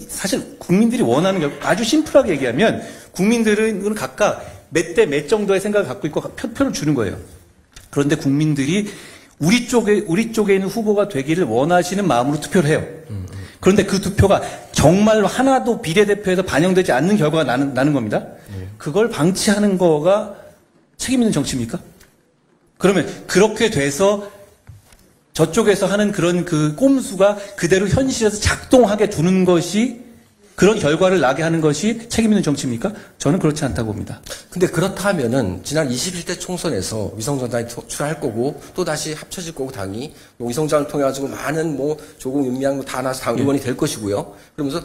사실 국민들이 원하는 아주 심플하게 얘기하면 국민들은 각각 몇 대 몇 정도의 생각을 갖고 있고 표를 주는 거예요. 그런데 국민들이 우리 쪽에 있는 후보가 되기를 원하시는 마음으로 투표를 해요. 그런데 그 투표가 정말로 하나도 비례대표에서 반영되지 않는 결과가 나는 겁니다. 그걸 방치하는 거가 책임 있는 정치입니까? 그러면 그렇게 돼서 저쪽에서 하는 그런 꼼수가 그대로 현실에서 작동하게 두는 것이 그런 결과를 나게 하는 것이 책임 있는 정치입니까? 저는 그렇지 않다고 봅니다. 근데 그렇다면은 지난 21대 총선에서 위성정당이 출할 거고 또 다시 합쳐질 거고 당이 위성정당을 통해 가지고 많은 뭐 조국 윤미향 다 나서 당 의원이 될 것이고요. 그러면서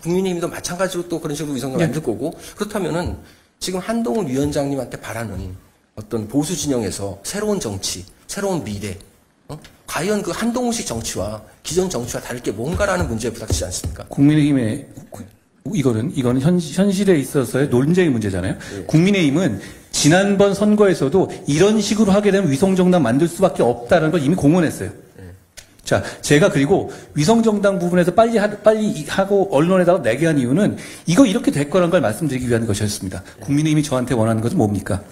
국민의힘도 마찬가지로 또 그런 식으로 위성정당 만들 거고 그렇다면은 지금 한동훈 위원장님한테 바라는 어떤 보수 진영에서 새로운 정치, 새로운 미래, 과연 그 한동훈식 정치와 기존 정치와 다를 게 뭔가라는 문제에 부닥치지 않습니까? 국민의힘의 이거는 현실에 있어서의 논쟁의 문제잖아요. 국민의힘은 지난번 선거에서도 이런 식으로 하게 되면 위성정당 만들 수밖에 없다는 걸 이미 공언했어요. 자, 제가 그리고 위성정당 부분에서 빨리 하고 언론에다가 내게 한 이유는 이거 이렇게 될 거란 걸 말씀드리기 위한 것이었습니다. 국민의힘이 저한테 원하는 것은 뭡니까?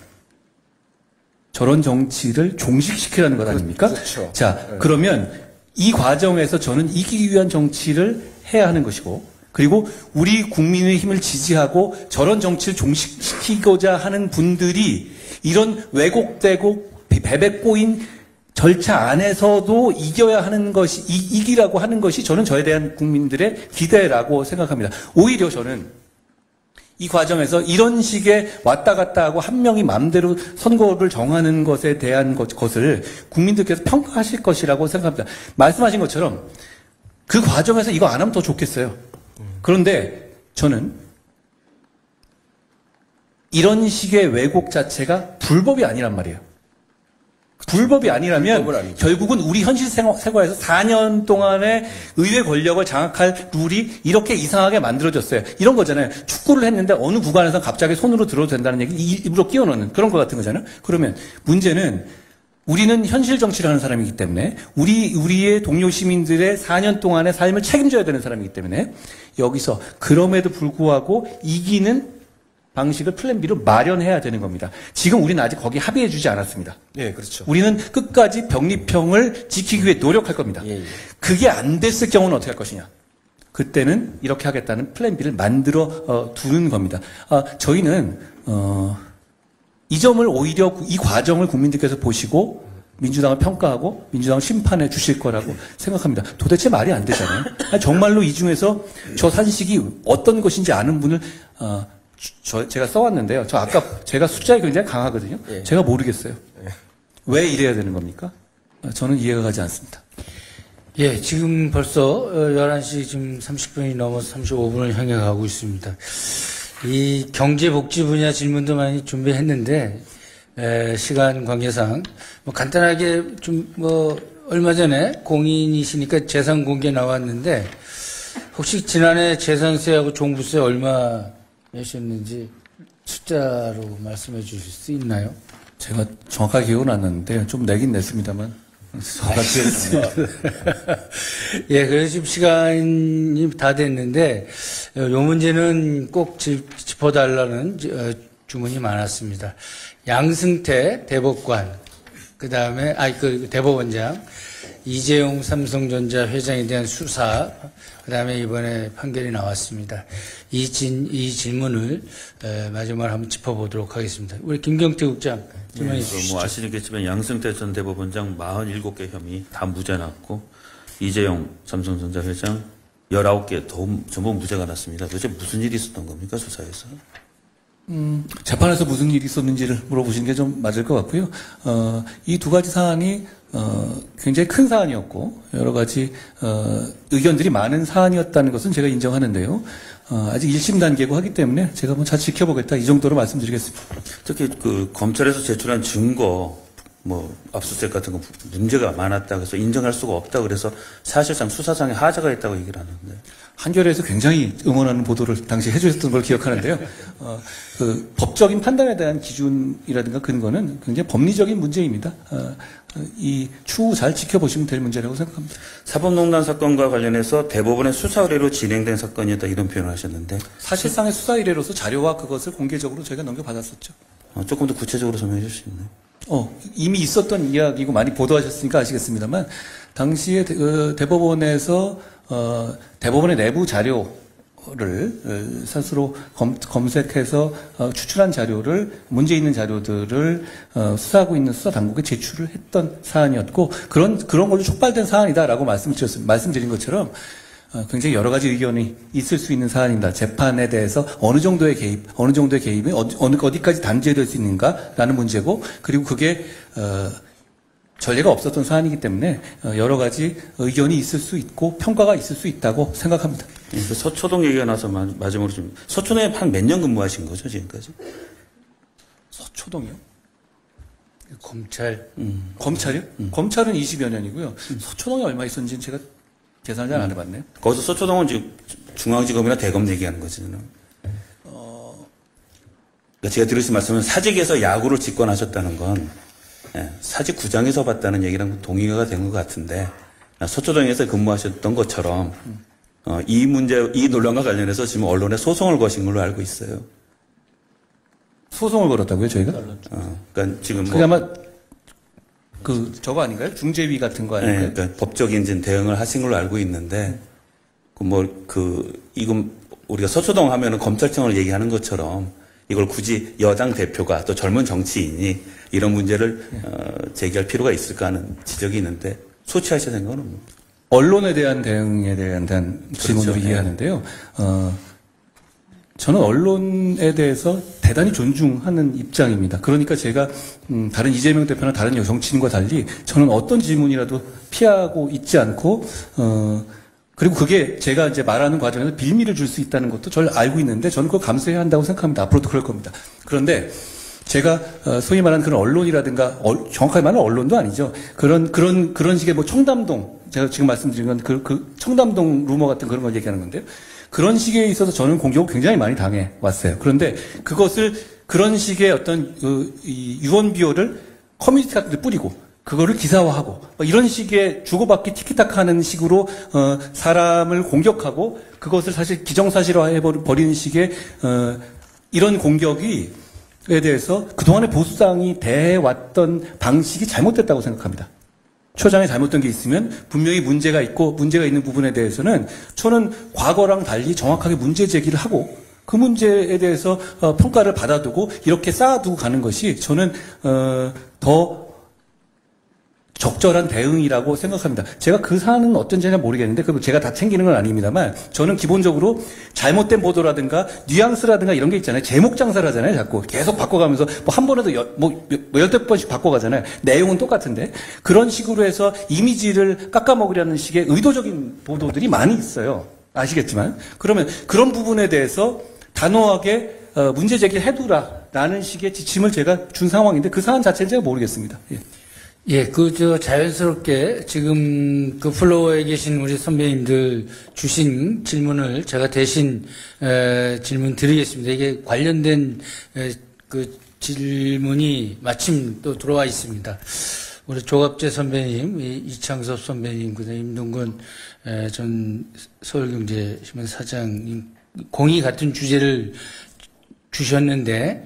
저런 정치를 종식시키라는 것 아닙니까? 그렇죠. 자, 그러면 이 과정에서 저는 이기기 위한 정치를 해야 하는 것이고, 그리고 우리 국민의 힘을 지지하고 저런 정치를 종식시키고자 하는 분들이 이런 왜곡되고 베베 꼬인 절차 안에서도 이겨야 하는 것이, 이기라고 하는 것이 저는 저에 대한 국민들의 기대라고 생각합니다. 오히려 저는 이 과정에서 이런 식의 왔다 갔다 하고 한 명이 마음대로 선거를 정하는 것에 대한 것을 국민들께서 평가하실 것이라고 생각합니다. 말씀하신 것처럼 그 과정에서 이거 안 하면 더 좋겠어요. 그런데 저는 이런 식의 왜곡 자체가 불법이 아니란 말이에요. 불법이 아니라면 결국은 우리 현실 생활에서 4년 동안의 의회 권력을 장악할 룰이 이렇게 이상하게 만들어졌어요. 이런 거잖아요. 축구를 했는데 어느 구간에서 갑자기 손으로 들어도 된다는 얘기 일부러 끼워넣는 그런 것 같은 거잖아요. 그러면 문제는 우리는 현실 정치를 하는 사람이기 때문에 우리의 동료 시민들의 4년 동안의 삶을 책임져야 되는 사람이기 때문에 여기서 그럼에도 불구하고 이기는 방식을 플랜 B로 마련해야 되는 겁니다. 지금 우리는 아직 거기 합의해주지 않았습니다. 예, 그렇죠. 우리는 끝까지 병립형을 지키기 위해 노력할 겁니다. 예. 그게 안 됐을 경우는 어떻게 할 것이냐? 그때는 이렇게 하겠다는 플랜 B를 만들어 두는 겁니다. 저희는 이 점을 오히려 이 과정을 국민들께서 보시고 민주당을 평가하고 민주당을 심판해 주실 거라고 생각합니다. 도대체 말이 안 되잖아요. 정말로 이 중에서 저 산식이 어떤 것인지 아는 분을 제가 써왔는데요. 아까 제가 숫자에 굉장히 강하거든요. 예. 제가 모르겠어요. 왜 이래야 되는 겁니까? 저는 이해가 가지 않습니다. 예, 지금 벌써 11시 지금 30분이 넘어서 35분을 향해 가고 있습니다. 이 경제복지 분야 질문도 많이 준비했는데, 시간 관계상, 간단하게 얼마 전에 공인이시니까 재산 공개 나왔는데, 혹시 지난해 재산세하고 종부세 얼마 내셨는지 숫자로 말씀해 주실 수 있나요? 제가 정확하게 기억은 안 나는데 좀 내긴 냈습니다만 예, 그래서 지금 시간이 다 됐는데 요 문제는 꼭 짚어달라는 주문이 많았습니다. 양승태 대법관, 그 다음에 대법원장, 이재용 삼성전자 회장에 대한 수사, 그 다음에 이번에 판결이 나왔습니다. 이 질문을 마지막으로 한번 짚어보도록 하겠습니다. 우리 김경태 국장 질문해 주시죠. 뭐 아시겠지만 양승태 전 대법원장 47개 혐의 다 무죄 났고 이재용 삼성전자 회장 19개 전부 무죄가 났습니다. 도대체 무슨 일이 있었던 겁니까 수사에서? 재판에서 무슨 일이 있었는지를 물어보시는 게 좀 맞을 것 같고요. 이 두 가지 사안이 굉장히 큰 사안이었고 여러 가지 의견들이 많은 사안이었다는 것은 제가 인정하는데요. 아직 1심 단계고 하기 때문에 제가 잘 지켜보겠다 이 정도로 말씀드리겠습니다. 특히 그 검찰에서 제출한 증거 압수수색 같은 거 문제가 많았다 그래서 인정할 수가 없다 그래서 사실상 수사상에 하자가 있다고 얘기를 하는데 한겨레에서 굉장히 응원하는 보도를 당시 해주셨던 걸 기억하는데요. 그 법적인 판단에 대한 기준이라든가 근거는 굉장히 법리적인 문제입니다. 이 추후 잘 지켜보시면 될 문제라고 생각합니다. 사법농단 사건과 관련해서 대법원의 수사 의뢰로 진행된 사건이었다 이런 표현을 하셨는데 사실상의 수사 의뢰로서 자료와 그것을 공개적으로 저희가 넘겨받았었죠. 조금 더 구체적으로 설명해 주실 수 있나요? 이미 있었던 이야기고 많이 보도하셨으니까 아시겠습니다만 당시에 대법원에서 대법원의 내부 자료를 스스로 검색해서 추출한 자료를 문제 있는 자료들을 수사하고 있는 수사 당국에 제출을 했던 사안이었고 그런 걸로 촉발된 사안이다라고 말씀드린 것처럼 굉장히 여러 가지 의견이 있을 수 있는 사안입니다. 재판에 대해서 어느 정도의 개입이 어디까지 단죄될 수 있는가라는 문제고, 그리고 그게 전례가 없었던 사안이기 때문에 여러 가지 의견이 있을 수 있고 평가가 있을 수 있다고 생각합니다. 그 서초동 얘기가 나서 마지막으로 좀 서초동에 한 몇 년 근무하신 거죠 지금까지? 서초동이요? 검찰. 검찰이요? 검찰은 20여 년이고요. 서초동에 얼마 있었는지는 제가 계산을 잘 안 해봤네요. 거기서 서초동은 지금 중앙지검이나 대검 얘기하는 거죠. 그러니까 제가 드릴 말씀은 사직에서 야구를 직권하셨다는 건 사직구장에서 봤다는 얘기랑 동의가 된 것 같은데, 서초동에서 근무하셨던 것처럼 이 논란과 관련해서 지금 언론에 소송을 거신 걸로 알고 있어요. 소송을 걸었다고요, 저희가? 그러니까 지금 그게 아마 저거 아닌가요? 중재위 같은 거 아닌가요? 네, 그러니까 법적인 이제 대응을 하신 걸로 알고 있는데, 이건 우리가 서초동 하면은 검찰청을 얘기하는 것처럼 이걸 굳이 여당 대표가 또 젊은 정치인이 이런 문제를 제기할 필요가 있을까 하는 지적이 있는데, 소치하셔야 되는 건 뭡니까? 언론에 대한 대응에 대한 질문으로 그렇죠. 이해하는데요. 저는 언론에 대해서 대단히 존중하는 입장입니다. 그러니까 제가 다른 이재명 대표나 다른 정치인과 달리 저는 어떤 질문이라도 피하고 있지 않고 그리고 그게 제가 이제 말하는 과정에서 빌미를 줄 수 있다는 것도 저를 알고 있는데 저는 그걸 감수해야 한다고 생각합니다. 앞으로도 그럴 겁니다. 그런데 제가 소위 말하는 그런 언론이라든가 정확하게 말하면 언론도 아니죠. 그런 식의 뭐 청담동, 제가 지금 말씀드린 건 그 청담동 루머 같은 그런 걸 얘기하는 건데요. 그런 식에 있어서 저는 공격을 굉장히 많이 당해 왔어요. 그런데 그런 식의 어떤 이 유언비어를 커뮤니티 같은 데 뿌리고 그거를 기사화하고 이런 식의 주고받기 티키타카하는 식으로 사람을 공격하고 그것을 사실 기정사실화해 버리는 식의 이런 공격에 대해서 그동안의 보수당이 대해왔던 방식이 잘못됐다고 생각합니다. 초장에 잘못된 게 있으면 분명히 문제가 있고 문제가 있는 부분에 대해서는 저는 과거랑 달리 정확하게 문제 제기를 하고 그 문제에 대해서 평가를 받아두고 이렇게 쌓아두고 가는 것이 저는 더 적절한 대응이라고 생각합니다. 제가 그 사안은 어떤지는 모르겠는데 그걸 제가 다 챙기는 건 아닙니다만 저는 기본적으로 잘못된 보도라든가 뉘앙스라든가 이런 게 있잖아요. 제목 장사를 하잖아요. 자꾸 계속 바꿔가면서 뭐 한 번에도 열댓 번씩 바꿔가잖아요. 내용은 똑같은데 그런 식으로 해서 이미지를 깎아먹으려는 식의 의도적인 보도들이 많이 있어요. 아시겠지만 그러면 그런 부분에 대해서 단호하게 문제 제기를 해두라라는 식의 지침을 제가 준 상황인데 그 사안 자체는 제가 모르겠습니다. 예. 자연스럽게 지금 그 플로어에 계신 우리 선배님들 주신 질문을 제가 대신 질문 드리겠습니다. 이게 관련된 그 질문이 마침 또 들어와 있습니다. 우리 조갑재 선배님, 이창섭 선배님, 그다음 임동건 전 서울경제신문 사장님 공이 같은 주제를 주셨는데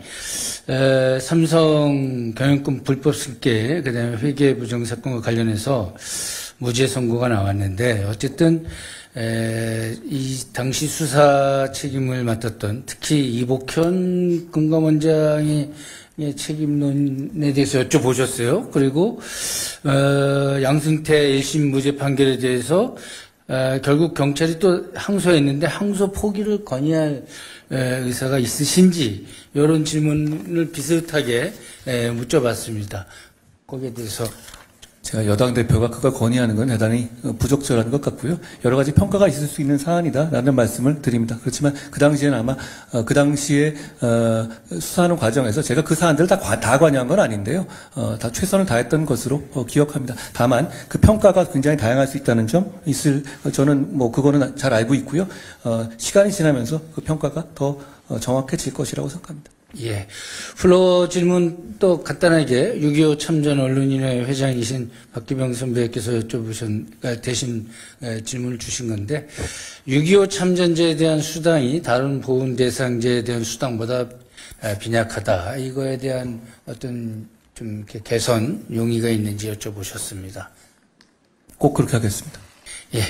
삼성 경영권 불법 승계 그다음에 회계 부정 사건과 관련해서 무죄 선고가 나왔는데 어쨌든 이 당시 수사 책임을 맡았던 특히 이복현 금감원장의 책임론에 대해서 여쭤보셨어요. 그리고 양승태 1심 무죄 판결에 대해서 결국 경찰이 또 항소했는데 항소 포기를 건의할 의사가 있으신지 이런 질문을 비슷하게 묻혀봤습니다. 거기에 대해서 제가 여당 대표가 그걸 건의하는 건 대단히 부적절한 것 같고요. 여러 가지 평가가 있을 수 있는 사안이다라는 말씀을 드립니다. 그렇지만 그 당시에는 아마 그 당시에 수사하는 과정에서 제가 그 사안들을 다 관여한 건 아닌데요. 다 최선을 다했던 것으로 기억합니다. 다만 그 평가가 굉장히 다양할 수 있다는 점 저는 뭐 그거는 잘 알고 있고요. 시간이 지나면서 그 평가가 더 정확해질 것이라고 생각합니다. 예. 플로어 질문 또 간단하게 6.25 참전 언론인회 회장이신 박기병 선배께서 대신 질문을 주신 건데 6.25 참전자에 대한 수당이 다른 보훈 대상자에 대한 수당보다 빈약하다. 이거에 대한 어떤 좀 이렇게 개선 용의가 있는지 여쭤보셨습니다. 꼭 그렇게 하겠습니다. 예.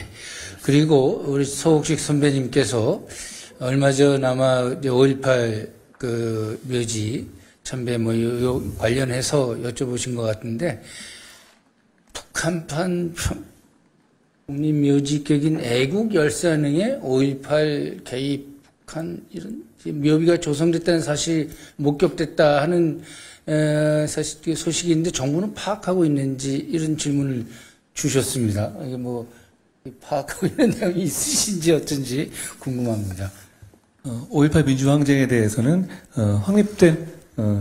그리고 우리 서옥식 선배님께서 얼마 전 아마 5.18 그 묘지 참배 요 관련해서 여쭤보신 것 같은데 북한판 국립묘지격인 애국열사능에 5.18 개입한 이런 묘비가 조성됐다는 사실이 목격됐다 하는 사실 소식이 있는데 정부는 파악하고 있는지 이런 질문을 주셨습니다. 이게 뭐 파악하고 있는 내용이 있으신지 어쩐지 궁금합니다. 5.18 민주항쟁에 대해서는 확립된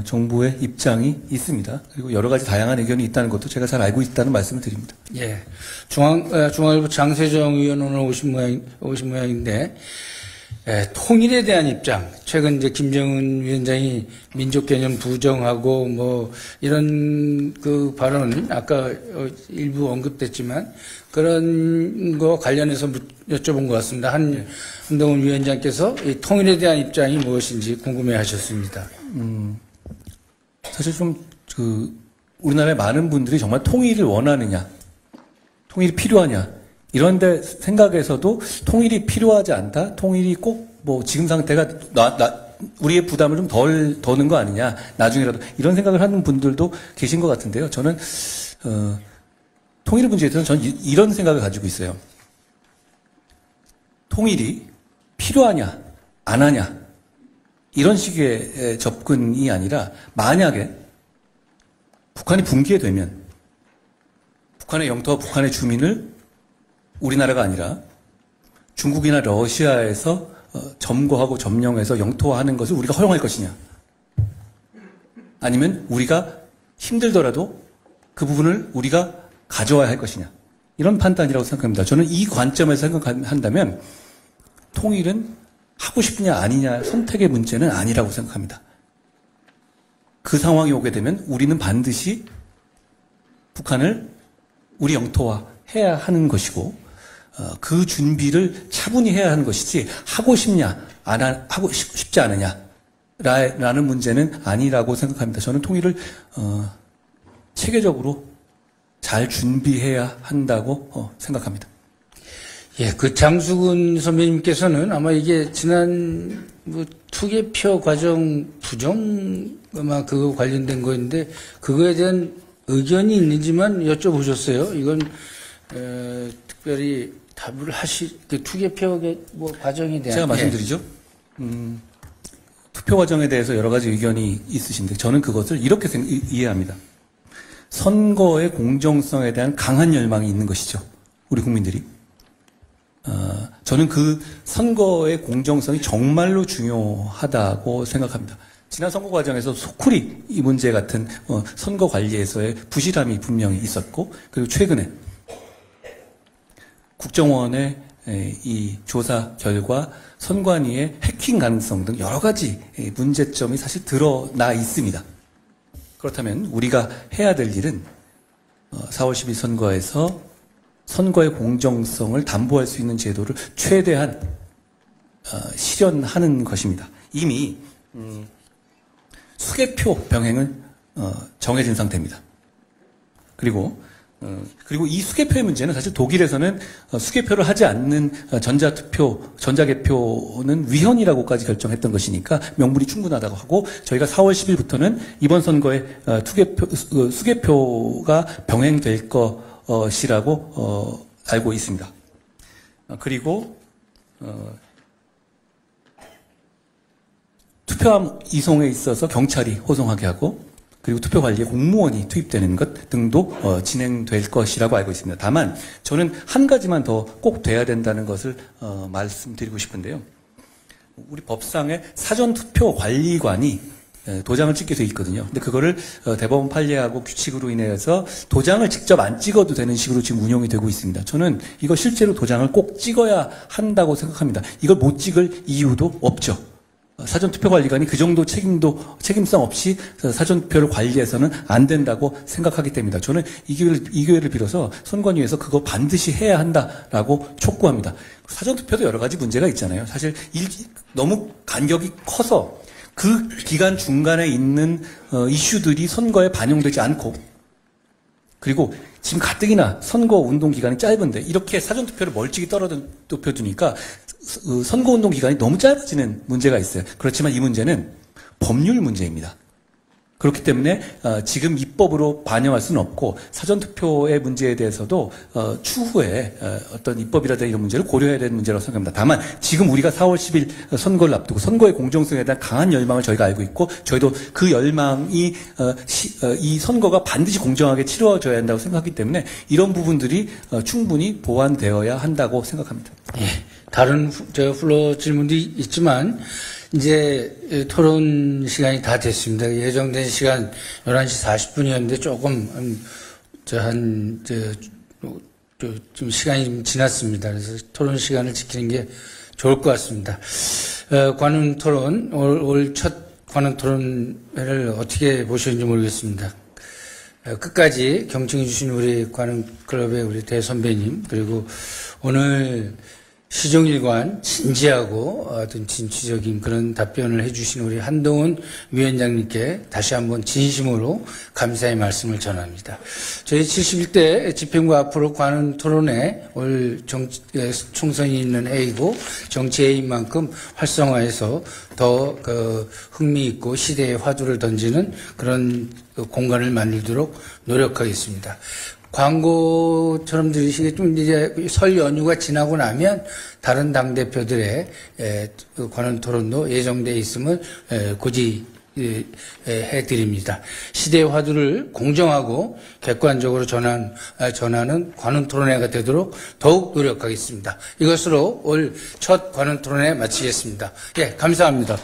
정부의 입장이 있습니다. 그리고 여러 가지 다양한 의견이 있다는 것도 제가 잘 알고 있다는 말씀을 드립니다. 예. 중앙일보 장세정 의원 오늘 오신 모양인데, 통일에 대한 입장. 최근 이제 김정은 위원장이 민족 개념 부정하고 뭐 이런 그 발언 아까 일부 언급됐지만 그런 거 관련해서 여쭤본 것 같습니다. 한동훈 위원장께서 이 통일에 대한 입장이 무엇인지 궁금해 하셨습니다. 사실 좀 우리나라의 많은 분들이 정말 통일을 원하느냐, 통일이 필요하냐, 이런데 생각에서도 통일이 필요하지 않다, 통일이 꼭 뭐 지금 상태가 우리의 부담을 좀 덜 더는 거 아니냐, 나중에라도 이런 생각을 하는 분들도 계신 것 같은데요. 저는 통일 문제에 대해서는 저는 이런 생각을 가지고 있어요. 통일이 필요하냐, 안 하냐, 이런 식의 접근이 아니라 만약에 북한이 붕괴되면 북한의 영토와 북한의 주민을 우리나라가 아니라 중국이나 러시아에서 점거하고 점령해서 영토화하는 것을 우리가 허용할 것이냐, 아니면 우리가 힘들더라도 그 부분을 우리가 가져와야 할 것이냐, 이런 판단이라고 생각합니다. 저는 이 관점에서 생각한다면 통일은 하고 싶으냐 아니냐 선택의 문제는 아니라고 생각합니다. 그 상황이 오게 되면 우리는 반드시 북한을 우리 영토화해야 하는 것이고, 그 준비를 차분히 해야 하는 것이지 하고 싶냐 하고 싶지 않으냐 라는 문제는 아니라고 생각합니다. 저는 통일을 체계적으로 잘 준비해야 한다고 생각합니다. 예, 그 장수근 선배님께서는 아마 이게 지난 투개표 과정 부정 아마 그거 관련된 거인데 그거에 대한 의견이 있는지만 여쭤보셨어요. 이건 특별히 답을 그 투개표 뭐 과정에 대한 제가 말씀드리죠. 투표 과정에 대해서 여러 가지 의견이 있으신데 저는 그것을 이렇게 이해합니다. 선거의 공정성에 대한 강한 열망이 있는 것이죠. 우리 국민들이. 저는 그 선거의 공정성이 정말로 중요하다고 생각합니다. 지난 선거 과정에서 소쿠리 이 문제 같은 선거 관리에서의 부실함이 분명히 있었고, 그리고 최근에 국정원의 이 조사 결과 선관위의 해킹 가능성 등 여러 가지 문제점이 사실 드러나 있습니다. 그렇다면 우리가 해야 될 일은 4월 10일 선거에서 선거의 공정성을 담보할 수 있는 제도를 최대한 실현하는 것입니다. 이미 수개표 병행은 정해진 상태입니다. 그리고 이 수개표의 문제는 사실 독일에서는 수개표를 하지 않는 전자개표는 위헌이라고까지 결정했던 것이니까 명분이 충분하다고 하고, 저희가 4월 10일부터는 이번 선거에 수개표가 병행될 것이라고 알고 있습니다. 그리고 투표함 이송에 있어서 경찰이 호송하게 하고, 그리고 투표 관리에 공무원이 투입되는 것 등도 진행될 것이라고 알고 있습니다. 다만 저는 한 가지만 더 꼭 돼야 된다는 것을 말씀드리고 싶은데요. 우리 법상에 사전투표 관리관이 도장을 찍게 돼 있거든요. 근데 그거를 대법원 판례하고 규칙으로 인해서 도장을 직접 안 찍어도 되는 식으로 지금 운영이 되고 있습니다. 저는 이거 실제로 도장을 꼭 찍어야 한다고 생각합니다. 이걸 못 찍을 이유도 없죠. 사전투표관리관이 그 정도 책임성 없이 사전투표를 관리해서는 안 된다고 생각하기 때문이다. 저는 이 기회를 빌어서 선관위에서 그거 반드시 해야 한다라고 촉구합니다. 사전투표도 여러 가지 문제가 있잖아요. 사실 너무 간격이 커서 그 기간 중간에 있는 이슈들이 선거에 반영되지 않고, 그리고 지금 가뜩이나 선거 운동 기간이 짧은데 이렇게 사전투표를 멀찍이 떨어져 두니까 선거운동 기간이 너무 짧아지는 문제가 있어요. 그렇지만 이 문제는 법률 문제입니다. 그렇기 때문에 지금 입법으로 반영할 수는 없고 사전투표의 문제에 대해서도 추후에 어떤 입법이라든가 이런 문제를 고려해야 되는 문제라고 생각합니다. 다만 지금 우리가 4월 10일 선거를 앞두고 선거의 공정성에 대한 강한 열망을 저희가 알고 있고 저희도 그 열망이 이 선거가 반드시 공정하게 치러져야 한다고 생각하기 때문에 이런 부분들이 충분히 보완되어야 한다고 생각합니다. 예, 다른 플로 질문도 있지만 이제 토론 시간이 다 됐습니다. 예정된 시간 11시 40분이었는데 조금 좀 시간이 좀 지났습니다. 그래서 토론 시간을 지키는 게 좋을 것 같습니다. 관훈 토론 올 첫 관훈 토론회를 어떻게 보셨는지 모르겠습니다. 끝까지 경청해 주신 우리 관훈 클럽의 우리 대선배님 그리고 오늘 시종일관 진지하고 어떤 진취적인 그런 답변을 해주신 우리 한동훈 위원장님께 다시 한번 진심으로 감사의 말씀을 전합니다. 저희 71대 집행부 앞으로 관훈 토론회 올 총선이 있는 해이고 정치 해인 만큼 활성화해서 더 흥미있고 시대의 화두를 던지는 그런 공간을 만들도록 노력하겠습니다. 광고처럼 들으시겠지만 이제 설 연휴가 지나고 나면 다른 당대표들의 관훈 토론도 예정되어 있음을 고지해드립니다. 시대의 화두를 공정하고 객관적으로 전하는 관훈 토론회가 되도록 더욱 노력하겠습니다. 이것으로 올 첫 관훈 토론회 마치겠습니다. 예, 감사합니다.